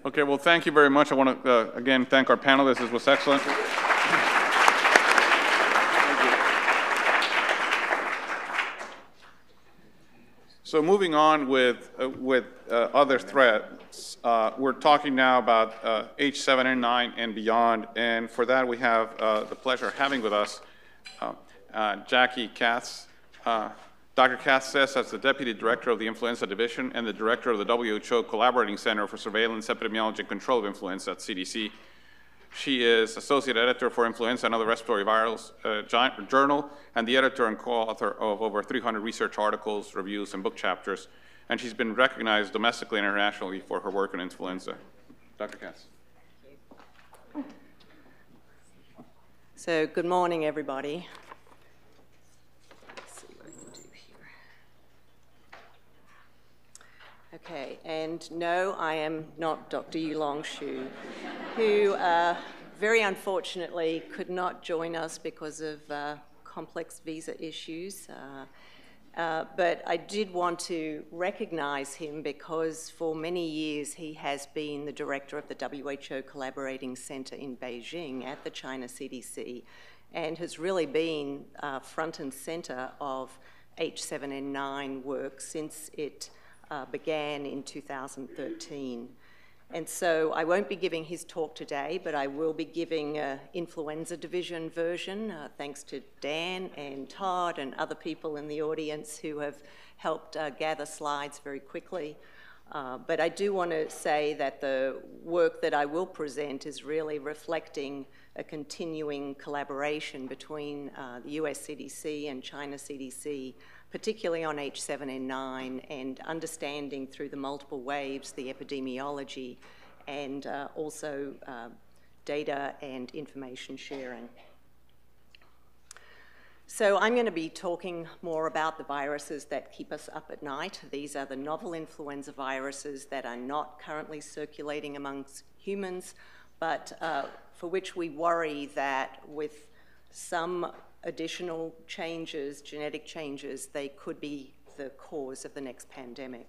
Okay, well, thank you very much. I want to, again, thank our panelists. This was excellent. So moving on with other threats, we're talking now about H7N9 and beyond, and for that we have the pleasure of having with us Jackie Katz. Dr. Katz says as the Deputy Director of the Influenza Division and the Director of the WHO Collaborating Center for Surveillance, Epidemiology, and Control of Influenza at CDC. She is Associate Editor for Influenza and Other Respiratory Virals Journal, and the editor and co-author of over 300 research articles, reviews, and book chapters. And she's been recognized domestically and internationally for her work on influenza. Dr. Katz. So good morning, everybody. Let's see what I can do here. Okay, and no, I am not Dr. Yulong Xu, who very unfortunately could not join us because of complex visa issues. But I did want to recognize him because for many years he has been the director of the WHO Collaborating Center in Beijing at the China CDC and has really been front and center of H7N9 work since it began in 2013. And so I won't be giving his talk today, but I will be giving an Influenza Division version, thanks to Dan and Todd and other people in the audience who have helped gather slides very quickly. But I do want to say that the work that I will present is really reflecting a continuing collaboration between the US CDC and China CDC, particularly on H7N9, and understanding through the multiple waves the epidemiology and also data and information sharing. So I'm going to be talking more about the viruses that keep us up at night. These are the novel influenza viruses that are not currently circulating amongst humans, but for which we worry that with some additional changes, genetic changes, they could be the cause of the next pandemic.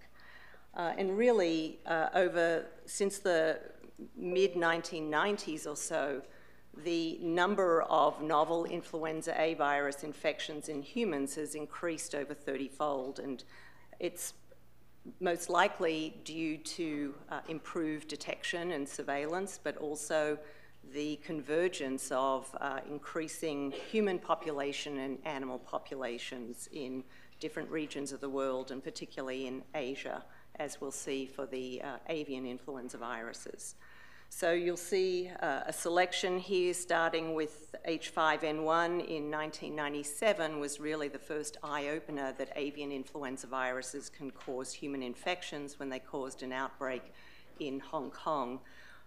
And really, since the mid-1990s or so, the number of novel influenza A virus infections in humans has increased over 30-fold, and it's most likely due to improved detection and surveillance, but also the convergence of increasing human population and animal populations in different regions of the world, and particularly in Asia, as we'll see for the avian influenza viruses. So you'll see a selection here, starting with H5N1 in 1997 was really the first eye-opener that avian influenza viruses can cause human infections when they caused an outbreak in Hong Kong.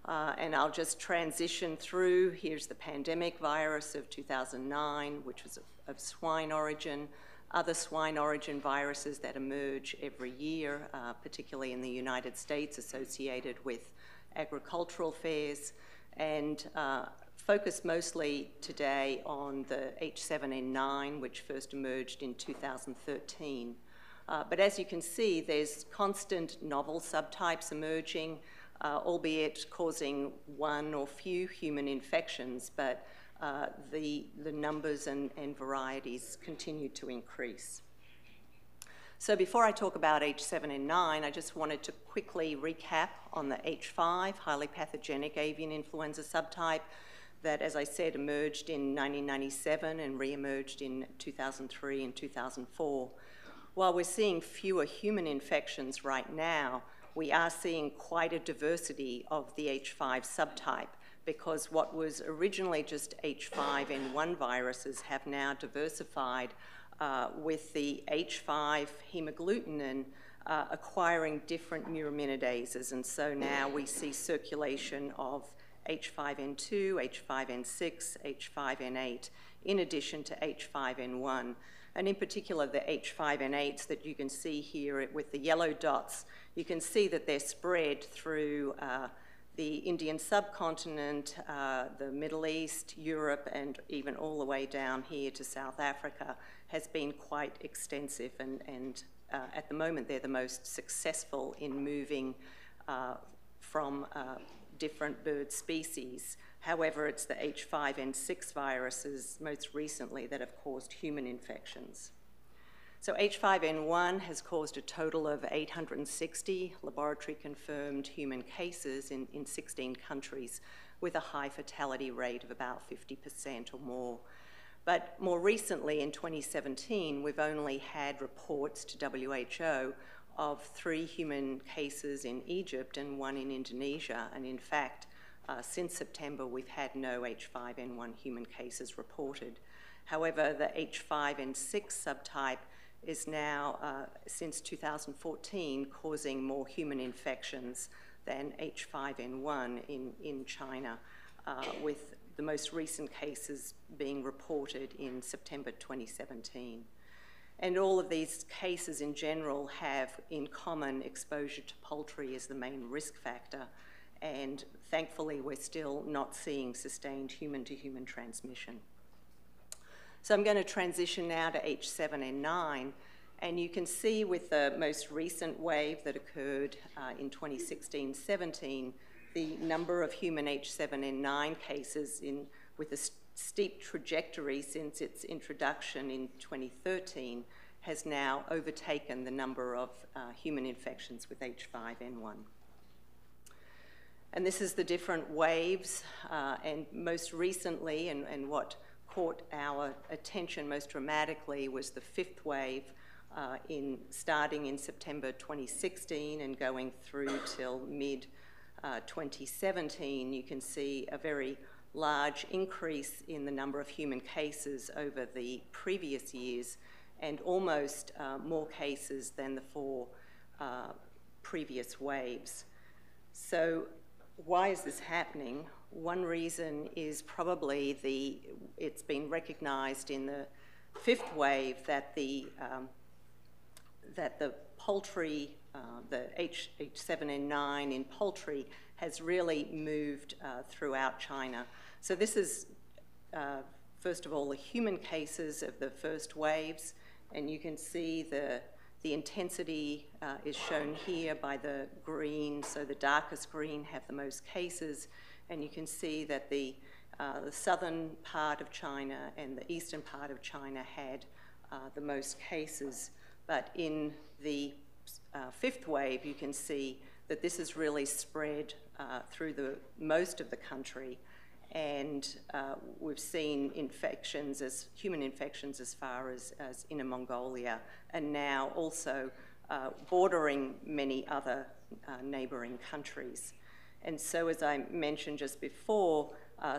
And I'll just transition through. Here's the pandemic virus of 2009, which was of swine origin, other swine origin viruses that emerge every year, particularly in the United States, associated with agricultural fairs, and focus mostly today on the H7N9, which first emerged in 2013. But as you can see, there's constant novel subtypes emerging, albeit causing one or few human infections, but the numbers and varieties continue to increase. So before I talk about H7N9, I just wanted to quickly recap on the H5, highly pathogenic avian influenza subtype that, as I said, emerged in 1997 and re-emerged in 2003 and 2004. While we're seeing fewer human infections right now, we are seeing quite a diversity of the H5 subtype, because what was originally just H5N1 viruses have now diversified with the H5 hemagglutinin acquiring different neuraminidase. And so now we see circulation of H5N2, H5N6, H5N8, in addition to H5N1. And in particular, the H5N8s that you can see here with the yellow dots, you can see that they're spread through the Indian subcontinent, the Middle East, Europe, and even all the way down here to South Africa, has been quite extensive. And at the moment, they're the most successful in moving from different bird species. However, it's the H5N6 viruses most recently that have caused human infections. So H5N1 has caused a total of 860 laboratory-confirmed human cases in 16 countries, with a high fatality rate of about 50% or more. But more recently, in 2017, we've only had reports to WHO of 3 human cases in Egypt and 1 in Indonesia. And in fact, since September, we've had no H5N1 human cases reported. However, the H5N6 subtype is now, since 2014, causing more human infections than H5N1 in China, with the most recent cases being reported in September 2017. And all of these cases in general have in common exposure to poultry as the main risk factor, and thankfully we're still not seeing sustained human-to-human transmission. So I'm going to transition now to H7N9, and you can see with the most recent wave that occurred in 2016-17, the number of human H7N9 cases with a steep trajectory since its introduction in 2013 has now overtaken the number of human infections with H5N1. And this is the different waves, and most recently, and what caught our attention most dramatically, was the 5th wave starting in September 2016 and going through till mid-2017. You can see a very large increase in the number of human cases over the previous years, and almost more cases than the 4 previous waves. So why is this happening? One reason is probably it's been recognized in the 5th wave that the poultry, the H7N9 in poultry has really moved throughout China. So this is, first of all, the human cases of the first waves, and you can see the intensity is shown here by the green, so the darkest green have the most cases, and you can see that the southern part of China and the eastern part of China had the most cases. But in the 5th wave, you can see that this is really spread through most of the country, and we've seen human infections as far as Inner Mongolia, and now also bordering many other neighboring countries. And so, as I mentioned just before,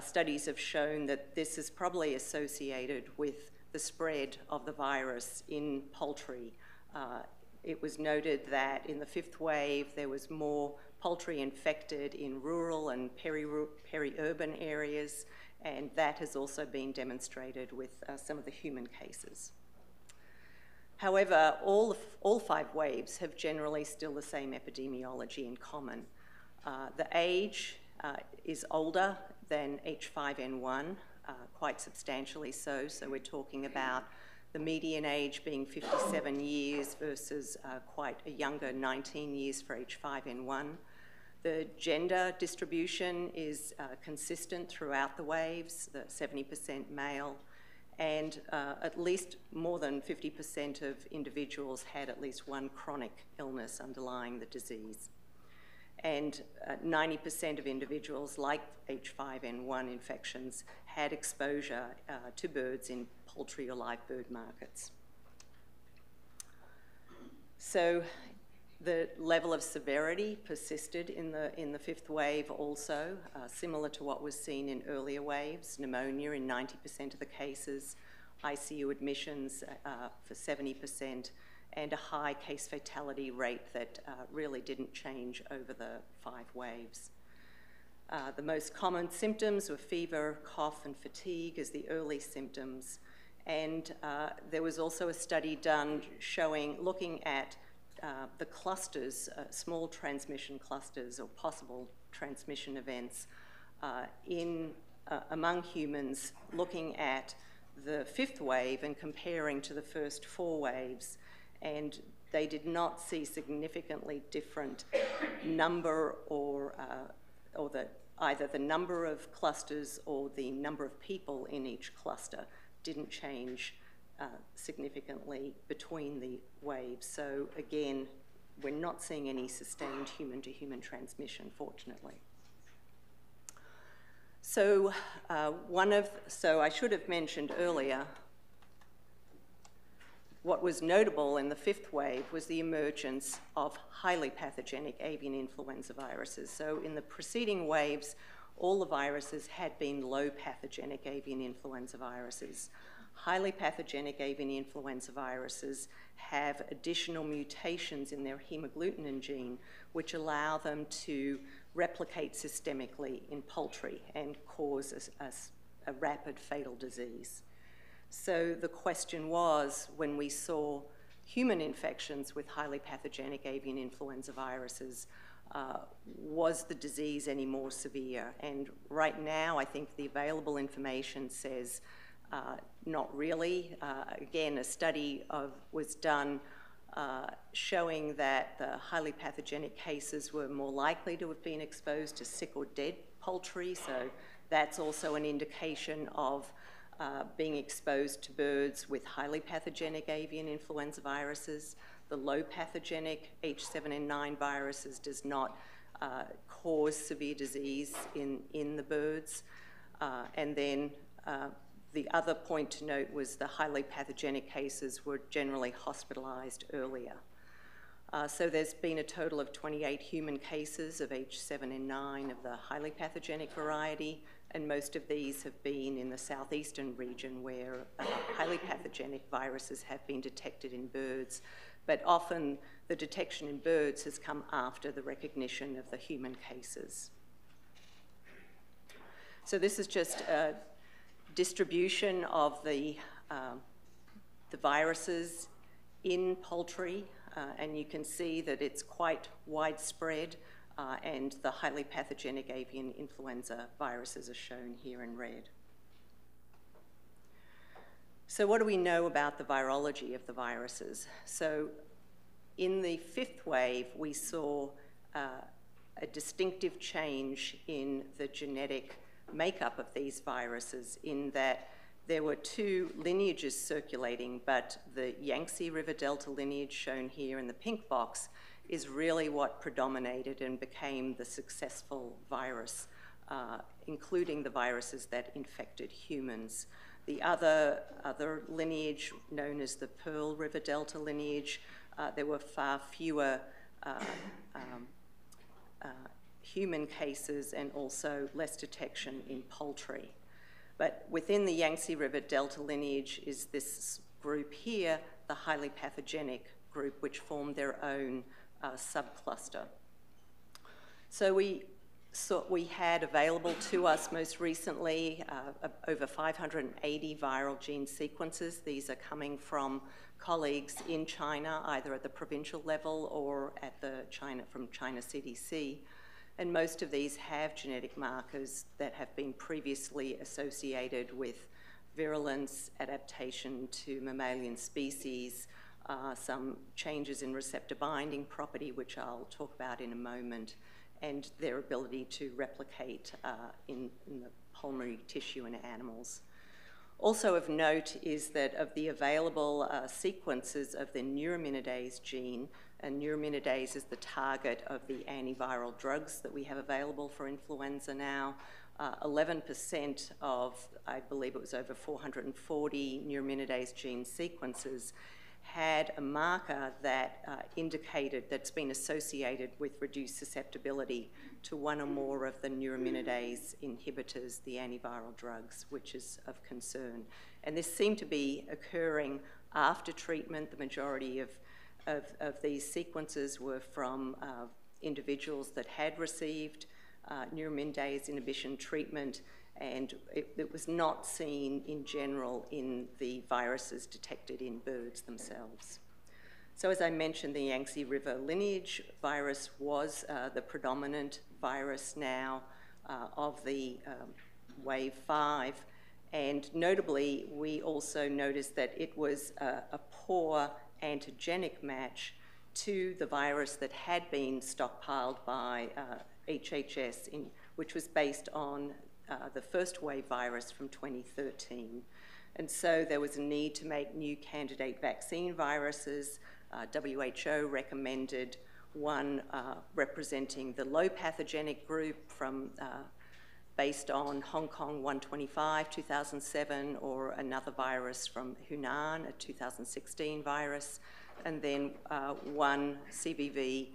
studies have shown that this is probably associated with the spread of the virus in poultry. It was noted that in the 5th wave, there was more poultry infected in rural and peri-urban areas, and that has also been demonstrated with some of the human cases. However, all 5 waves have generally still the same epidemiology in common. The age is older than H5N1, quite substantially so. So we're talking about the median age being 57 years versus quite a younger 19 years for H5N1. The gender distribution is consistent throughout the waves, the 70% male, and at least more than 50% of individuals had at least one chronic illness underlying the disease. And 90% of individuals like H5N1 infections had exposure to birds in poultry or live bird markets. So the level of severity persisted in the fifth wave also, similar to what was seen in earlier waves: pneumonia in 90% of the cases, ICU admissions for 70%, and a high case fatality rate that really didn't change over the 5 waves. The most common symptoms were fever, cough, and fatigue as the early symptoms. And there was also a study done looking at the clusters, small transmission clusters or possible transmission events among humans, looking at the fifth wave and comparing to the first 4 waves. And they did not see significantly different number or either the number of clusters or the number of people in each cluster didn't change significantly between the waves. So again, we're not seeing any sustained human-to-human transmission, fortunately. So I should have mentioned earlier, what was notable in the fifth wave was the emergence of highly pathogenic avian influenza viruses. So in the preceding waves, all the viruses had been low pathogenic avian influenza viruses. Highly pathogenic avian influenza viruses have additional mutations in their hemagglutinin gene, which allow them to replicate systemically in poultry and cause a rapid fatal disease. So the question was, when we saw human infections with highly pathogenic avian influenza viruses, was the disease any more severe? And right now, I think the available information says not really. Again, a study was done showing that the highly pathogenic cases were more likely to have been exposed to sick or dead poultry, so that's also an indication of being exposed to birds with highly pathogenic avian influenza viruses. The low pathogenic H7N9 viruses does not cause severe disease in the birds. And then the other point to note was the highly pathogenic cases were generally hospitalized earlier. So there's been a total of 28 human cases of H7N9 of the highly pathogenic variety, and most of these have been in the southeastern region where highly pathogenic viruses have been detected in birds. But often the detection in birds has come after the recognition of the human cases. So this is just a distribution of the viruses in poultry, and you can see that it's quite widespread, and the highly pathogenic avian influenza viruses are shown here in red. So what do we know about the virology of the viruses? So in the fifth wave, we saw a distinctive change in the genetic makeup of these viruses, in that there were 2 lineages circulating, but the Yangtze River Delta lineage, shown here in the pink box, is really what predominated and became the successful virus, including the viruses that infected humans. The other lineage, known as the Pearl River Delta lineage, there were far fewer human cases and also less detection in poultry. But within the Yangtze River Delta lineage is this group here, the highly pathogenic group, which formed their own subcluster. So we had available to us most recently over 580 viral gene sequences. These are coming from colleagues in China, either at the provincial level or at from China CDC. And most of these have genetic markers that have been previously associated with virulence, adaptation to mammalian species, some changes in receptor binding property, which I'll talk about in a moment, and their ability to replicate in the pulmonary tissue in animals. Also of note is that of the available sequences of the neuraminidase gene, and neuraminidase is the target of the antiviral drugs that we have available for influenza now, 11% of, I believe it was over 440 neuraminidase gene sequences had a marker that indicated that's been associated with reduced susceptibility to one or more of the neuraminidase inhibitors, the antiviral drugs, which is of concern. And this seemed to be occurring after treatment. The majority of these sequences were from individuals that had received neuraminidase inhibition treatment, and it was not seen in general in the viruses detected in birds themselves. So as I mentioned, the Yangtze River lineage virus was the predominant virus now of the wave 5, and notably we also noticed that it was a poor antigenic match to the virus that had been stockpiled by HHS, which was based on the first wave virus from 2013. And so there was a need to make new candidate vaccine viruses. WHO recommended one representing the low pathogenic group from based on Hong Kong 125, 2007, or another virus from Hunan, a 2016 virus, and then one CVV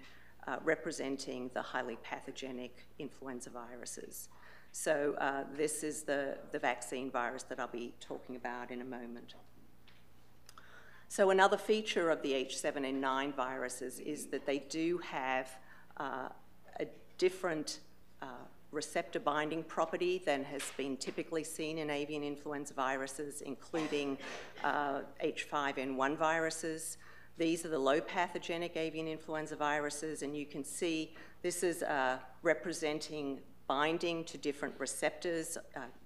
representing the highly pathogenic influenza viruses. So this is the vaccine virus that I'll be talking about in a moment. So another feature of the H7N9 viruses is that they do have a different receptor binding property than has been typically seen in avian influenza viruses, including H5N1 viruses. These are the low pathogenic avian influenza viruses, and you can see this is representing binding to different receptors,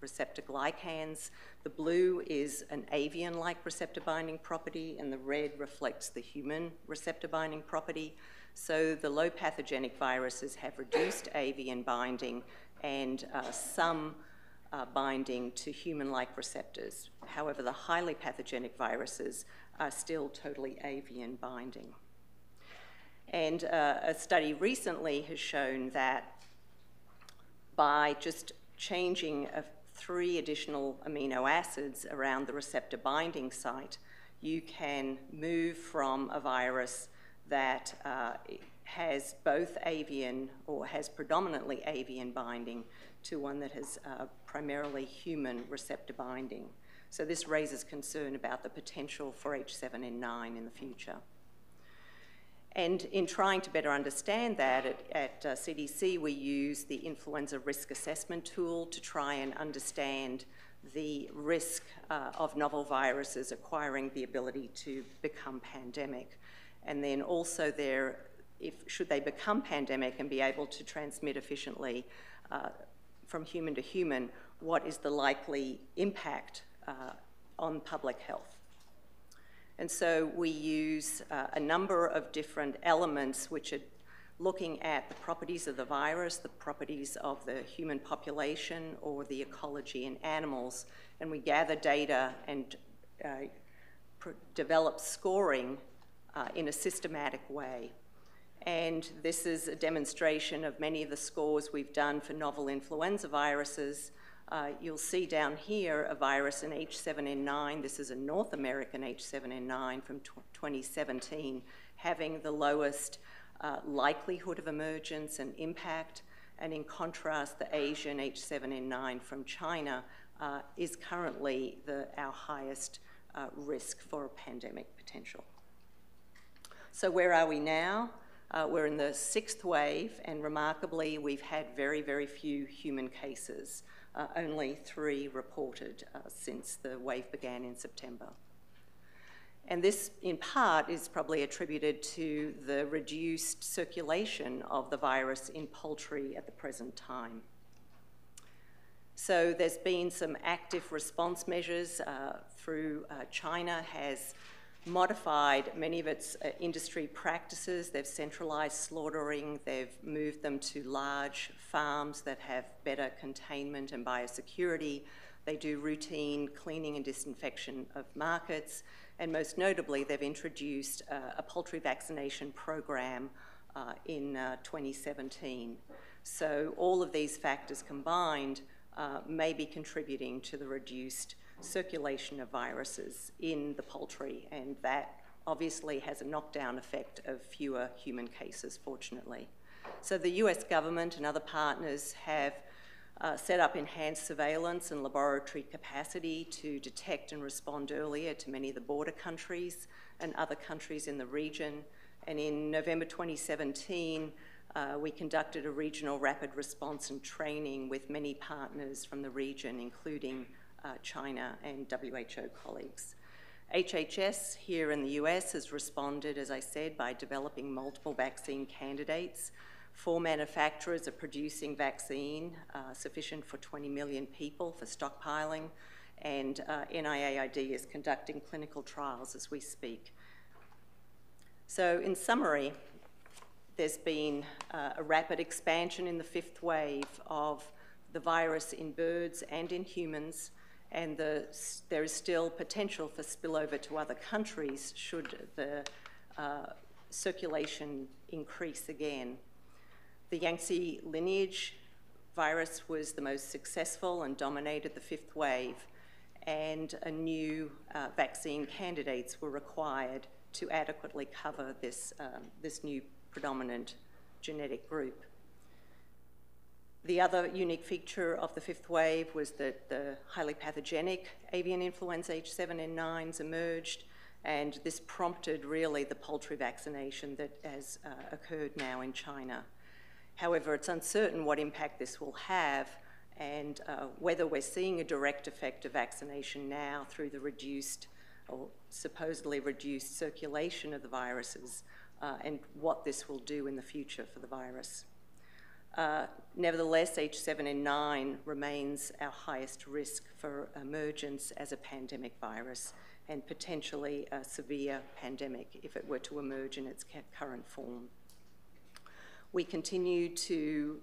receptor glycans. The blue is an avian-like receptor binding property, and the red reflects the human receptor binding property. So the low pathogenic viruses have reduced avian binding and some binding to human-like receptors. However, the highly pathogenic viruses are still totally avian binding. And a study recently has shown that by just changing 3 additional amino acids around the receptor binding site, you can move from a virus that has both avian or has predominantly avian binding to one that has primarily human receptor binding. So this raises concern about the potential for H7N9 in the future. And in trying to better understand that, at CDC, we use the influenza risk assessment tool to try and understand the risk of novel viruses acquiring the ability to become pandemic. And then also should they become pandemic and be able to transmit efficiently from human to human, what is the likely impact on public health? And so we use a number of different elements which are looking at the properties of the virus, the properties of the human population, or the ecology in animals, and we gather data and develop scoring in a systematic way. And this is a demonstration of many of the scores we've done for novel influenza viruses. You'll see down here a virus in H7N9. This is a North American H7N9 from 2017, having the lowest likelihood of emergence and impact. And in contrast, the Asian H7N9 from China is currently our highest risk for a pandemic potential. So where are we now? We're in the 6th wave, and remarkably, we've had very, very few human cases. Only 3 reported since the wave began in September. And this, in part, is probably attributed to the reduced circulation of the virus in poultry at the present time. So there's been some active response measures through China has modified many of its industry practices. They've centralized slaughtering, they've moved them to large farms that have better containment and biosecurity. They do routine cleaning and disinfection of markets, and most notably, they've introduced a poultry vaccination program in 2017. So all of these factors combined may be contributing to the reduced circulation of viruses in the poultry, and that obviously has a knockdown effect of fewer human cases, fortunately. So the US government and other partners have set up enhanced surveillance and laboratory capacity to detect and respond earlier to many of the border countries and other countries in the region. And in November 2017, we conducted a regional rapid response and training with many partners from the region, including China and WHO colleagues. HHS here in the US has responded, as I said, by developing multiple vaccine candidates. 4 manufacturers are producing vaccine sufficient for 20 million people for stockpiling, and NIAID is conducting clinical trials as we speak. So in summary, there's been a rapid expansion in the 5th wave of the virus in birds and in humans, and there is still potential for spillover to other countries should the circulation increase again. The Yangtze lineage virus was the most successful and dominated the 5th wave, and a new vaccine candidates were required to adequately cover this new predominant genetic group. The other unique feature of the 5th wave was that the highly pathogenic avian influenza H7N9s emerged, and this prompted really the poultry vaccination that has occurred now in China. However, it's uncertain what impact this will have, and whether we're seeing a direct effect of vaccination now through the reduced or supposedly reduced circulation of the viruses, and what this will do in the future for the virus. Nevertheless, H7N9 remains our highest risk for emergence as a pandemic virus, and potentially a severe pandemic if it were to emerge in its current form. We continue to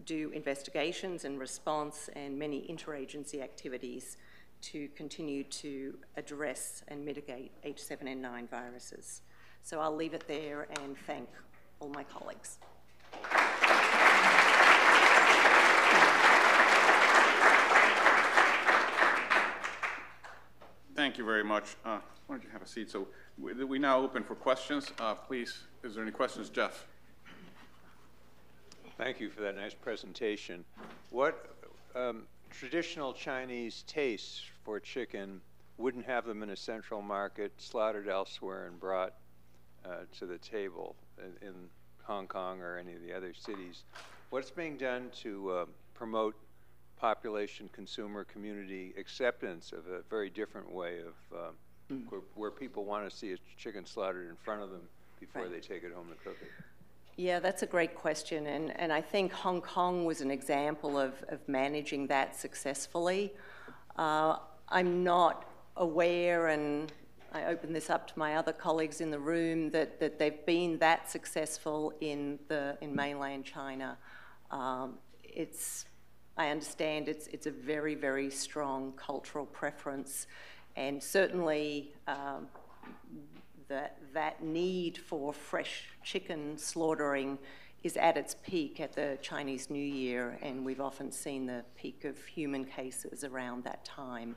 do investigations and response and many interagency activities to continue to address and mitigate H7N9 viruses. So I'll leave it there and thank all my colleagues. Thank you very much. Why don't you have a seat? So we now open for questions. Please, is there any questions? Jeff. Thank you for that nice presentation. What traditional Chinese tastes for chicken wouldn't have them in a central market, slaughtered elsewhere and brought to the table in Hong Kong or any of the other cities? What's being done to promote population, consumer, community acceptance of a very different way of where people want to see a chicken slaughtered in front of them before they take it home to cook it? Yeah, that's a great question, and I think Hong Kong was an example of managing that successfully. I'm not aware, and I open this up to my other colleagues in the room, that they've been that successful in mainland China. I understand it's a very, very strong cultural preference, and certainly that need for fresh chicken slaughtering is at its peak at the Chinese New Year, and we've often seen the peak of human cases around that time.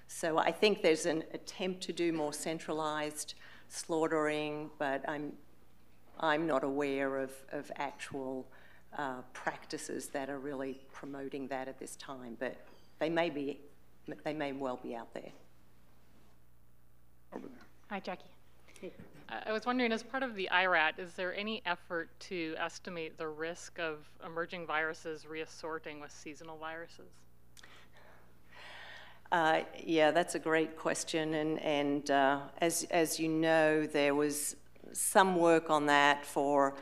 So I think there's an attempt to do more centralized slaughtering, but I'm not aware of actual practices that are really promoting that at this time, but they may well be out there. Hi, Jackie. I was wondering, as part of the IRAT, is there any effort to estimate the risk of emerging viruses reassorting with seasonal viruses? Yeah, that's a great question, and as you know, there was some work on that for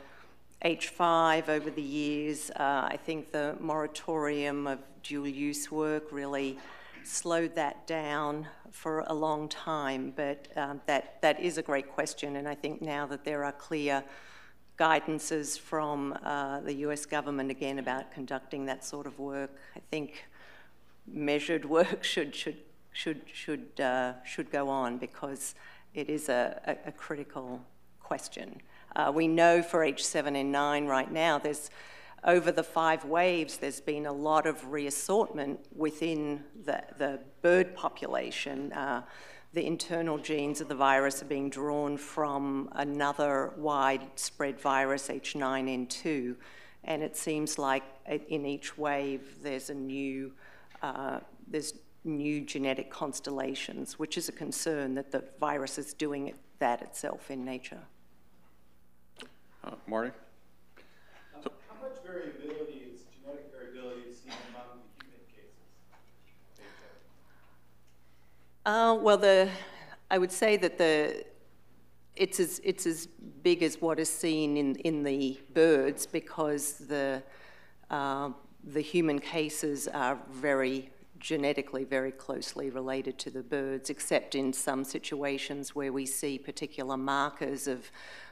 H5 over the years. I think the moratorium of dual-use work really slowed that down for a long time, but that is a great question, and I think now that there are clear guidances from the US government again about conducting that sort of work, I think measured work should go on, because it is a critical question. We know for H7N9 right now, over the 5 waves, there's been a lot of reassortment within the bird population. The internal genes of the virus are being drawn from another widespread virus, H9N2, and it seems like in each wave there's new genetic constellations, which is a concern that the virus is doing that itself in nature. Marty? How much variability is genetic variability seen among the human cases? Well, I would say that it's as big as what is seen in the birds, because the human cases are genetically very closely related to the birds, except in some situations where we see particular markers of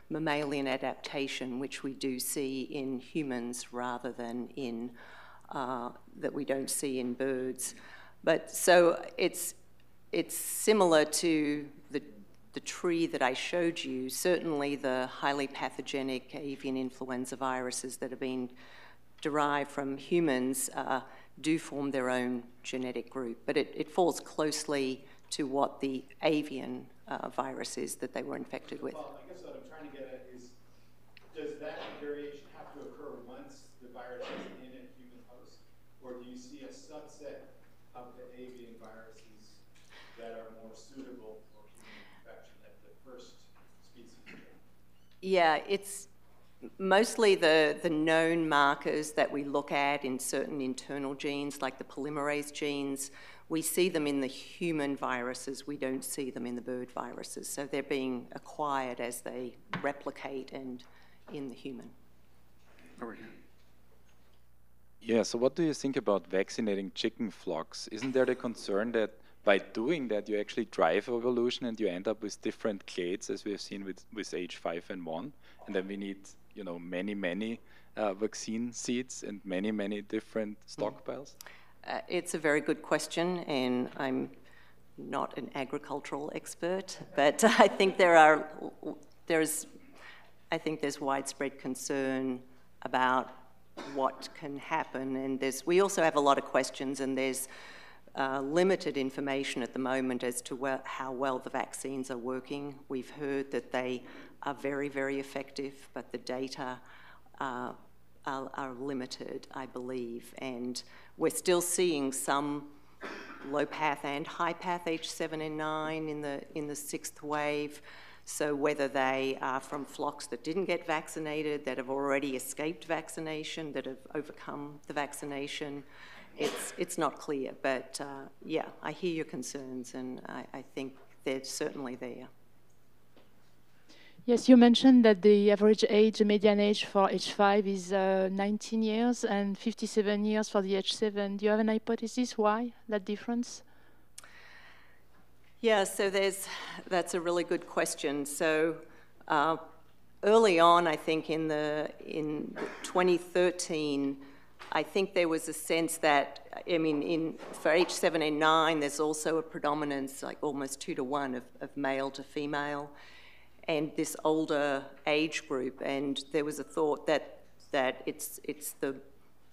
mammalian adaptation, which we do see in humans rather than that we don't see in birds. But so it's similar to the tree that I showed you. Certainly the highly pathogenic avian influenza viruses that have been derived from humans do form their own genetic group, but it falls closely to what the avian virus is that they were infected with. Well, I guess what I'm trying to get at is, does that variation have to occur once the virus is in a human host, or do you see a subset of the avian viruses that are more suitable for human infection at the first species? Yeah, it's mostly the known markers that we look at in certain internal genes, like the polymerase genes. We see them in the human viruses. We don't see them in the bird viruses. So they're being acquired as they replicate and in the human. Over here. Yeah, so what do you think about vaccinating chicken flocks? Isn't there the concern that by doing that you actually drive evolution and you end up with different clades, as we have seen with H5N1, and then we need many vaccine seeds and many different stockpiles? It's a very good question, and I'm not an agricultural expert, but I think there's widespread concern about what can happen, and we also have a lot of questions, and there's limited information at the moment as to how well the vaccines are working. We've heard that they are very, very effective, but the data are limited, I believe, and we're still seeing some low path and high path H7N9 in the 6th wave. So whether they are from flocks that didn't get vaccinated, that have already escaped vaccination, that have overcome the vaccination, it's not clear. But yeah, I hear your concerns, and I think they're certainly there. Yes, you mentioned that the average age, the median age for H5 is 19 years and 57 years for the H7. Do you have an hypothesis why that difference? Yeah, so that's a really good question. So early on, I think in 2013, I think there was a sense that, for H7N9, there's also a predominance, like almost 2-to-1 of male to female, and this older age group, and there was a thought that it's the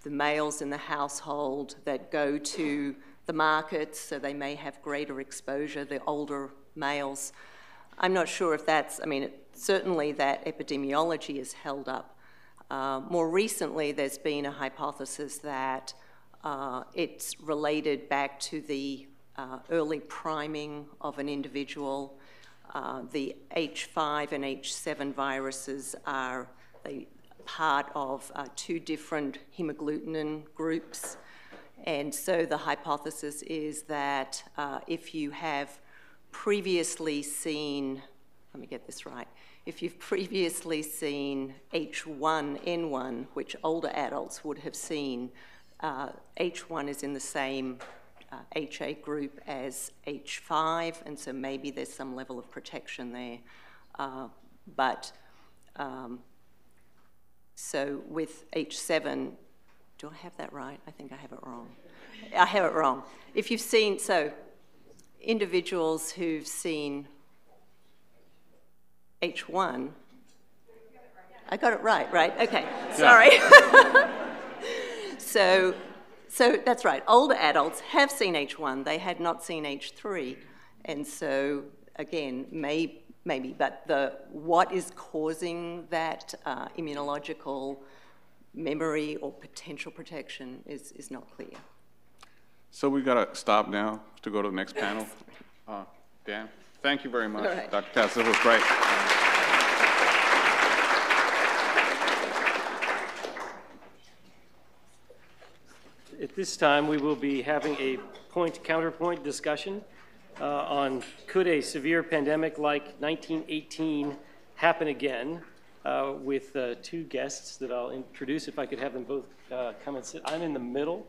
males in the household that go to the markets, so they may have greater exposure, the older males. I'm not sure if that's, certainly that epidemiology is held up. More recently, there's been a hypothesis that it's related back to the early priming of an individual. The H5 and H7 viruses are part of 2 different hemagglutinin groups. And so the hypothesis is that if you have previously seen, let me get this right, if you've previously seen H1N1, which older adults would have seen, H1 is in the same HA group as H5, and so maybe there's some level of protection there. So with H7, do I have that right? I think I have it wrong. I have it wrong. If you've seen, so individuals who've seen H1, I got it right? Okay, sorry. So that's right. Older adults have seen H1. They had not seen H3. And so, again, maybe, but what is causing that immunological memory or potential protection is not clear. So we've got to stop now to go to the next panel. Dan, thank you very much. Right. Dr. Katz, this was great. At this time, we will be having a point-counterpoint discussion on could a severe pandemic like 1918 happen again, with two guests that I'll introduce. If I could have them both come and sit. I'm in the middle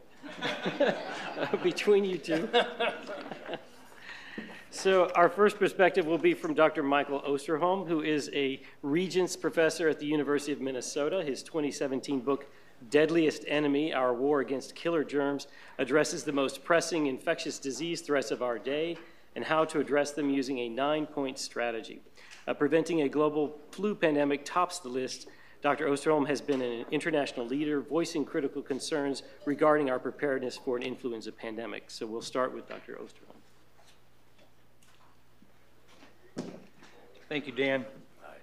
between you two. So our first perspective will be from Dr. Michael Osterholm, who is a Regents Professor at the University of Minnesota. His 2017 book, Deadliest Enemy, Our War Against Killer Germs, addresses the most pressing infectious disease threats of our day and how to address them using a 9-point strategy. Preventing a global flu pandemic tops the list. Dr. Osterholm has been an international leader voicing critical concerns regarding our preparedness for an influenza pandemic. So we'll start with Dr. Osterholm. Thank you, Dan.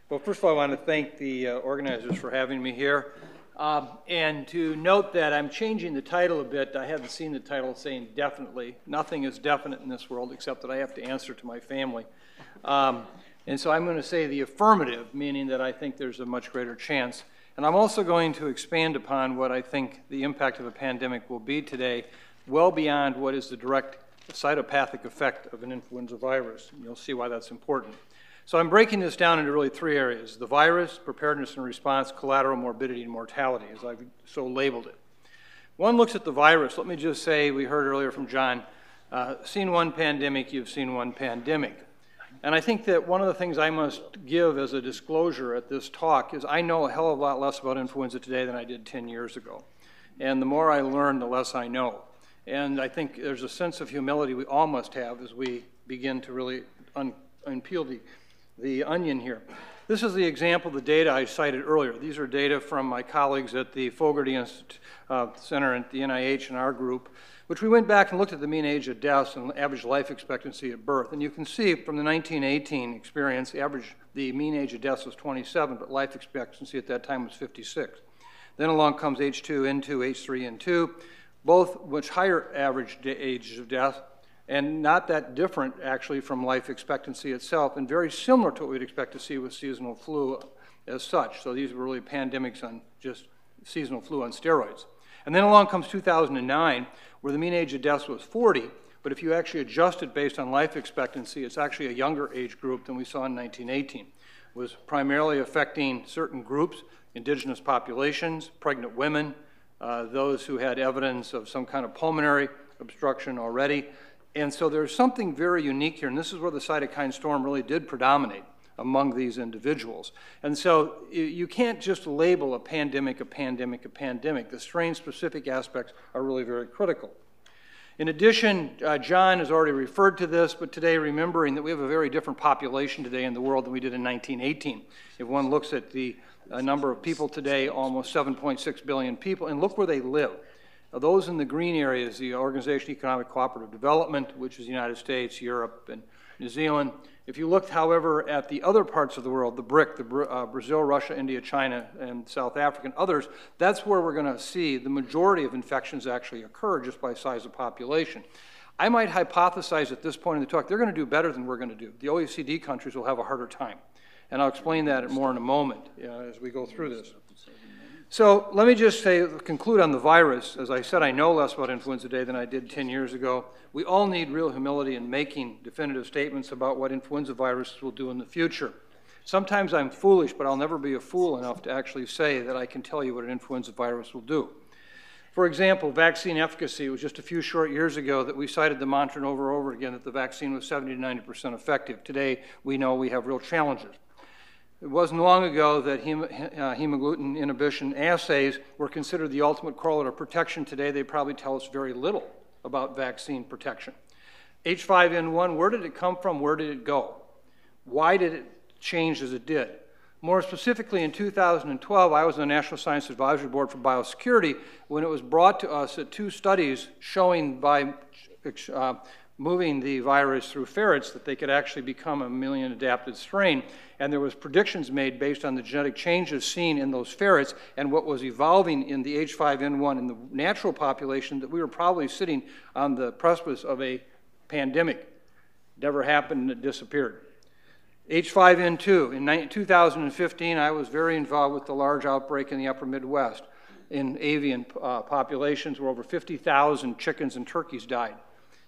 Well, first of all, I want to thank the organizers for having me here. And to note that I'm changing the title a bit. I haven't seen the title saying definitely. Nothing is definite in this world except that I have to answer to my family. And so I'm going to say the affirmative, meaning that I think there's a much greater chance. And I'm also going to expand upon what I think the impact of a pandemic will be today, well beyond what is the direct cytopathic effect of an influenza virus. And you'll see why that's important. So I'm breaking this down into really three areas: the virus, preparedness and response, collateral morbidity and mortality, as I've so labeled it. One looks at the virus. Let me just say, we heard earlier from John, seen one pandemic, you've seen one pandemic. And I think that one of the things I must give as a disclosure at this talk is I know a hell of a lot less about influenza today than I did 10 years ago. And the more I learn, the less I know. And I think there's a sense of humility we all must have as we begin to really unpeel the onion here. This is the example of the data I cited earlier. These are data from my colleagues at the Fogarty Center at the NIH and our group, which we went back and looked at the mean age of deaths and average life expectancy at birth. And you can see from the 1918 experience, the mean age of deaths was 27, but life expectancy at that time was 56. Then along comes H2N2, H3N2, both much higher average ages of death, and not that different, actually, from life expectancy itself, and very similar to what we'd expect to see with seasonal flu as such. So these were really pandemics on just seasonal flu on steroids. And then along comes 2009, where the mean age of deaths was 40, but if you actually adjust it based on life expectancy, it's actually a younger age group than we saw in 1918. It was primarily affecting certain groups, indigenous populations, pregnant women, those who had evidence of some kind of pulmonary obstruction already. And so there's something very unique here, and this is where the cytokine storm really did predominate among these individuals. And so you can't just label a pandemic a pandemic a pandemic. The strain-specific aspects are really very critical. In addition, John has already referred to this, but today remembering that we have a very different population today in the world than we did in 1918. If one looks at the number of people today, almost 7.6 billion people, and look where they live. Those in the green areas, the Organization of Economic Cooperative Development, which is the United States, Europe, and New Zealand. If you looked, however, at the other parts of the world, the BRIC, Brazil, Russia, India, China, and South Africa, and others, that's where we're going to see the majority of infections actually occur just by size of population. I might hypothesize at this point in the talk, they're going to do better than we're going to do. The OECD countries will have a harder time. And I'll explain that more in a moment as we go through this. So let me just conclude on the virus. As I said, I know less about influenza today than I did 10 years ago. We all need real humility in making definitive statements about what influenza viruses will do in the future. Sometimes I'm foolish, but I'll never be a fool enough to actually say that I can tell you what an influenza virus will do. For example, vaccine efficacy. It was just a few short years ago that we cited the mantra over and over again that the vaccine was 70 to 90% effective. Today, we know we have real challenges. It wasn't long ago that hemagglutinin inhibition assays were considered the ultimate correlate of protection. Today, they probably tell us very little. about vaccine protection. H5N1, where did it come from? Where did it go? Why did it change as it did? More specifically, in 2012, I was on the National Science Advisory Board for Biosecurity when it was brought to us that 2 studies showing by moving the virus through ferrets that they could actually become a mammalian adapted strain. And there was predictions made based on the genetic changes seen in those ferrets and what was evolving in the H5N1 in the natural population that we were probably sitting on the precipice of a pandemic. Never happened and it disappeared. H5N2, in 2015, I was very involved with the large outbreak in the upper Midwest in avian populations where over 50,000 chickens and turkeys died.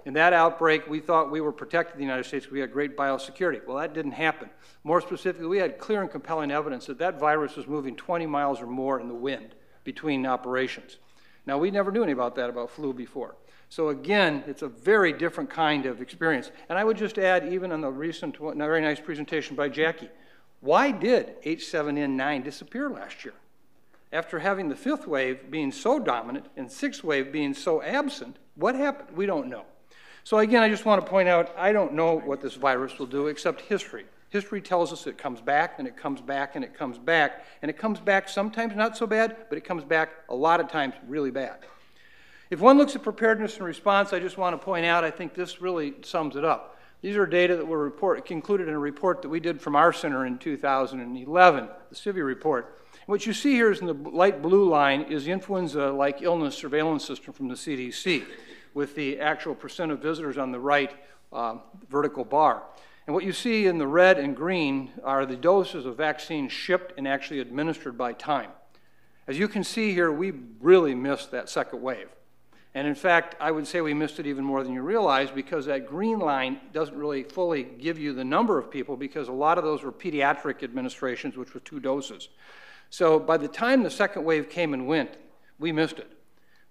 In that outbreak, we thought we were protected in the United States because we had great biosecurity. Well, that didn't happen. More specifically, we had clear and compelling evidence that that virus was moving 20 miles or more in the wind between operations. Now, we never knew any about that about flu before. So again, it's a very different kind of experience. And I would just add, even on the recent, very nice presentation by Jackie, why did H7N9 disappear last year? After having the 5th wave being so dominant and 6th wave being so absent, what happened? We don't know. So again, I just want to point out, I don't know what this virus will do except history. History tells us it comes back, and it comes back, and it comes back, and it comes back sometimes not so bad, but it comes back a lot of times really bad. If one looks at preparedness and response, I just want to point out, I think this really sums it up. These are data that were included in a report that we did from our center in 2011, the CIVI report. What you see here is in the light blue line is the influenza-like illness surveillance system from the CDC, with the actual percent of visitors on the right vertical bar. And what you see in the red and green are the doses of vaccine shipped and actually administered by time. As you can see here, we really missed that 2nd wave. And in fact, I would say we missed it even more than you realize because that green line doesn't really fully give you the number of people because a lot of those were pediatric administrations, which were 2 doses. So by the time the 2nd wave came and went, we missed it.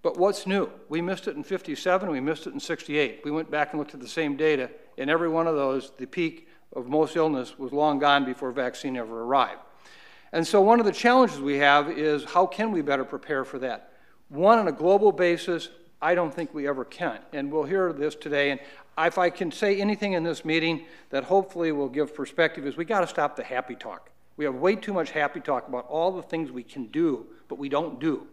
But what's new? We missed it in 57, we missed it in 68. We went back and looked at the same data. In every one of those, the peak of most illness was long gone before vaccine ever arrived. And so one of the challenges we have is how can we better prepare for that? One, on a global basis, I don't think we ever can. And we'll hear this today. And if I can say anything in this meeting that hopefully will give perspective is we got to stop the happy talk. We have way too much happy talk about all the things we can do, but we don't do.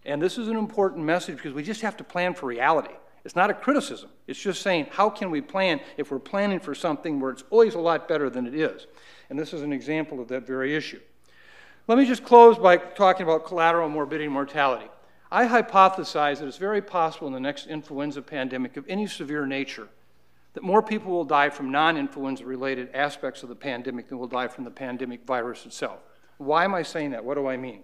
And this is an important message because we just have to plan for reality. It's not a criticism. It's just saying, how can we plan if we're planning for something where it's always a lot better than it is? And this is an example of that very issue. Let me just close by talking about collateral morbidity and mortality. I hypothesize that it's very possible in the next influenza pandemic of any severe nature that more people will die from non-influenza related aspects of the pandemic than will die from the pandemic virus itself. Why am I saying that? What do I mean?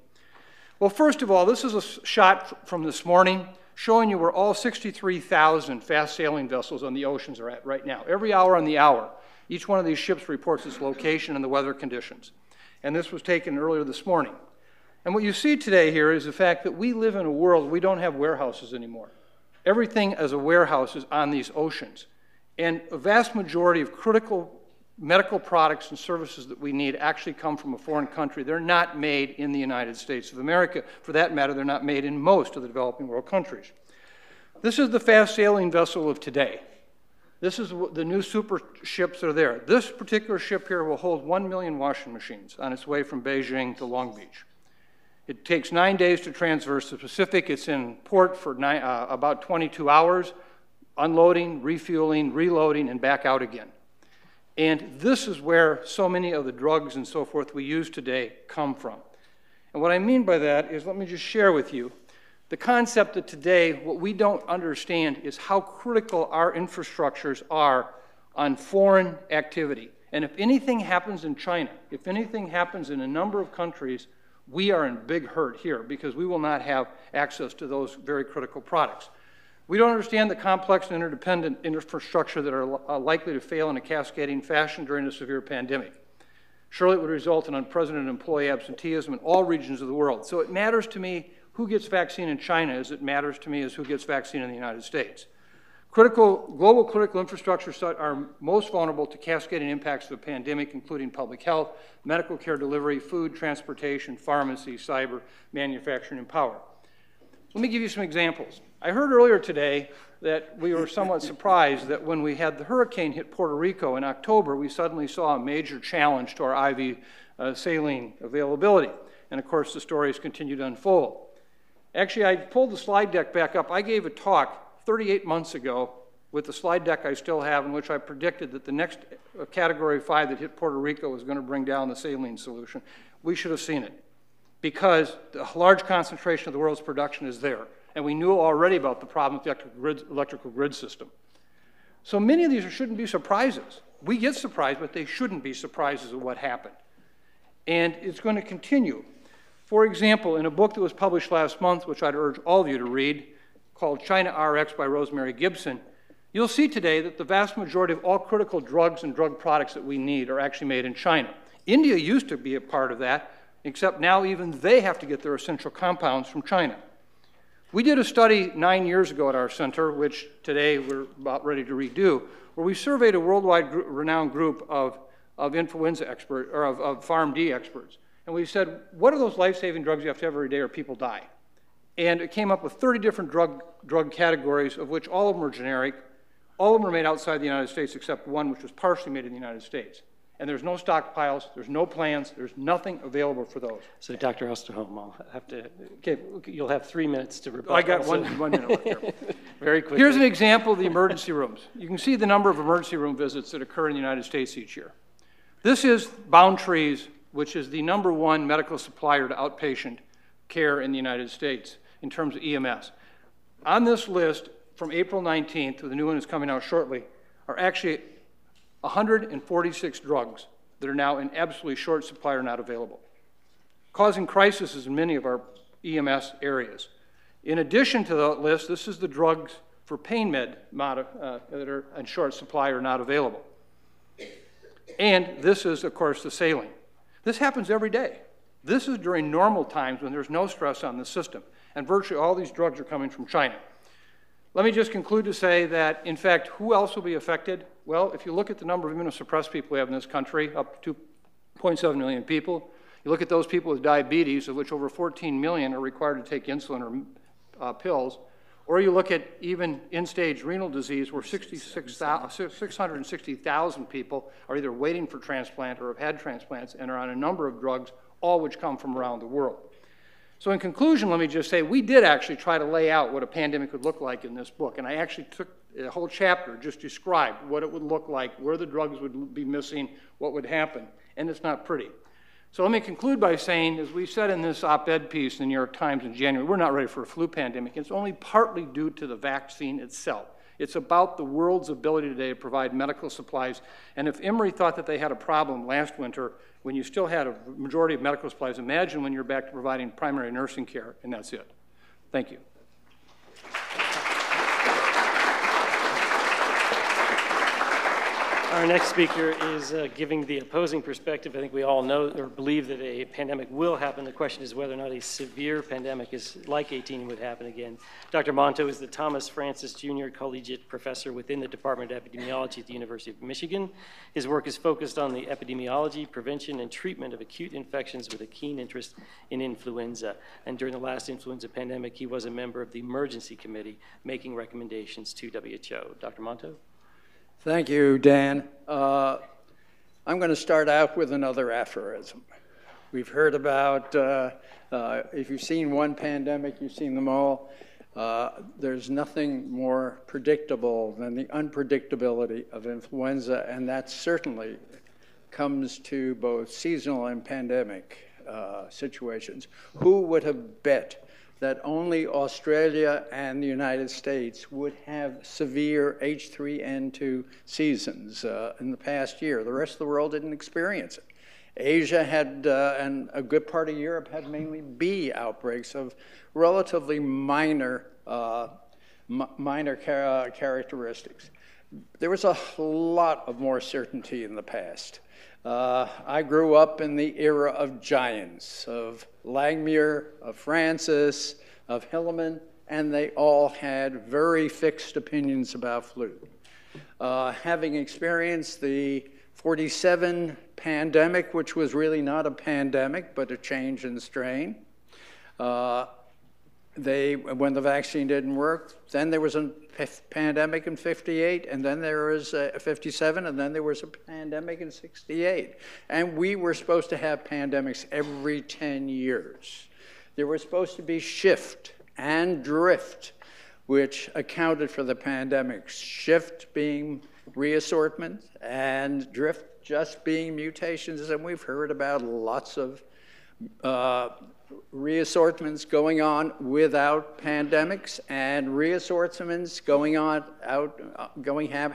Well, first of all, this is a shot from this morning showing you where all 63,000 fast sailing vessels on the oceans are at right now. Every hour on the hour, each one of these ships reports its location and the weather conditions. And this was taken earlier this morning. And what you see today here is the fact that we live in a world where we don't have warehouses anymore. Everything as a warehouse is on these oceans. And a vast majority of critical medical products and services that we need actually come from a foreign country. They're not made in the United States of America. For that matter, they're not made in most of the developing world countries. This is the fast sailing vessel of today. This is the new super ships that are there. This particular ship here will hold 1 million washing machines on its way from Beijing to Long Beach. It takes 9 days to transverse the Pacific. It's in port for about 22 hours, unloading, refueling, reloading, and back out again. And this is where so many of the drugs and so forth we use today come from. And what I mean by that is, let me just share with you the concept that today what we don't understand is how critical our infrastructures are on foreign activity. And if anything happens in China, if anything happens in a number of countries, we are in big hurt here because we will not have access to those very critical products. We don't understand the complex and interdependent infrastructure that are likely to fail in a cascading fashion during a severe pandemic. Surely it would result in unprecedented employee absenteeism in all regions of the world. So it matters to me who gets vaccine in China as it matters to me as who gets vaccine in the United States. Global critical infrastructures are most vulnerable to cascading impacts of a pandemic, including public health, medical care delivery, food, transportation, pharmacy, cyber, manufacturing, and power. Let me give you some examples. I heard earlier today that we were somewhat surprised that when we had the hurricane hit Puerto Rico in October, we suddenly saw a major challenge to our IV saline availability. And of course, the stories continue to unfold. Actually, I pulled the slide deck back up. I gave a talk 38 months ago with the slide deck I still have, in which I predicted that the next Category 5 that hit Puerto Rico was going to bring down the saline solution. We should have seen it, because the large concentration of the world's production is there. And we knew already about the problem with the electrical grid system. So many of these shouldn't be surprises. We get surprised, but they shouldn't be surprises of what happened. And it's going to continue. For example, in a book that was published last month, which I'd urge all of you to read, called China RX by Rosemary Gibson, you'll see today that the vast majority of all critical drugs and drug products that we need are actually made in China. India used to be a part of that, except now even they have to get their essential compounds from China. We did a study 9 years ago at our center, which today we're about ready to redo, where we surveyed a worldwide renowned group of influenza experts, or of PharmD experts. And we said, what are those life-saving drugs you have to have every day or people die? And it came up with 30 different drug categories, of which all of them are generic. All of them are made outside the United States, except one which was partially made in the United States. And there's no stockpiles, there's no plans, there's nothing available for those. So Dr. Osterholm, I'll have to, okay, you'll have 3 minutes to rebut. I got one minute left here. Very quickly. Here's an example of the emergency rooms. You can see the number of emergency room visits that occur in the United States each year. This is Bowntrees, which is the #1 medical supplier to outpatient care in the United States in terms of EMS. On this list, from April 19th, the new one is coming out shortly, are actually 146 drugs that are now in absolutely short supply or not available, causing crises in many of our EMS areas. In addition to that list, this is the drugs for pain med that are in short supply or not available. And this is, of course, the saline. This happens every day. This is during normal times when there's no stress on the system, and virtually all these drugs are coming from China. Let me just conclude to say that, in fact, who else will be affected? Well, if you look at the number of immunosuppressed people we have in this country, up to 2.7 million people, you look at those people with diabetes, of which over 14 million are required to take insulin or pills, or you look at even end-stage renal disease, where 660,000 people are either waiting for transplant or have had transplants and are on a number of drugs, all which come from around the world. So in conclusion, let me just say, we did actually try to lay out what a pandemic would look like in this book, and I actually took a whole chapter, just described what it would look like, where the drugs would be missing, what would happen, and it's not pretty. So let me conclude by saying, as we said in this op-ed piece in the New York Times in January, we're not ready for a flu pandemic. It's only partly due to the vaccine itself. It's about the world's ability today to provide medical supplies, and if Emory thought that they had a problem last winter, when you still had a majority of medical supplies, imagine when you're back to providing primary nursing care, and that's it. Thank you. Our next speaker is giving the opposing perspective. I think we all know or believe that a pandemic will happen. The question is whether or not a severe pandemic is like 18 would happen again. Dr. Monto is the Thomas Francis Jr. Collegiate Professor within the Department of Epidemiology at the University of Michigan. His work is focused on the epidemiology, prevention, and treatment of acute infections with a keen interest in influenza. And during the last influenza pandemic, he was a member of the Emergency Committee making recommendations to WHO. Dr. Monto? Thank you, Dan. I'm going to start out with another aphorism. We've heard about, if you've seen one pandemic, you've seen them all. There's nothing more predictable than the unpredictability of influenza, and that certainly comes to both seasonal and pandemic situations. Who would have bet that only Australia and the United States would have severe H3N2 seasons in the past year? The rest of the world didn't experience it. Asia had, and a good part of Europe had mainly B outbreaks of relatively minor characteristics. There was a lot of more certainty in the past. I grew up in the era of giants, of Langmuir, of Francis, of Hilleman, and they all had very fixed opinions about flu. Having experienced the 47 pandemic, which was really not a pandemic, but a change in strain, when the vaccine didn't work, then there was a pandemic in 58, and then there was 57, and then there was a pandemic in 68. And we were supposed to have pandemics every 10 years. There was supposed to be shift and drift, which accounted for the pandemics. Shift being reassortment, and drift just being mutations. And we've heard about lots of reassortments going on without pandemics, and reassortments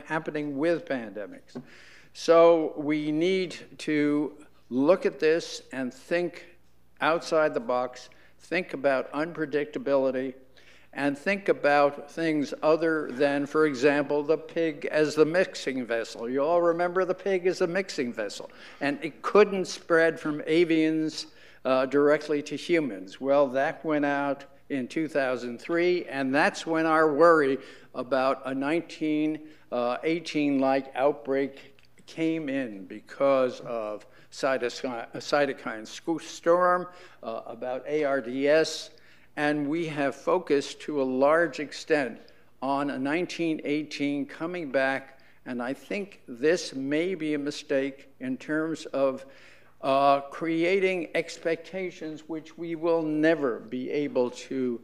happening with pandemics. So we need to look at this and think outside the box, think about unpredictability, and think about things other than, for example, the pig as the mixing vessel. You all remember the pig as a mixing vessel, and it couldn't spread from avians directly to humans. Well, that went out in 2003, and that's when our worry about a 1918-like outbreak came in because of cytokine storm, about ARDS, and we have focused to a large extent on a 1918 coming back, and I think this may be a mistake in terms of creating expectations which we will never be able to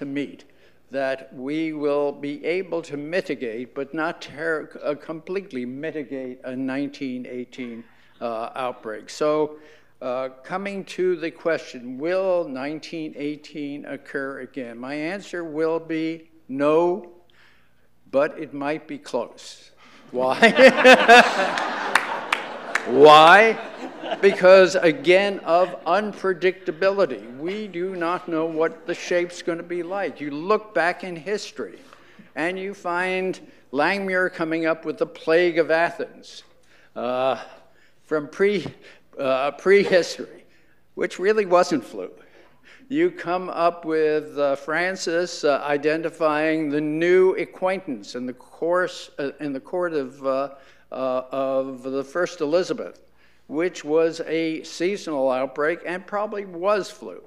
meet, that we will be able to mitigate, but not completely mitigate a 1918 outbreak. So coming to the question, will 1918 occur again? My answer will be no, but it might be close. Why? Why? Because, again, of unpredictability. We do not know what the shape's going to be like. You look back in history, and you find Langmuir coming up with the plague of Athens from prehistory, which really wasn't flu. You come up with Francis identifying the new acquaintance in the court of the first Elizabeth, which was a seasonal outbreak and probably was flu.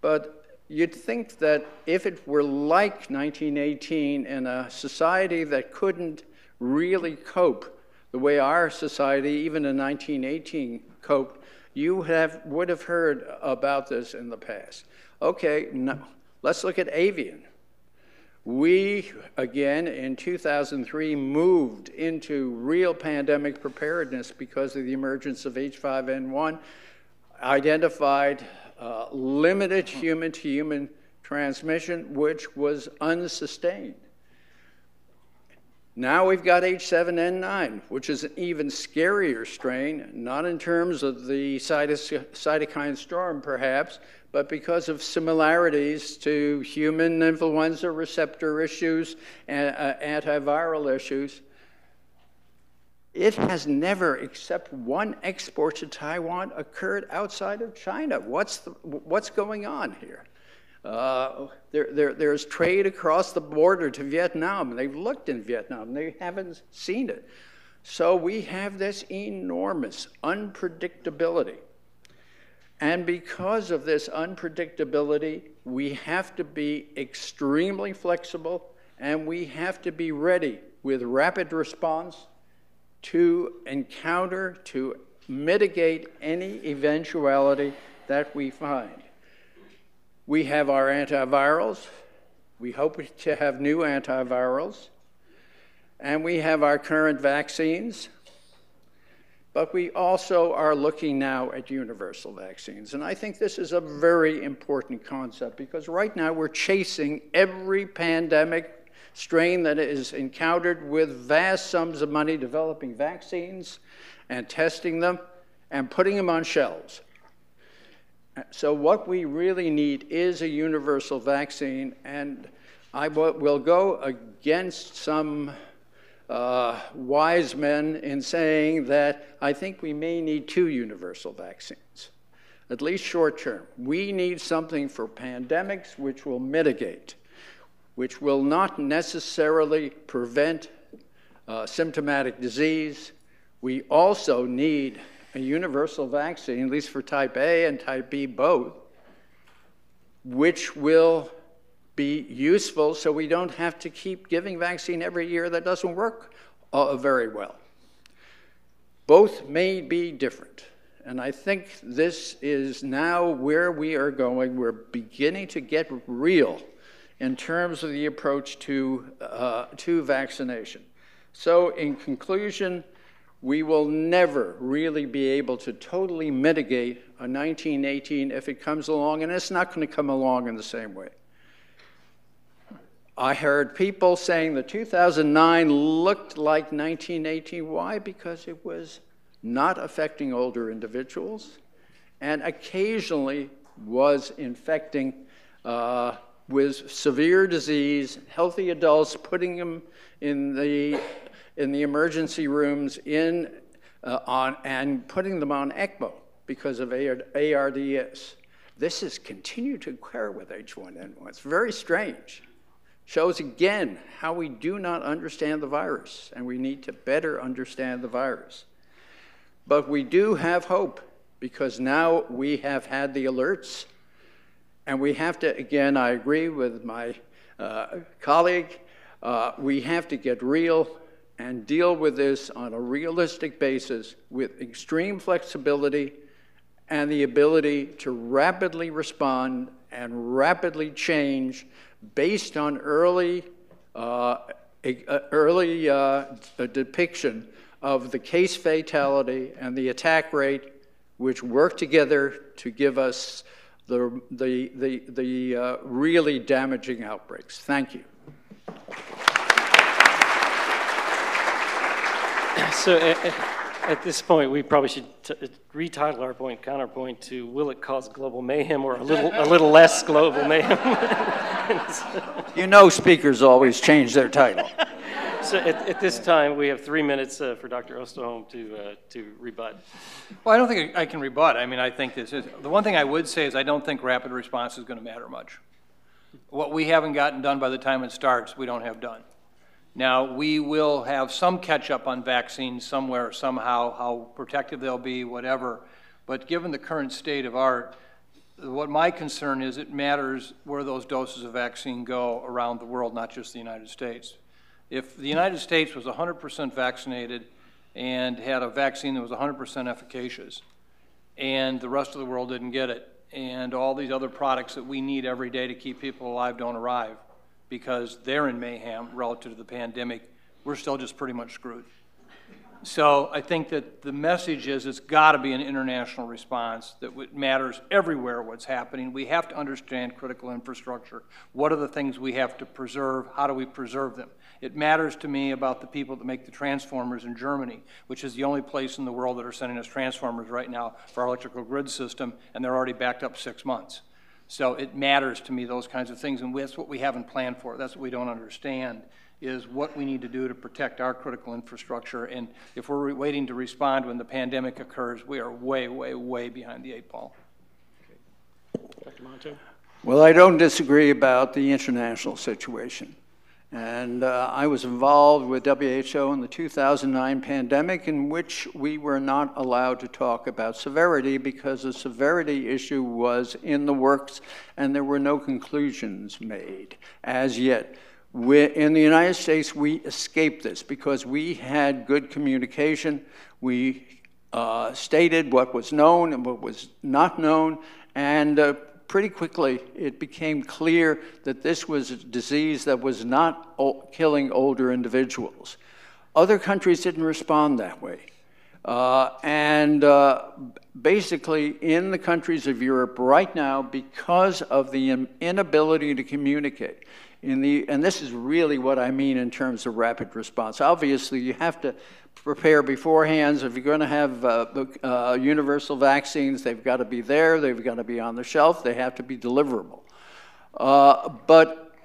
But you'd think that if it were like 1918 in a society that couldn't really cope the way our society, even in 1918, coped, you would have heard about this in the past. Okay, no, let's look at avian. We, again, in 2003, moved into real pandemic preparedness because of the emergence of H5N1, identified limited human-to-human transmission, which was unsustained. Now we've got H7N9, which is an even scarier strain, not in terms of the cytokine storm, perhaps, but because of similarities to human influenza receptor issues and antiviral issues. It has never, except one export to Taiwan, occurred outside of China. What's going on here? There's trade across the border to Vietnam, and they've looked in Vietnam, and they haven't seen it. So we have this enormous unpredictability. And because of this unpredictability, we have to be extremely flexible, and we have to be ready with rapid response to encounter, to mitigate any eventuality that we find. We have our antivirals. We hope to have new antivirals. And we have our current vaccines. But we also are looking now at universal vaccines. And I think this is a very important concept because right now we're chasing every pandemic strain that is encountered with vast sums of money developing vaccines and testing them and putting them on shelves. So what we really need is a universal vaccine, and I will go against some wise men in saying that I think we may need 2 universal vaccines, at least short term. We need something for pandemics which will mitigate, which will not necessarily prevent symptomatic disease. We also need a universal vaccine, at least for type A and type B both, which will be useful so we don't have to keep giving vaccine every year that doesn't work very well. Both may be different. And I think this is now where we are going. We're beginning to get real in terms of the approach to vaccination. So in conclusion, we will never really be able to totally mitigate a 1918 if it comes along, and it's not going to come along in the same way. I heard people saying that 2009 looked like 1918. Why? Because it was not affecting older individuals, and occasionally was infecting with severe disease, healthy adults, putting them in the emergency rooms and putting them on ECMO because of ARDS. This has continued to occur with H1N1. It's very strange. Shows again how we do not understand the virus, and we need to better understand the virus. But we do have hope, because now we have had the alerts, and we have to, again, I agree with my colleague, we have to get real and deal with this on a realistic basis with extreme flexibility and the ability to rapidly respond and rapidly change based on early depiction of the case fatality and the attack rate, which work together to give us the really damaging outbreaks. Thank you. So at this point, we probably should retitle our counterpoint to "Will it cause global mayhem?" or a little less global mayhem. You know, speakers always change their title. So at this time, we have 3 minutes for Dr. Osterholm to rebut. Well, I don't think I can rebut. I mean, I think this is, the one thing I would say is I don't think rapid response is going to matter much. What we haven't gotten done by the time it starts, we don't have done. Now, we will have some catch up on vaccines somewhere, somehow, how protective they'll be, whatever. But given the current state of art, what my concern is, it matters where those doses of vaccine go around the world, not just the United States. If the United States was 100% vaccinated and had a vaccine that was 100% efficacious, and the rest of the world didn't get it, and all these other products that we need every day to keep people alive don't arrive because they're in mayhem relative to the pandemic, we're still just pretty much screwed. So I think that the message is it's got to be an international response, that it matters everywhere what's happening. We have to understand critical infrastructure. What are the things we have to preserve? How do we preserve them? It matters to me about the people that make the transformers in Germany, which is the only place in the world that are sending us transformers right now for our electrical grid system, and they're already backed up 6 months. So it matters to me, those kinds of things, and that's what we haven't planned for. That's what we don't understand, is what we need to do to protect our critical infrastructure. And if we're waiting to respond when the pandemic occurs, we are way, way, way behind the 8 ball. Dr. Monto? Well, I don't disagree about the international situation. And I was involved with WHO in the 2009 pandemic, in which we were not allowed to talk about severity because the severity issue was in the works and there were no conclusions made as yet. In the United States, we escaped this because we had good communication. We stated what was known and what was not known, and pretty quickly it became clear that this was a disease that was not killing older individuals. Other countries didn't respond that way. Basically, in the countries of Europe right now, because of the inability to communicate, and this is really what I mean in terms of rapid response. Obviously, you have to prepare beforehand. If you're going to have universal vaccines, they've got to be there, they've got to be on the shelf, they have to be deliverable. But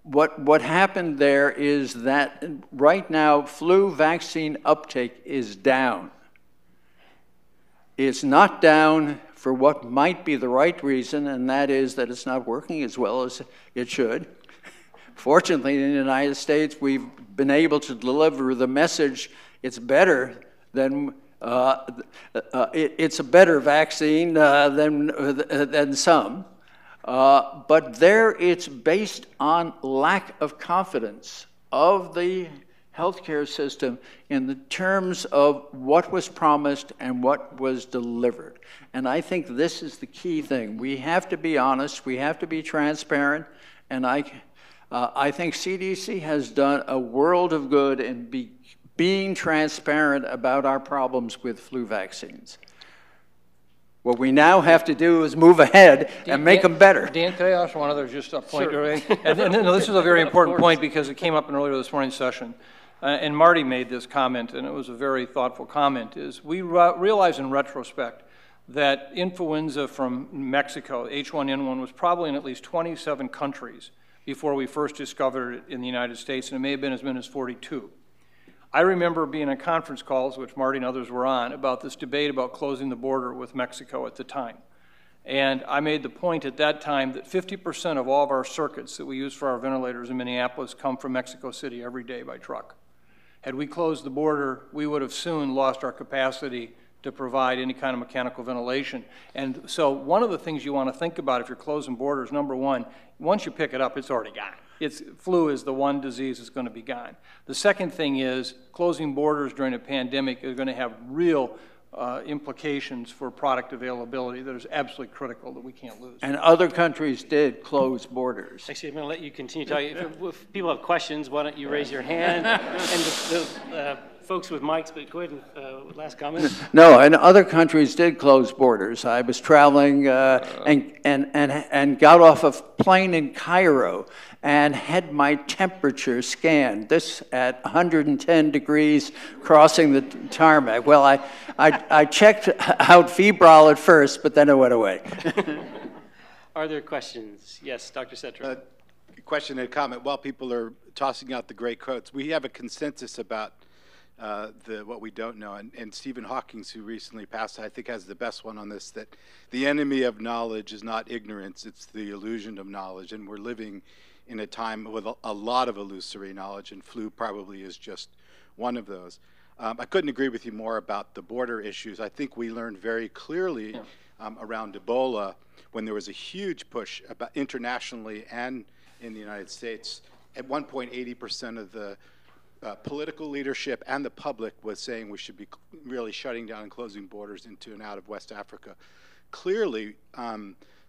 what happened there is that right now, flu vaccine uptake is down. It's not down for what might be the right reason, and that is that it's not working as well as it should. Fortunately, in the United States, we've been able to deliver the message it's better than, it's a better vaccine than some. But there it's based on lack of confidence of the healthcare system in the terms of what was promised and what was delivered. And I think this is the key thing. We have to be honest, we have to be transparent, and I think CDC has done a world of good in being transparent about our problems with flu vaccines. What we now have to do is move ahead and make them better. Dan, could I ask one other just a point? Sure. And this is a very important point because it came up in earlier this morning's session. And Marty made this comment, and it was a very thoughtful comment, is we realize in retrospect that influenza from Mexico, H1N1, was probably in at least 27 countries before we first discovered it in the United States, and it may have been as many as 42. I remember being on conference calls, which Marty and others were on, about this debate about closing the border with Mexico at the time. And I made the point at that time that 50% of all of our circuits that we use for our ventilators in Minneapolis come from Mexico City every day by truck. Had we closed the border, we would have soon lost our capacity to provide any kind of mechanical ventilation. And so one of the things you want to think about if you're closing borders, number one, once you pick it up, it's already gone. Flu is the one disease that's going to be gone. The second thing is closing borders during a pandemic is going to have real implications for product availability that is absolutely critical that we can't lose. And other countries did close borders. Actually, I'm going to let you continue talking. If people have questions, why don't you raise your hand? And the folks with mics, but go ahead and last comment. No, and other countries did close borders. I was traveling and got off a plane in Cairo and had my temperature scanned. This at 110 degrees crossing the tarmac. Well, I checked out febrile at first, but then it went away. Are there questions? Yes, Dr. Cetra. Question and comment. While people are tossing out the great quotes, we have a consensus about what we don't know. And Stephen Hawking, who recently passed, I think has the best one on this, that the enemy of knowledge is not ignorance, it's the illusion of knowledge. And we're living in a time with a lot of illusory knowledge, and flu probably is just one of those. I couldn't agree with you more about the border issues. I think we learned very clearly around Ebola when there was a huge push about internationally and in the United States. At one point, 80% of the political leadership and the public was saying we should be really shutting down and closing borders into and out of West Africa. Clearly,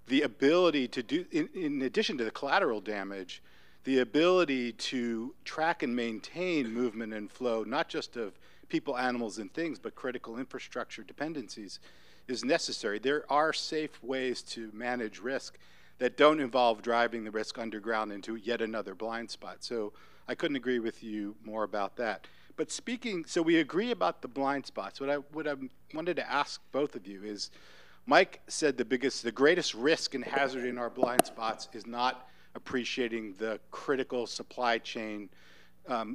the ability to do, in addition to the collateral damage, the ability to track and maintain movement and flow, not just of people, animals, and things, but critical infrastructure dependencies, is necessary. There are safe ways to manage risk that don't involve driving the risk underground into yet another blind spot. So I couldn't agree with you more about that. But speaking, so we agree about the blind spots. What I wanted to ask both of you is, Mike said the greatest risk and hazard in our blind spots is not appreciating the critical supply chain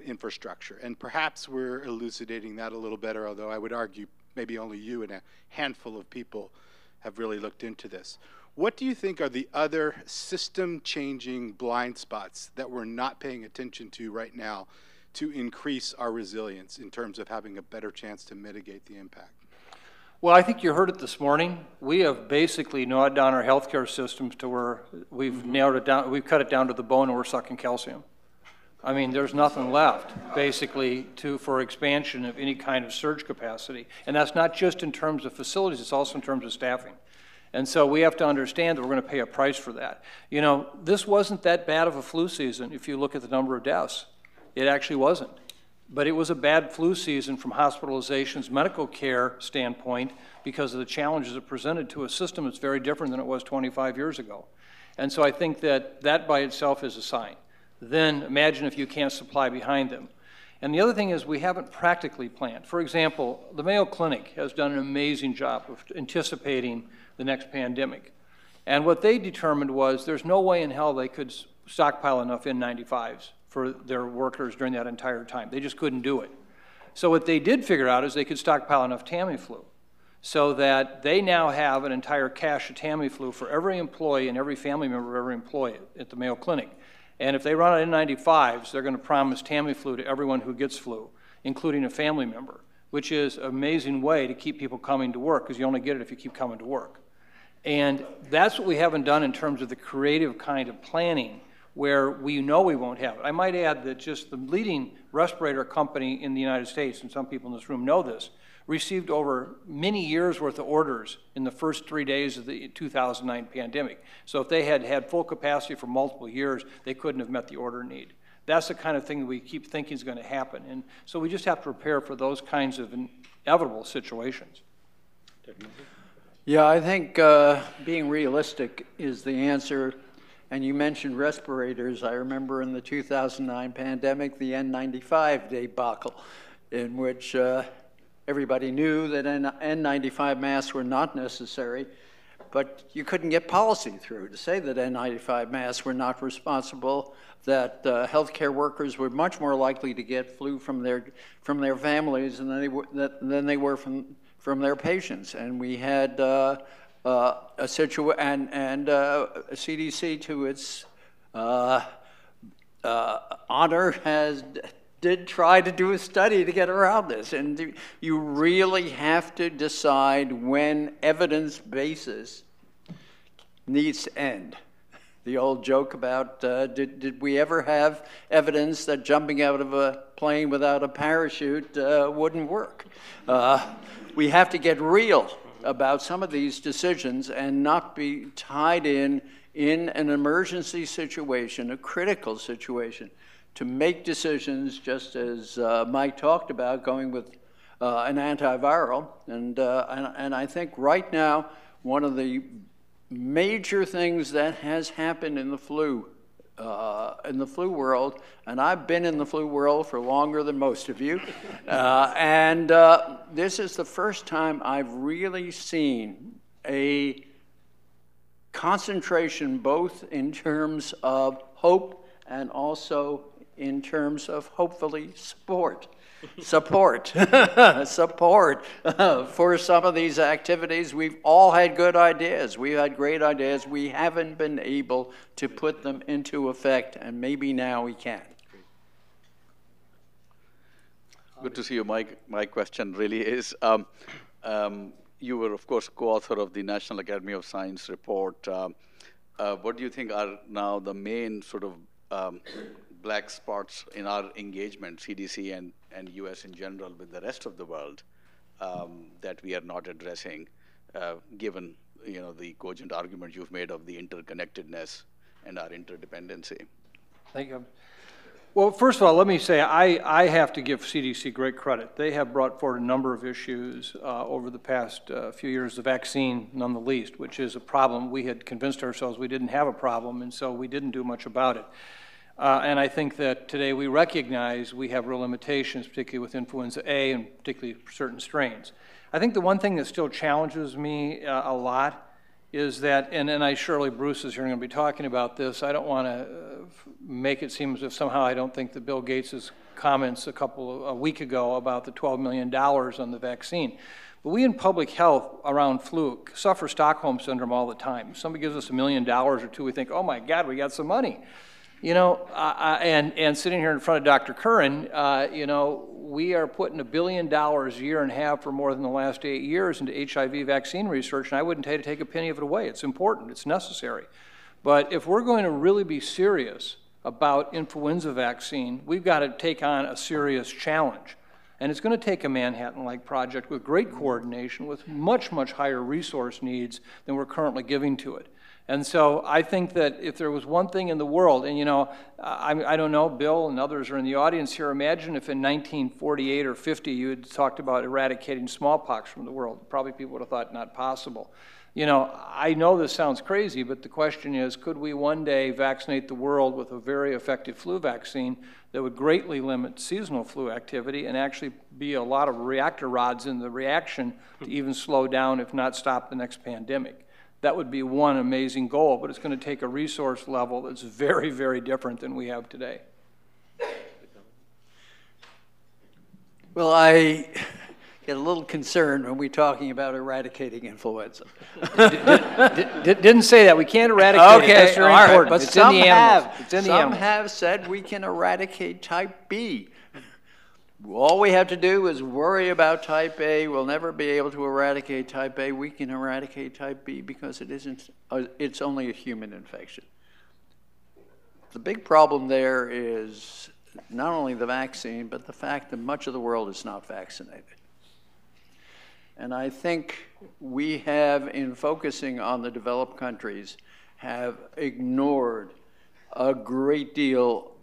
infrastructure. And perhaps we're elucidating that a little better, although I would argue maybe only you and a handful of people have really looked into this. What do you think are the other system-changing blind spots that we're not paying attention to right now to increase our resilience in terms of having a better chance to mitigate the impact? Well, I think you heard it this morning. We have basically gnawed down our healthcare systems to where we've narrowed it down, we've cut it down to the bone, and we're sucking calcium. I mean, there's nothing left, basically, for expansion of any kind of surge capacity. And that's not just in terms of facilities, it's also in terms of staffing. And so we have to understand that we're going to pay a price for that. You know, this wasn't that bad of a flu season if you look at the number of deaths. It actually wasn't. But it was a bad flu season from hospitalizations, medical care standpoint, because of the challenges it presented to a system that's very different than it was 25 years ago. And so I think that that by itself is a sign. Then imagine if you can't supply behind them. And the other thing is we haven't practically planned. For example, the Mayo Clinic has done an amazing job of anticipating the next pandemic. And what they determined was there's no way in hell they could stockpile enough N95s for their workers during that entire time. They just couldn't do it. So what they did figure out is they could stockpile enough Tamiflu so that they now have an entire cache of Tamiflu for every employee and every family member of every employee at the Mayo Clinic. And if they run out of N95s, they're going to promise Tamiflu to everyone who gets flu, including a family member, which is an amazing way to keep people coming to work, because you only get it if you keep coming to work. And that's what we haven't done in terms of the creative kind of planning where we know we won't have it. I might add that just the leading respirator company in the United States, and some people in this room know this, received over many years' worth of orders in the first 3 days of the 2009 pandemic. So if they had had full capacity for multiple years, they couldn't have met the order need. That's the kind of thing that we keep thinking is going to happen. And so we just have to prepare for those kinds of inevitable situations. Yeah, I think being realistic is the answer. And you mentioned respirators. I remember in the 2009 pandemic, the N95 debacle, in which everybody knew that N95 masks were not necessary, but you couldn't get policy through to say that N95 masks were not responsible, that healthcare workers were much more likely to get flu from their families than they were from their patients. And we had a situation, and CDC, to its honor, did try to do a study to get around this. And you really have to decide when evidence basis needs to end. The old joke about did we ever have evidence that jumping out of a plane without a parachute wouldn't work? We have to get real about some of these decisions and not be tied in an emergency situation, a critical situation, to make decisions just as Mike talked about, going with an antiviral. And I think right now, one of the major things that has happened in the flu world, and I've been in the flu world for longer than most of you, and this is the first time I've really seen a concentration both in terms of hope and also in terms of hopefully support for some of these activities. We've all had good ideas. We've had great ideas. We haven't been able to put them into effect, and maybe now we can. Good to see you. My question really is, you were, of course, co-author of the National Academy of Science report. What do you think are now the main sort of black spots in our engagement, CDC and US in general, with the rest of the world that we are not addressing, given the cogent argument you've made of the interconnectedness and our interdependency? Thank you. Well, first of all, let me say I have to give CDC great credit. They have brought forward a number of issues over the past few years, the vaccine none the least, which is a problem. We had convinced ourselves we didn't have a problem, and so we didn't do much about it. And I think that today we recognize we have real limitations, particularly with influenza A and particularly certain strains. I think the one thing that still challenges me a lot is that, and Shirley Bruce is here and going to be talking about this, I don't want to make it seem as if somehow I don't think that Bill Gates' comments a week ago about the $12 million on the vaccine. But we in public health around flu suffer Stockholm Syndrome all the time. If somebody gives us $1 million or two, we think, oh my God, we got some money. And sitting here in front of Dr. Curran, we are putting $1 billion a year and a half for more than the last 8 years into HIV vaccine research, and I wouldn't take a penny of it away. It's important, it's necessary. But if we're going to really be serious about influenza vaccine, we've got to take on a serious challenge. And it's going to take a Manhattan-like project with great coordination, with much, much higher resource needs than we're currently giving to it. And so I think that if there was one thing in the world, and I don't know, Bill and others are in the audience here, imagine if in 1948 or 50 you had talked about eradicating smallpox from the world. Probably people would have thought not possible. I know this sounds crazy, but the question is, could we one day vaccinate the world with a very effective flu vaccine that would greatly limit seasonal flu activity and actually be a lot of reactor rods in the reaction to even slow down, if not stop, the next pandemic? That would be one amazing goal, but it's going to take a resource level that's very, very different than we have today. Well, I get a little concerned when we're talking about eradicating influenza. Didn't say that. We can't eradicate it. That's very important. But it's in the animals. It's in the some animals. have said we can eradicate type B. All we have to do is worry about type A. We'll never be able to eradicate type A. We can eradicate type B because it's only a human infection. The big problem there is not only the vaccine, but the fact that much of the world is not vaccinated. And I think we have, in focusing on the developed countries, have ignored a great deal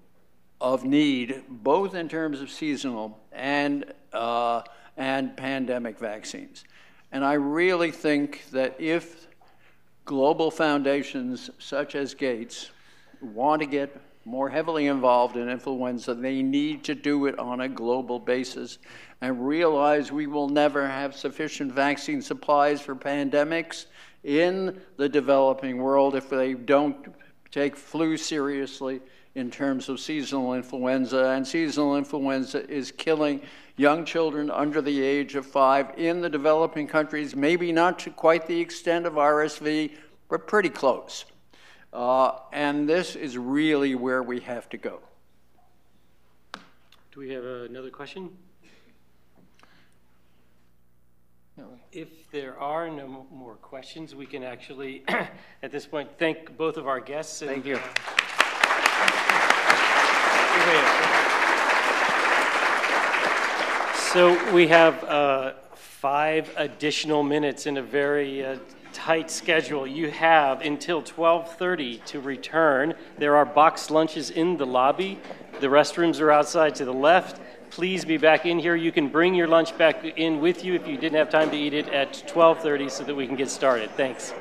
of need, both in terms of seasonal and pandemic vaccines. And I really think that if global foundations such as Gates want to get more heavily involved in influenza, they need to do it on a global basis and realize we will never have sufficient vaccine supplies for pandemics in the developing world if they don't take flu seriously in terms of seasonal influenza. And seasonal influenza is killing young children under the age of 5 in the developing countries, maybe not to quite the extent of RSV, but pretty close. And this is really where we have to go. Do we have another question? No. If there are no more questions, we can actually, at this point, thank both of our guests. Thank you. So we have 5 additional minutes in a very tight schedule. You have until 12:30 to return. There are boxed lunches in the lobby. The restrooms are outside to the left. Please be back in here. You can bring your lunch back in with you if you didn't have time to eat it at 12:30 so that we can get started. Thanks.